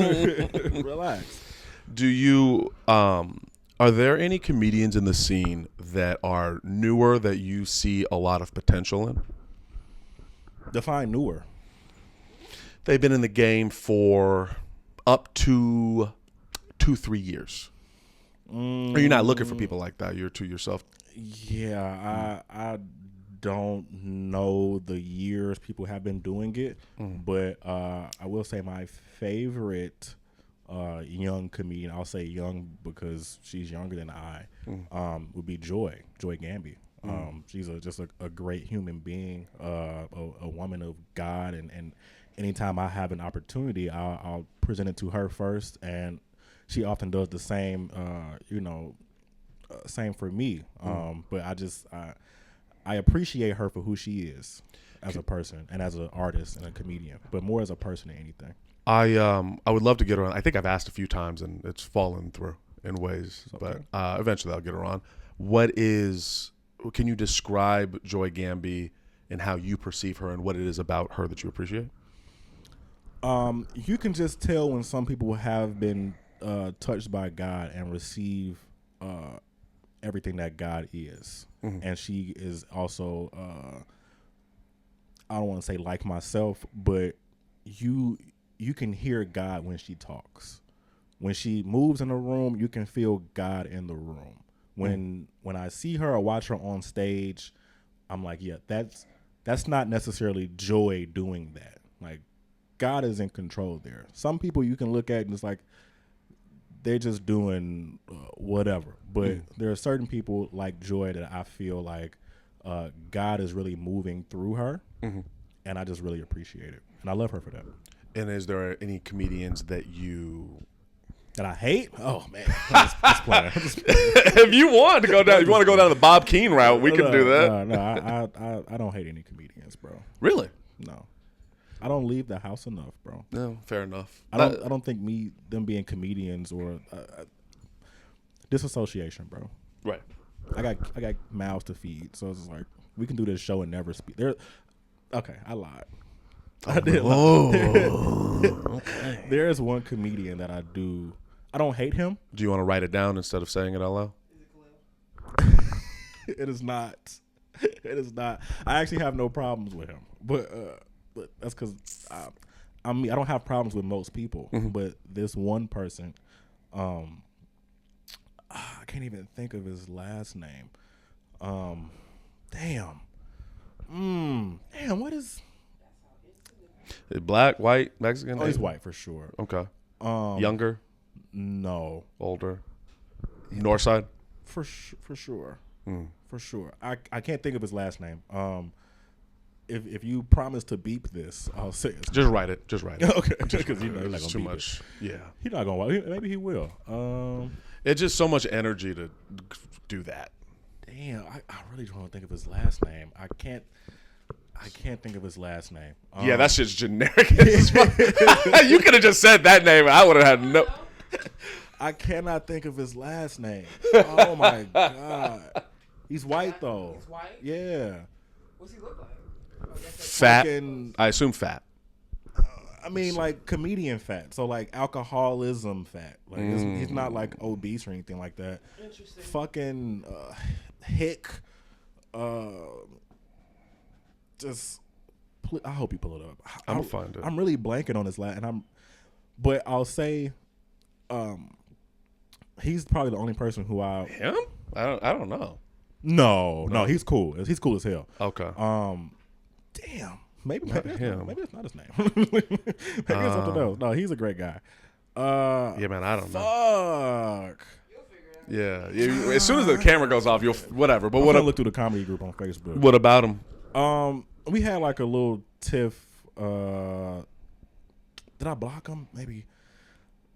Speaker 1: Do you are there any comedians in the scene that are newer that you see a lot of potential in?
Speaker 2: Define newer.
Speaker 1: They've been in the game for up to 2-3 years. Or you're not looking for people like that. You're to yourself.
Speaker 2: Yeah, I don't know the years people have been doing it, but I will say my favorite young comedian, I'll say young because she's younger than I, would be Joy Gamby. She's just a great human being, a woman of God, and anytime I have an opportunity, I'll present it to her first, and she often does the same, same for me. But I appreciate her for who she is as a person and as an artist and a comedian, but more as a person than anything.
Speaker 1: I would love to get her on. I think I've asked a few times and it's fallen through in ways,
Speaker 2: Okay.
Speaker 1: but eventually I'll get her on. Can you describe Joy Gamby and how you perceive her and what it is about her that you appreciate?
Speaker 2: You can just tell when some people have been touched by God and receive everything that God is. And she is also, I don't want to say like myself, but you can hear God when she talks. When she moves in a room, you can feel God in the room. When I see her or watch her on stage, I'm like, yeah, that's not necessarily Joy doing that. Like, God is in control there. Some people you can look at and it's like they're just doing whatever. But there are certain people like Joy that I feel like God is really moving through her, and I just really appreciate it. And I love her for that.
Speaker 1: And is there any comedians that
Speaker 2: I hate? Oh man, I'm just playing.
Speaker 1: if you want to go down, the Bob Keane route, we can do that.
Speaker 2: No, I don't hate any comedians, bro.
Speaker 1: Really?
Speaker 2: No. I don't leave the house enough, bro.
Speaker 1: No, fair enough.
Speaker 2: I don't think them being comedians or disassociation, bro.
Speaker 1: Right.
Speaker 2: I got mouths to feed, so it's just like we can do this show and never speak. Okay, I lied. I did lie. Okay. There is one comedian that I don't hate him.
Speaker 1: Do you want to write it down instead of saying it out loud?
Speaker 2: It is not. It is not. I actually have no problems with him, but that's because I don't have problems with most people, but this one person, I can't even think of his last name. Damn, what is?
Speaker 1: Black, white, Mexican?
Speaker 2: Oh, he's white for sure.
Speaker 1: Okay. Younger?
Speaker 2: No.
Speaker 1: Older? North side?
Speaker 2: For sure. For sure. I can't think of his last name. If you promise to beep this, I'll say it.
Speaker 1: Just write it.
Speaker 2: Okay. Because he's not gonna
Speaker 1: too
Speaker 2: beep
Speaker 1: much.
Speaker 2: it.
Speaker 1: Yeah.
Speaker 2: He's not gonna. Maybe he will.
Speaker 1: It's just so much energy to do that.
Speaker 2: Damn. I really don't think of his last name. I can't think of his last name.
Speaker 1: Yeah, that shit's generic. You could have just said that name and I would have had no.
Speaker 2: I cannot think of his last name. Oh my God. He's white though.
Speaker 3: He's white?
Speaker 2: Yeah.
Speaker 3: What's he look like?
Speaker 1: Fat.
Speaker 2: Fucking-
Speaker 1: I assume fat.
Speaker 2: I mean, like comedian fat. So like alcoholism fat. Like he's not like obese or anything like that.
Speaker 3: Interesting.
Speaker 2: Fucking hick. Just. I hope you pull it up.
Speaker 1: I'm gonna find it.
Speaker 2: I'm really blanking on his last, but I'll say, he's probably the only person who
Speaker 1: Him? I don't know.
Speaker 2: No, he's cool. He's cool as hell.
Speaker 1: Okay.
Speaker 2: Damn. Maybe
Speaker 1: him.
Speaker 2: maybe it's not his name. Maybe it's something else. No, he's a great guy.
Speaker 1: Yeah, man, I don't know.
Speaker 2: Fuck.
Speaker 3: You'll figure it out.
Speaker 1: Yeah. As soon as the camera goes off, you'll whatever. But
Speaker 2: I'm
Speaker 1: what?
Speaker 2: gonna look through the comedy group on Facebook.
Speaker 1: What about him?
Speaker 2: We had like a little tiff. Did I block him? Maybe.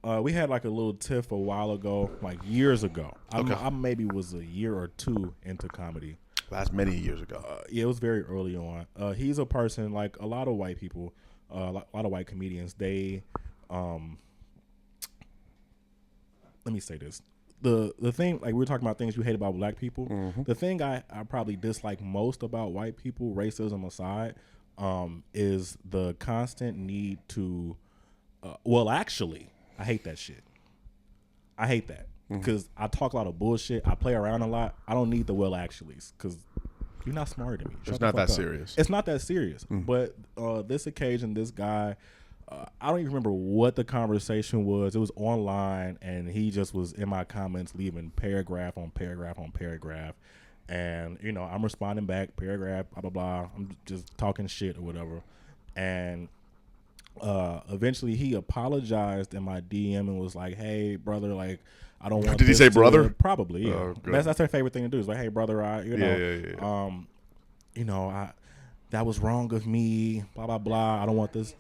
Speaker 2: We had like a little tiff a while ago, like years ago. I maybe was a year or two into comedy.
Speaker 1: That's many years ago.
Speaker 2: Yeah, it was very early on. He's a person like a lot of white people, a lot of white comedians. They, let me say this: the thing, like we were talking about things you hate about black people.
Speaker 1: Mm-hmm.
Speaker 2: The thing I probably dislike most about white people, racism aside, is the constant need to. Well, actually, I hate that shit. I hate that. Because I talk a lot of bullshit. I play around a lot. I don't need the well actuallys because you're not smarter than me.
Speaker 1: It's not that serious.
Speaker 2: It's not that serious. But this occasion, this guy, I don't even remember what the conversation was. It was online, and he just was in my comments leaving paragraph on paragraph on paragraph. And, you know, I'm responding back, paragraph, blah, blah, blah. I'm just talking shit or whatever. And eventually he apologized in my DM and was like, hey, brother, like, I don't want.
Speaker 1: Did he say brother?
Speaker 2: Probably, yeah.
Speaker 1: Oh,
Speaker 2: That's their favorite thing to do. Is like, hey, brother, that was wrong of me. Blah blah blah. I don't want this.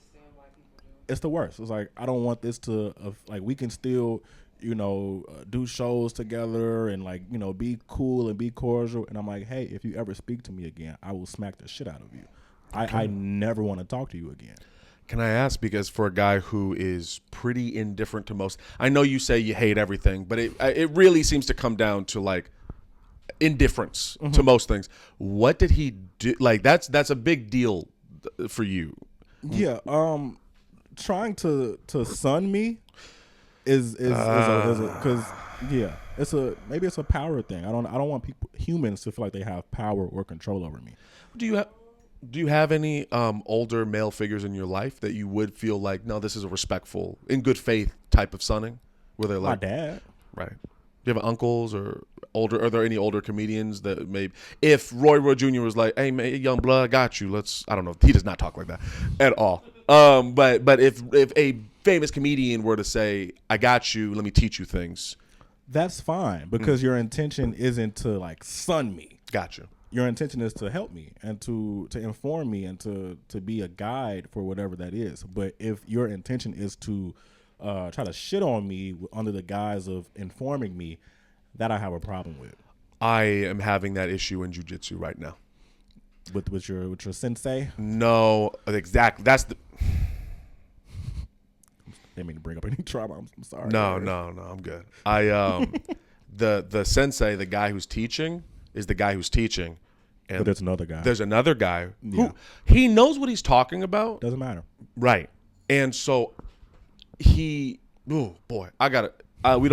Speaker 2: It's the worst. It's like I don't want this to like we can still, do shows together and like be cool and be cordial. And I'm like, hey, if you ever speak to me again, I will smack the shit out of you. I never want to talk to you again.
Speaker 1: Can I ask, because for a guy who is pretty indifferent to most, I know you say you hate everything, but it really seems to come down to like indifference to most things. What did he do? Like that's a big deal for you.
Speaker 2: Yeah. Trying to sun me is because maybe it's a power thing. I don't want humans to feel like they have power or control over me.
Speaker 1: Do you have any older male figures in your life that you would feel like, no, this is a respectful, in good faith type of sonning? Where they're like,
Speaker 2: my dad.
Speaker 1: Right. Do you have uncles or older? Are there any older comedians that maybe, if Roy Jr. was like, hey, man, young blood, I got you. I don't know. He does not talk like that at all. But if a famous comedian were to say, I got you, let me teach you things.
Speaker 2: That's fine because your intention isn't to like sun me.
Speaker 1: Gotcha.
Speaker 2: Your intention is to help me and to inform me and to be a guide for whatever that is. But if your intention is to try to shit on me under the guise of informing me, that I have a problem with.
Speaker 1: I am having that issue in jiu-jitsu right now.
Speaker 2: With your sensei?
Speaker 1: No, exactly. That's the.
Speaker 2: Didn't mean to bring up any trauma. I'm sorry.
Speaker 1: No, I'm good. The sensei, the guy who's teaching, is the guy who's teaching. And
Speaker 2: but there's another guy.
Speaker 1: There's another guy who he knows what he's talking about.
Speaker 2: Doesn't matter.
Speaker 1: Right. And so we don't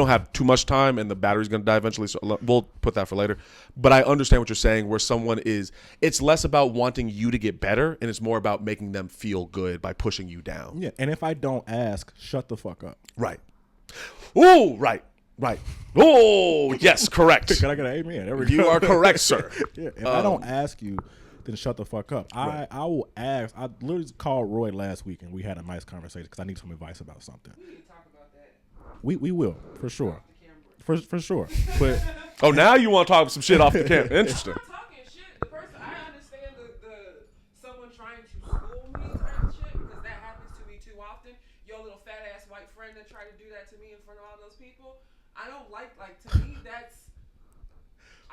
Speaker 1: have too much time and the battery's going to die eventually. So we'll put that for later. But I understand what you're saying where it's less about wanting you to get better and it's more about making them feel good by pushing you down.
Speaker 2: Yeah. And if I don't ask, shut the fuck up.
Speaker 1: Right. Ooh, right. Right. Oh, yes, correct.
Speaker 2: Can I get an amen? There we
Speaker 1: You
Speaker 2: go.
Speaker 1: are correct, sir.
Speaker 2: Yeah, if I don't ask you, then shut the fuck up.
Speaker 1: Right.
Speaker 2: I will ask. I literally called Roy last week and we had a nice conversation because I need some advice about something.
Speaker 3: We need to talk about that.
Speaker 2: We will, for sure. For sure. But
Speaker 1: Oh, now you want to talk some shit off the camera. Interesting.
Speaker 3: I'm not talking shit. The person, I understand the someone trying to school me type of shit because that happens to me too often. Your little fat ass white friend that tried to do that to me in front of all those people. I don't like to me that's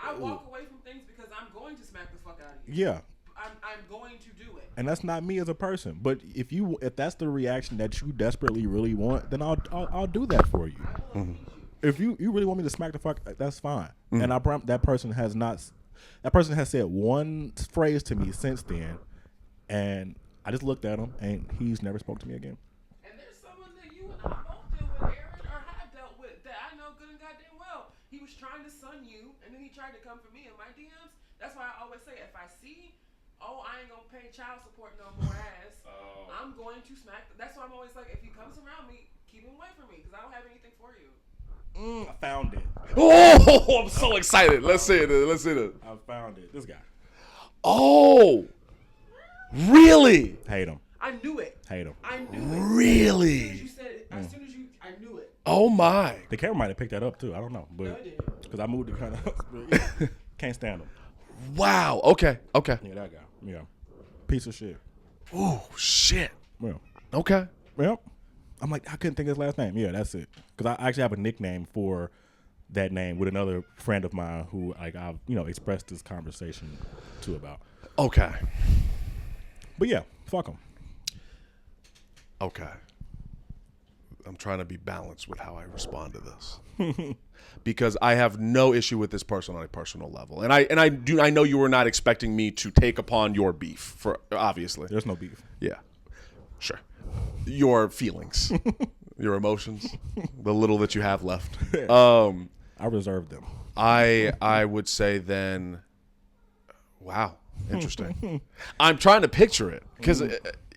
Speaker 3: I walk away from things because I'm going to smack the fuck out of you.
Speaker 2: yeah.
Speaker 3: I'm going to do it.
Speaker 2: And that's not me as a person. But if that's the reaction that you desperately really want, then I'll do that for you.
Speaker 3: I will appease you.
Speaker 2: If you really want me to smack the fuck, that's fine. And I promise that person has said one phrase to me since then, and I just looked at him and he's never spoke to me again.
Speaker 3: was trying to sun you, and then he tried to come for me in my DMs. That's why I always say, if I see, I ain't gonna pay child support no more ass, I'm going to smack. That's why I'm always like, if he comes around me, keep him away from me, because I don't have anything for you.
Speaker 2: I found it.
Speaker 1: Oh, I'm so excited. Let's see it.
Speaker 2: I found it. This guy.
Speaker 1: Oh, really?
Speaker 2: Hate him.
Speaker 3: I knew it.
Speaker 2: Hate him.
Speaker 3: I knew it.
Speaker 1: Really?
Speaker 3: As soon as you said it, I knew it.
Speaker 1: Oh my.
Speaker 2: The camera might have picked that up too. I don't know,
Speaker 3: No,
Speaker 2: but
Speaker 3: it didn't.
Speaker 2: because I moved it kind of. Can't stand him.
Speaker 1: Wow. Okay.
Speaker 2: Yeah, that guy. Yeah, piece of shit.
Speaker 1: Oh shit.
Speaker 2: Yeah.
Speaker 1: Okay.
Speaker 2: Well, I'm like, I couldn't think of his last name. Yeah, that's it. Because I actually have a nickname for that name with another friend of mine who, like, I've expressed this conversation to about.
Speaker 1: Okay.
Speaker 2: But yeah, fuck him.
Speaker 1: Okay. I'm trying to be balanced with how I respond to this. Because I have no issue with this person on a personal level. And I know you were not expecting me to take upon your beef, for obviously.
Speaker 2: There's no beef.
Speaker 1: Yeah. Sure. Your feelings, your emotions, the little that you have left.
Speaker 2: I reserve them.
Speaker 1: I would say then, wow, interesting. I'm trying to picture it because,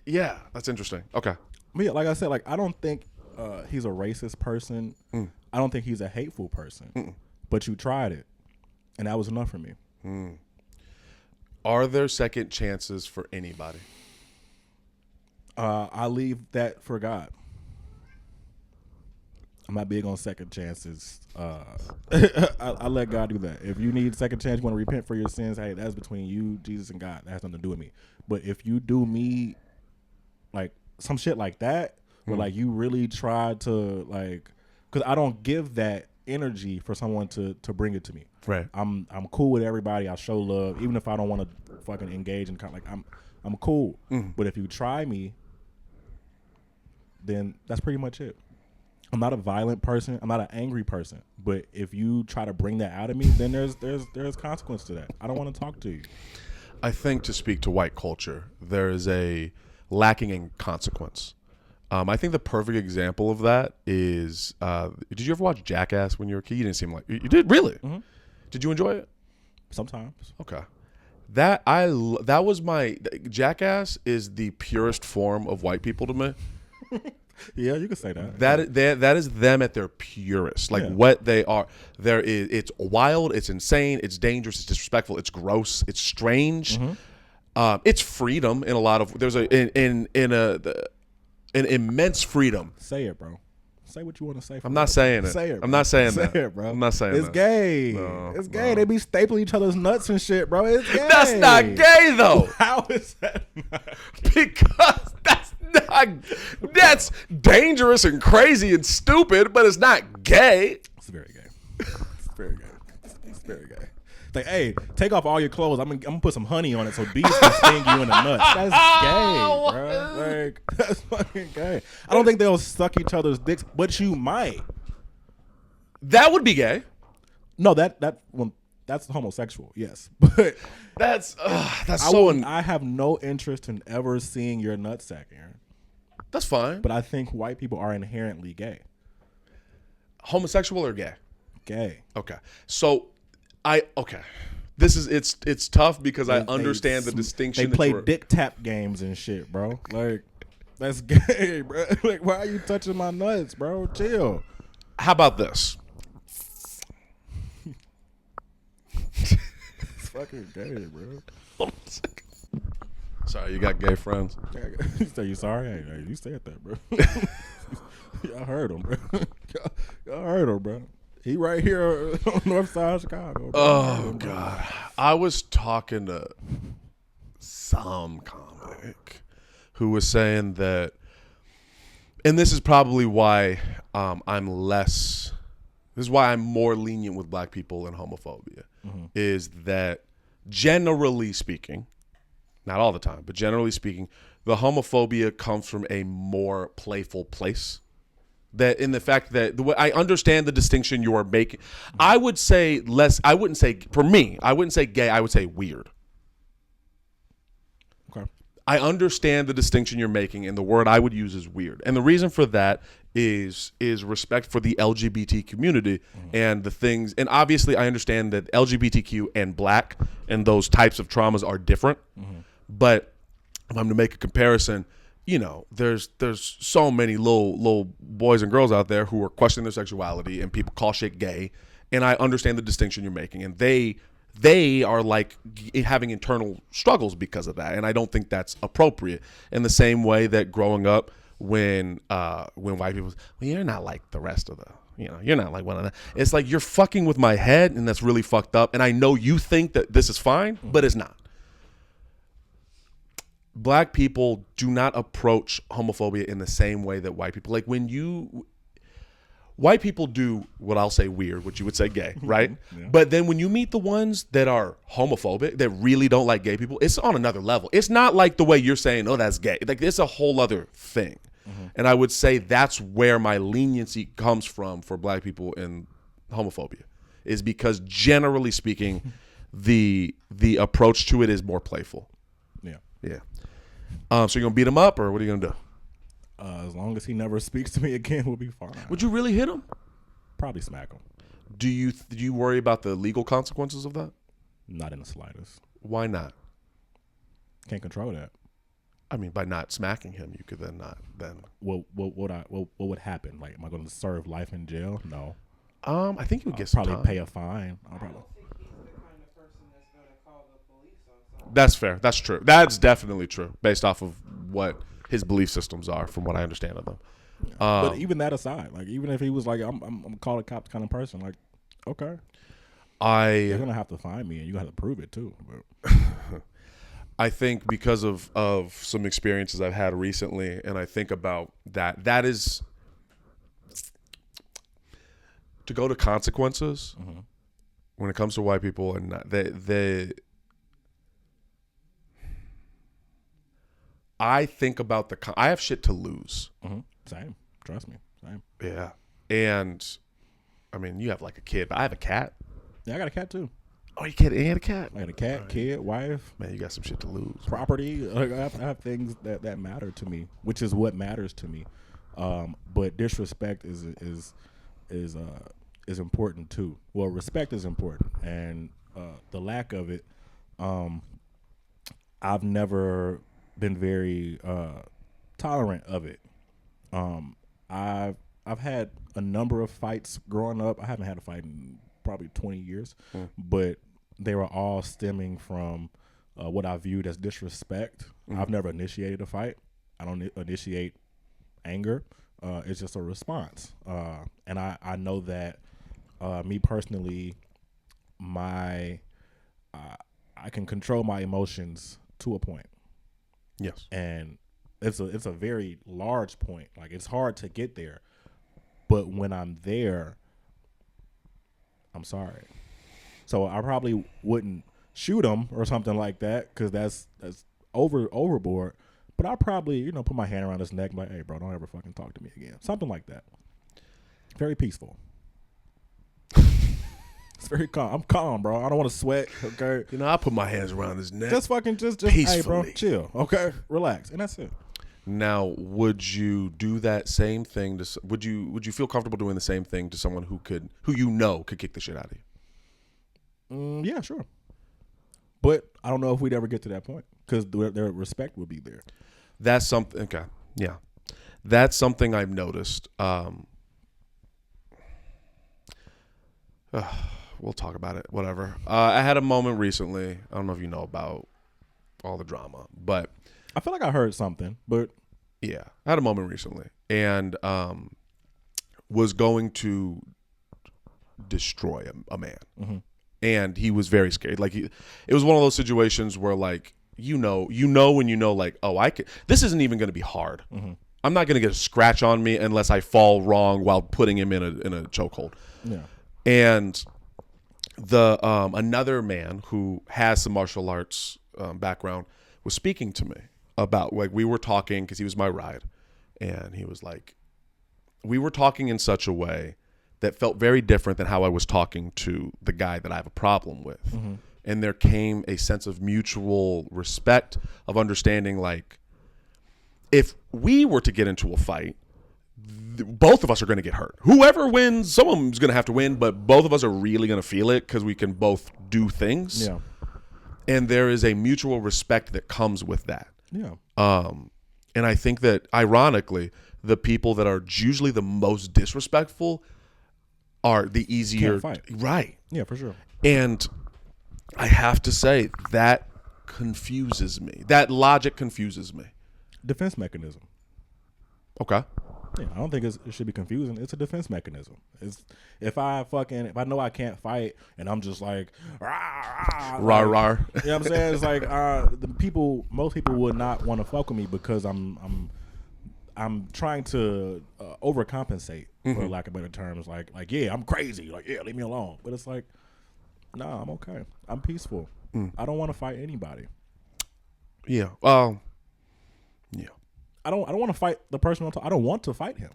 Speaker 1: yeah, that's interesting. Okay.
Speaker 2: Yeah, like I said, like I don't think he's a racist person. I don't think he's a hateful person. But you tried it, and that was enough for me.
Speaker 1: Are there second chances for anybody?
Speaker 2: I leave that for God. I'm not big on second chances. I let God do that. If you need a second chance, you want to repent for your sins, hey, that's between you, Jesus, and God. That has nothing to do with me. But if you do me like some shit like that, where like you really try to like, because I don't give that energy for someone to bring it to me.
Speaker 1: Right.
Speaker 2: I'm cool with everybody. I show love, even if I don't want to fucking engage in like I'm cool. But if you try me, then that's pretty much it. I'm not a violent person. I'm not an angry person. But if you try to bring that out of me, then there's consequence to that. I don't want to talk to you.
Speaker 1: I think to speak to white culture, there is a lacking in consequence. I think the perfect example of that is, did you ever watch Jackass when you were a kid? You didn't seem like you did. Really? Did you enjoy it?
Speaker 2: Sometimes.
Speaker 1: Okay. That was my Jackass is the purest form of white people to me.
Speaker 2: Yeah, you could say that.
Speaker 1: That is them at their purest. Like what they are. It's wild, it's insane, it's dangerous, it's disrespectful, it's gross, it's strange. It's freedom in a lot of an immense freedom.
Speaker 2: Say it, bro. Say what you want to say.
Speaker 1: I'm not saying it.
Speaker 2: Say it. Bro.
Speaker 1: I'm not saying
Speaker 2: say
Speaker 1: that.
Speaker 2: It, bro.
Speaker 1: I'm not saying
Speaker 2: it's
Speaker 1: that.
Speaker 2: Gay.
Speaker 1: No,
Speaker 2: it's gay. They be stapling each other's nuts and shit, bro. It's gay.
Speaker 1: That's not gay though.
Speaker 2: How is that not gay?
Speaker 1: Because that's dangerous and crazy and stupid, but it's not gay.
Speaker 2: It's very gay. It's very gay. It's very gay. Like, hey, take off all your clothes. I'm gonna put some honey on it so bees can sting you in the nuts. That's gay, bro. Like, that's fucking gay. I don't think they'll suck each other's dicks, but you might.
Speaker 1: That would be gay.
Speaker 2: No, that's homosexual. Yes, but
Speaker 1: that's so.
Speaker 2: I have no interest in ever seeing your nutsack, Aaron.
Speaker 1: That's fine.
Speaker 2: But I think white people are inherently gay.
Speaker 1: Homosexual or gay?
Speaker 2: Gay.
Speaker 1: Okay. So, this is it's tough because I understand the distinction.
Speaker 2: They play dick tap games and shit, bro. Like, that's gay, bro. Like, why are you touching my nuts, bro? Chill.
Speaker 1: How about this?
Speaker 2: It's fucking gay, bro.
Speaker 1: Sorry, you got gay friends.
Speaker 2: You say you sorry? Hey, you said that, bro. Y'all heard him, bro. Y'all heard him, bro. He right here on North Side of Chicago. Bro.
Speaker 1: Oh, God. I was talking to some comic who was saying that, and this is probably why this is why I'm more lenient with black people and homophobia, is that generally speaking, not all the time, but generally speaking, the homophobia comes from a more playful place. That in the fact that the way I understand the distinction you are making, I would say less. I wouldn't say for me. I wouldn't say gay. I would say weird.
Speaker 2: Okay.
Speaker 1: I understand the distinction you're making, and the word I would use is weird. And the reason for that is respect for the LGBT community and the things. And obviously, I understand that LGBTQ and black and those types of traumas are different. But if I'm to make a comparison, you know, there's so many little boys and girls out there who are questioning their sexuality, and people call shit gay. And I understand the distinction you're making, and they are like having internal struggles because of that, and I don't think that's appropriate. In the same way that growing up, when white people, well, you're not like the rest of the, you know, you're not like one of them. It's like you're fucking with my head, and that's really fucked up. And I know you think that this is fine, but it's not. Black people do not approach homophobia in the same way that white people. Like white people do what I'll say weird, what you would say gay, right? Yeah. But then when you meet the ones that are homophobic, that really don't like gay people, it's on another level. It's not like the way you're saying, oh, that's gay. Like, it's a whole other thing. And I would say that's where my leniency comes from for black people in homophobia, is because generally speaking, the approach to it is more playful.
Speaker 2: Yeah.
Speaker 1: Yeah. So you're going to beat him up, or what are you going to do?
Speaker 2: As long as he never speaks to me again, we'll be fine.
Speaker 1: Would you really hit him?
Speaker 2: Probably smack him.
Speaker 1: Do you worry about the legal consequences of that?
Speaker 2: Not in the slightest.
Speaker 1: Why not?
Speaker 2: Can't control that.
Speaker 1: I mean, by not smacking him, you could then not then.
Speaker 2: What would happen? Like, am I going to serve life in jail? No.
Speaker 1: I think you would get
Speaker 2: probably
Speaker 1: some time.
Speaker 2: pay a fine. I'll probably.
Speaker 3: I don't think he's the kind of person that's going to call the police on someone.
Speaker 1: That's fair. That's true. That's definitely true, based off of what his belief systems are, from what I understand of them.
Speaker 2: But even that aside, like, even if he was like, I'm call a cop kind of person, like, okay, you're gonna have to find me, and you have to prove it too. But.
Speaker 1: I think because of some experiences I've had recently, and I think about that is to go to consequences when it comes to white people, and I think about I have shit to lose.
Speaker 2: Same. Trust me. Same.
Speaker 1: Yeah. And I mean, you have like a kid, but I have a cat.
Speaker 2: Yeah, I got a cat too.
Speaker 1: Oh, you had a cat?
Speaker 2: I got a cat, kid, wife.
Speaker 1: Man, you got some shit to lose.
Speaker 2: Property. Like, I have things that matter to me, which is what matters to me. But disrespect is important too. Well, respect is important, and the lack of it, I've never been very tolerant of it. I've had a number of fights growing up. I haven't had a fight in probably 20 years, but they were all stemming from what I viewed as disrespect. I've never initiated a fight. I don't initiate anger. It's just a response. And I know that me personally, I can control my emotions to a point.
Speaker 1: Yes.
Speaker 2: And it's a very large point. Like, it's hard to get there. But when I'm there, I'm sorry. So I probably wouldn't shoot him or something like that, because that's overboard. But I'll probably, put my hand around his neck and be like, hey, bro, don't ever fucking talk to me again. Something like that. Very peaceful. It's very calm. I'm calm, bro. I don't want to sweat, okay?
Speaker 1: I put my hands around his neck.
Speaker 2: Just
Speaker 1: peacefully.
Speaker 2: Hey, bro, chill, okay? Relax, and that's it.
Speaker 1: Now, would you do that same thing would you feel comfortable doing the same thing to someone who could kick the shit out of you?
Speaker 2: Yeah, sure. But I don't know if we'd ever get to that point, because their respect would be there.
Speaker 1: That's something. Okay, yeah, that's something I've noticed. We'll talk about it. Whatever. I had a moment recently. I don't know if you know about all the drama, but
Speaker 2: I feel like I heard something. But
Speaker 1: yeah, I had a moment recently, and was going to destroy a man. And he was very scared. Like, it was one of those situations where, like, like, oh, this isn't even going to be hard. I'm not going to get a scratch on me unless I fall wrong while putting him in a chokehold. Yeah. And the another man who has some martial arts background was speaking to me about, like, we were talking because he was my ride, and he was like, we were talking in such a way that felt very different than how I was talking to the guy that I have a problem with. and there came a sense of mutual respect, of understanding, like, if we were to get into a fight, both of us are going to get hurt. Whoever wins, someone's going to have to win, but both of us are really going to feel it because we can both do things.
Speaker 2: Yeah.
Speaker 1: And there is a mutual respect that comes with that.
Speaker 2: Yeah.
Speaker 1: And I think that, ironically, the people that are usually the most disrespectful are the easier.
Speaker 2: Can't fight.
Speaker 1: Right.
Speaker 2: Yeah, for sure.
Speaker 1: And I have to say, that confuses me. That logic confuses me.
Speaker 2: Defense mechanism.
Speaker 1: Okay.
Speaker 2: Yeah, I don't think it should be confusing. It's a defense mechanism. It's if I know I can't fight and I'm just like rah,
Speaker 1: Rar,
Speaker 2: like,
Speaker 1: rar.
Speaker 2: you know what I'm saying? It's like most people would not want to fuck with me because I'm trying to overcompensate, for lack of better terms. Like yeah, I'm crazy. Like yeah, leave me alone. But it's like, nah, I'm okay. I'm peaceful. I don't want to fight anybody.
Speaker 1: Yeah. Yeah.
Speaker 2: I don't want to fight the person I don't want to fight him.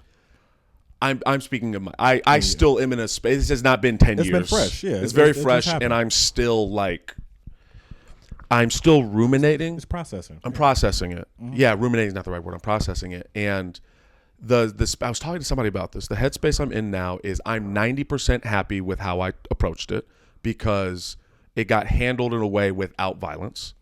Speaker 1: I'm speaking of I still am in a space. This has not been 10 years.
Speaker 2: It's been fresh, yeah.
Speaker 1: It's very
Speaker 2: It just
Speaker 1: fresh,
Speaker 2: happened.
Speaker 1: and I'm still ruminating.
Speaker 2: It's processing.
Speaker 1: I'm processing it. Yeah, ruminating is not the right word. I'm processing it. And I was talking to somebody about this. The headspace I'm in now is I'm 90% happy with how I approached it because it got handled in a way without violence.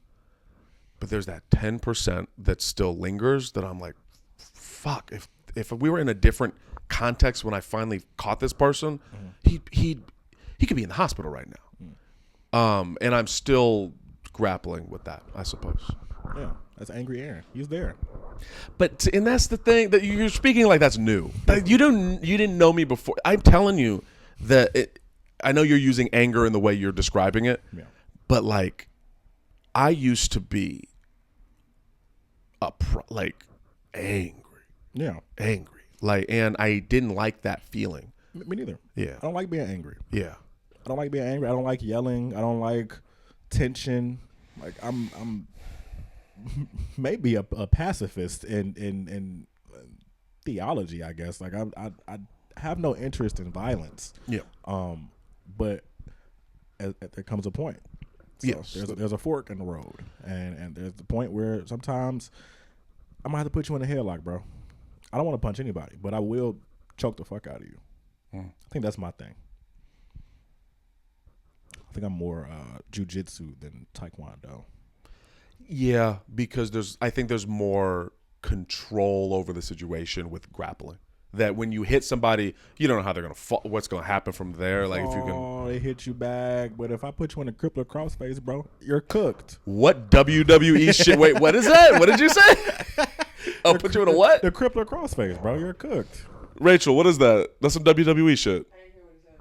Speaker 1: But there's that 10% that still lingers that I'm like, fuck, if we were in a different context when I finally caught this person, he could be in the hospital right now. And I'm still grappling with that, I suppose.
Speaker 2: Yeah, that's angry Aaron. He's there.
Speaker 1: And that's the thing that you're speaking like that's new. You didn't know me before. I'm telling you that I know you're using anger in the way you're describing it, but like I used to be angry.
Speaker 2: Yeah,
Speaker 1: angry. And I didn't like that feeling.
Speaker 2: me neither.
Speaker 1: Yeah,
Speaker 2: I don't like being angry.
Speaker 1: yeah.
Speaker 2: I don't like being angry. I don't like yelling. I don't like tension. Like I'm maybe a pacifist in theology, I guess. Like I have no interest in violence.
Speaker 1: Yeah.
Speaker 2: But there comes a point. So
Speaker 1: Yes.
Speaker 2: There's a fork in the road, and there's the point where sometimes I'm gonna have to put you in a headlock, bro. I don't want to punch anybody, but I will choke the fuck out of you. I think that's my thing. I think I'm more jujitsu than taekwondo.
Speaker 1: Yeah, because I think there's more control over the situation with grappling. That when you hit somebody, you don't know how they're gonna fall, what's gonna happen from there. Like if you can,
Speaker 2: they hit you back, but if I put you in a crippler crossface, bro, you're cooked.
Speaker 1: what WWE shit? Wait, what is that? What did you say? I'll put you in a what?
Speaker 2: The crippler crossface, bro, you're cooked.
Speaker 1: Rachel, what is that? That's some WWE shit.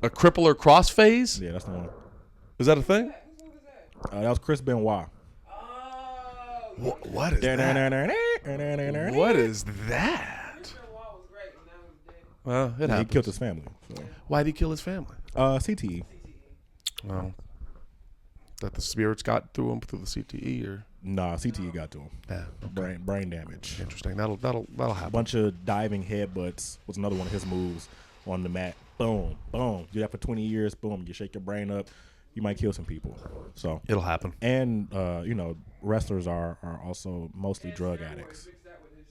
Speaker 1: A crippler crossface?
Speaker 2: Yeah, that's the one.
Speaker 1: Is that a thing?
Speaker 2: That was Chris Benoit.
Speaker 1: What is that? What is that? Well, it
Speaker 2: He
Speaker 1: happens.
Speaker 2: killed his family. So.
Speaker 1: Why'd he kill his family?
Speaker 2: CTE.
Speaker 1: Well, that the spirits got to him through the CTE, or
Speaker 2: Nah, CTE got to him.
Speaker 1: yeah,
Speaker 2: Brain damage.
Speaker 1: interesting. That'll happen.
Speaker 2: A bunch of diving headbutts was another one of his moves on the mat. Boom, boom. Do that for 20 years. Boom. You shake your brain up. You might kill some people. So
Speaker 1: It'll happen.
Speaker 2: and wrestlers are also mostly drug addicts.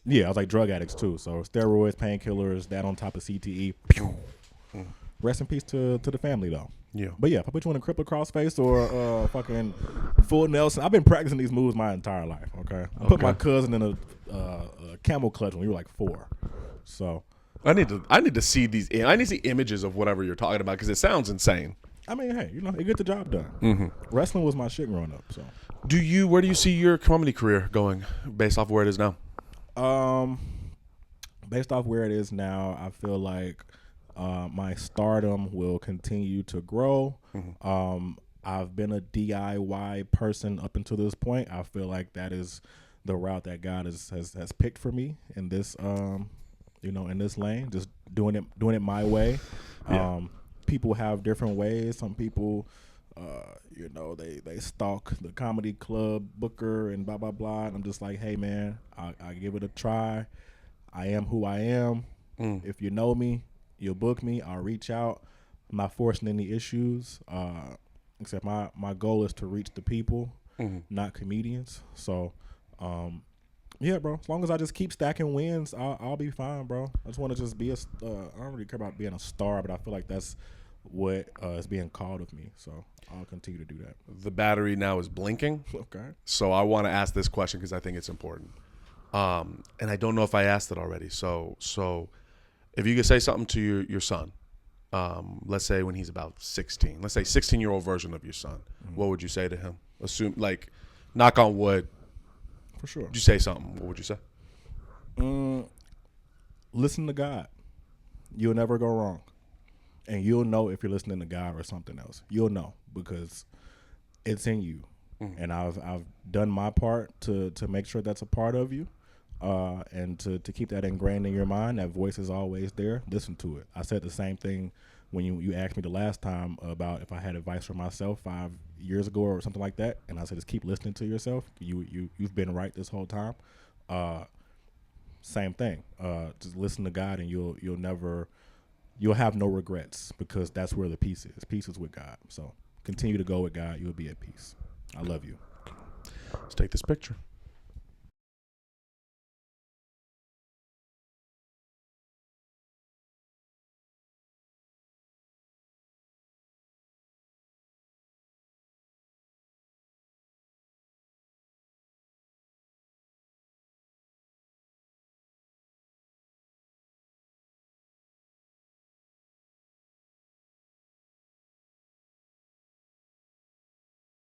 Speaker 2: Yeah, I was like drug addicts too. So steroids, painkillers, that on top of CTE. Rest in peace to the family though.
Speaker 1: Yeah.
Speaker 2: But yeah, if I put you in a crippler crossface or fucking full Nelson, I've been practicing these moves my entire life. Okay, I put my cousin in a camel clutch when we were like 4. So
Speaker 1: I need to see these. I need to see images of whatever you're talking about because it sounds insane.
Speaker 2: I mean, hey, it get the job done. Wrestling was my shit growing up. So
Speaker 1: Where do you see your comedy career going based off where it is now?
Speaker 2: Based off where it is now, I feel like my stardom will continue to grow. I've been a DIY person up until this point. I feel like that is the route that God has picked for me in this in this lane, just doing it my way.
Speaker 1: Yeah.
Speaker 2: People have different ways. Some people they stalk the comedy club booker and blah blah blah, and I'm just like, hey man, I give it a try. I am who I am. If you know me, you'll book me. I'll reach out. I'm not forcing any issues. except my goal is to reach the people, not comedians. So, yeah, bro. As long as I just keep stacking wins, I'll be fine, bro. I just want to just be I don't really care about being a star, but I feel like that's what is being called of me. So I'll continue to do that.
Speaker 1: The battery now is blinking.
Speaker 2: Okay.
Speaker 1: So I want to ask this question because I think it's important. And I don't know if I asked it already. So if you could say something to your son, let's say when he's about 16, let's say 16-year-old version of your son, what would you say to him? Assume, like, knock on wood.
Speaker 2: For sure.
Speaker 1: Would you say something? What would you say?
Speaker 2: Listen to God. You'll never go wrong. And you'll know if you're listening to God or something else. You'll know because it's in you. And I've done my part to make sure that's a part of you. And to keep that ingrained in your mind. That voice is always there. Listen to it. I said the same thing when you asked me the last time about if I had advice for myself 5 years ago or something like that. And I said, just keep listening to yourself. You've been right this whole time. Same thing. Just listen to God and you'll have no regrets because that's where the peace is. Peace is with God. So continue to go with God. You'll be at peace. I love you.
Speaker 1: Let's take this picture.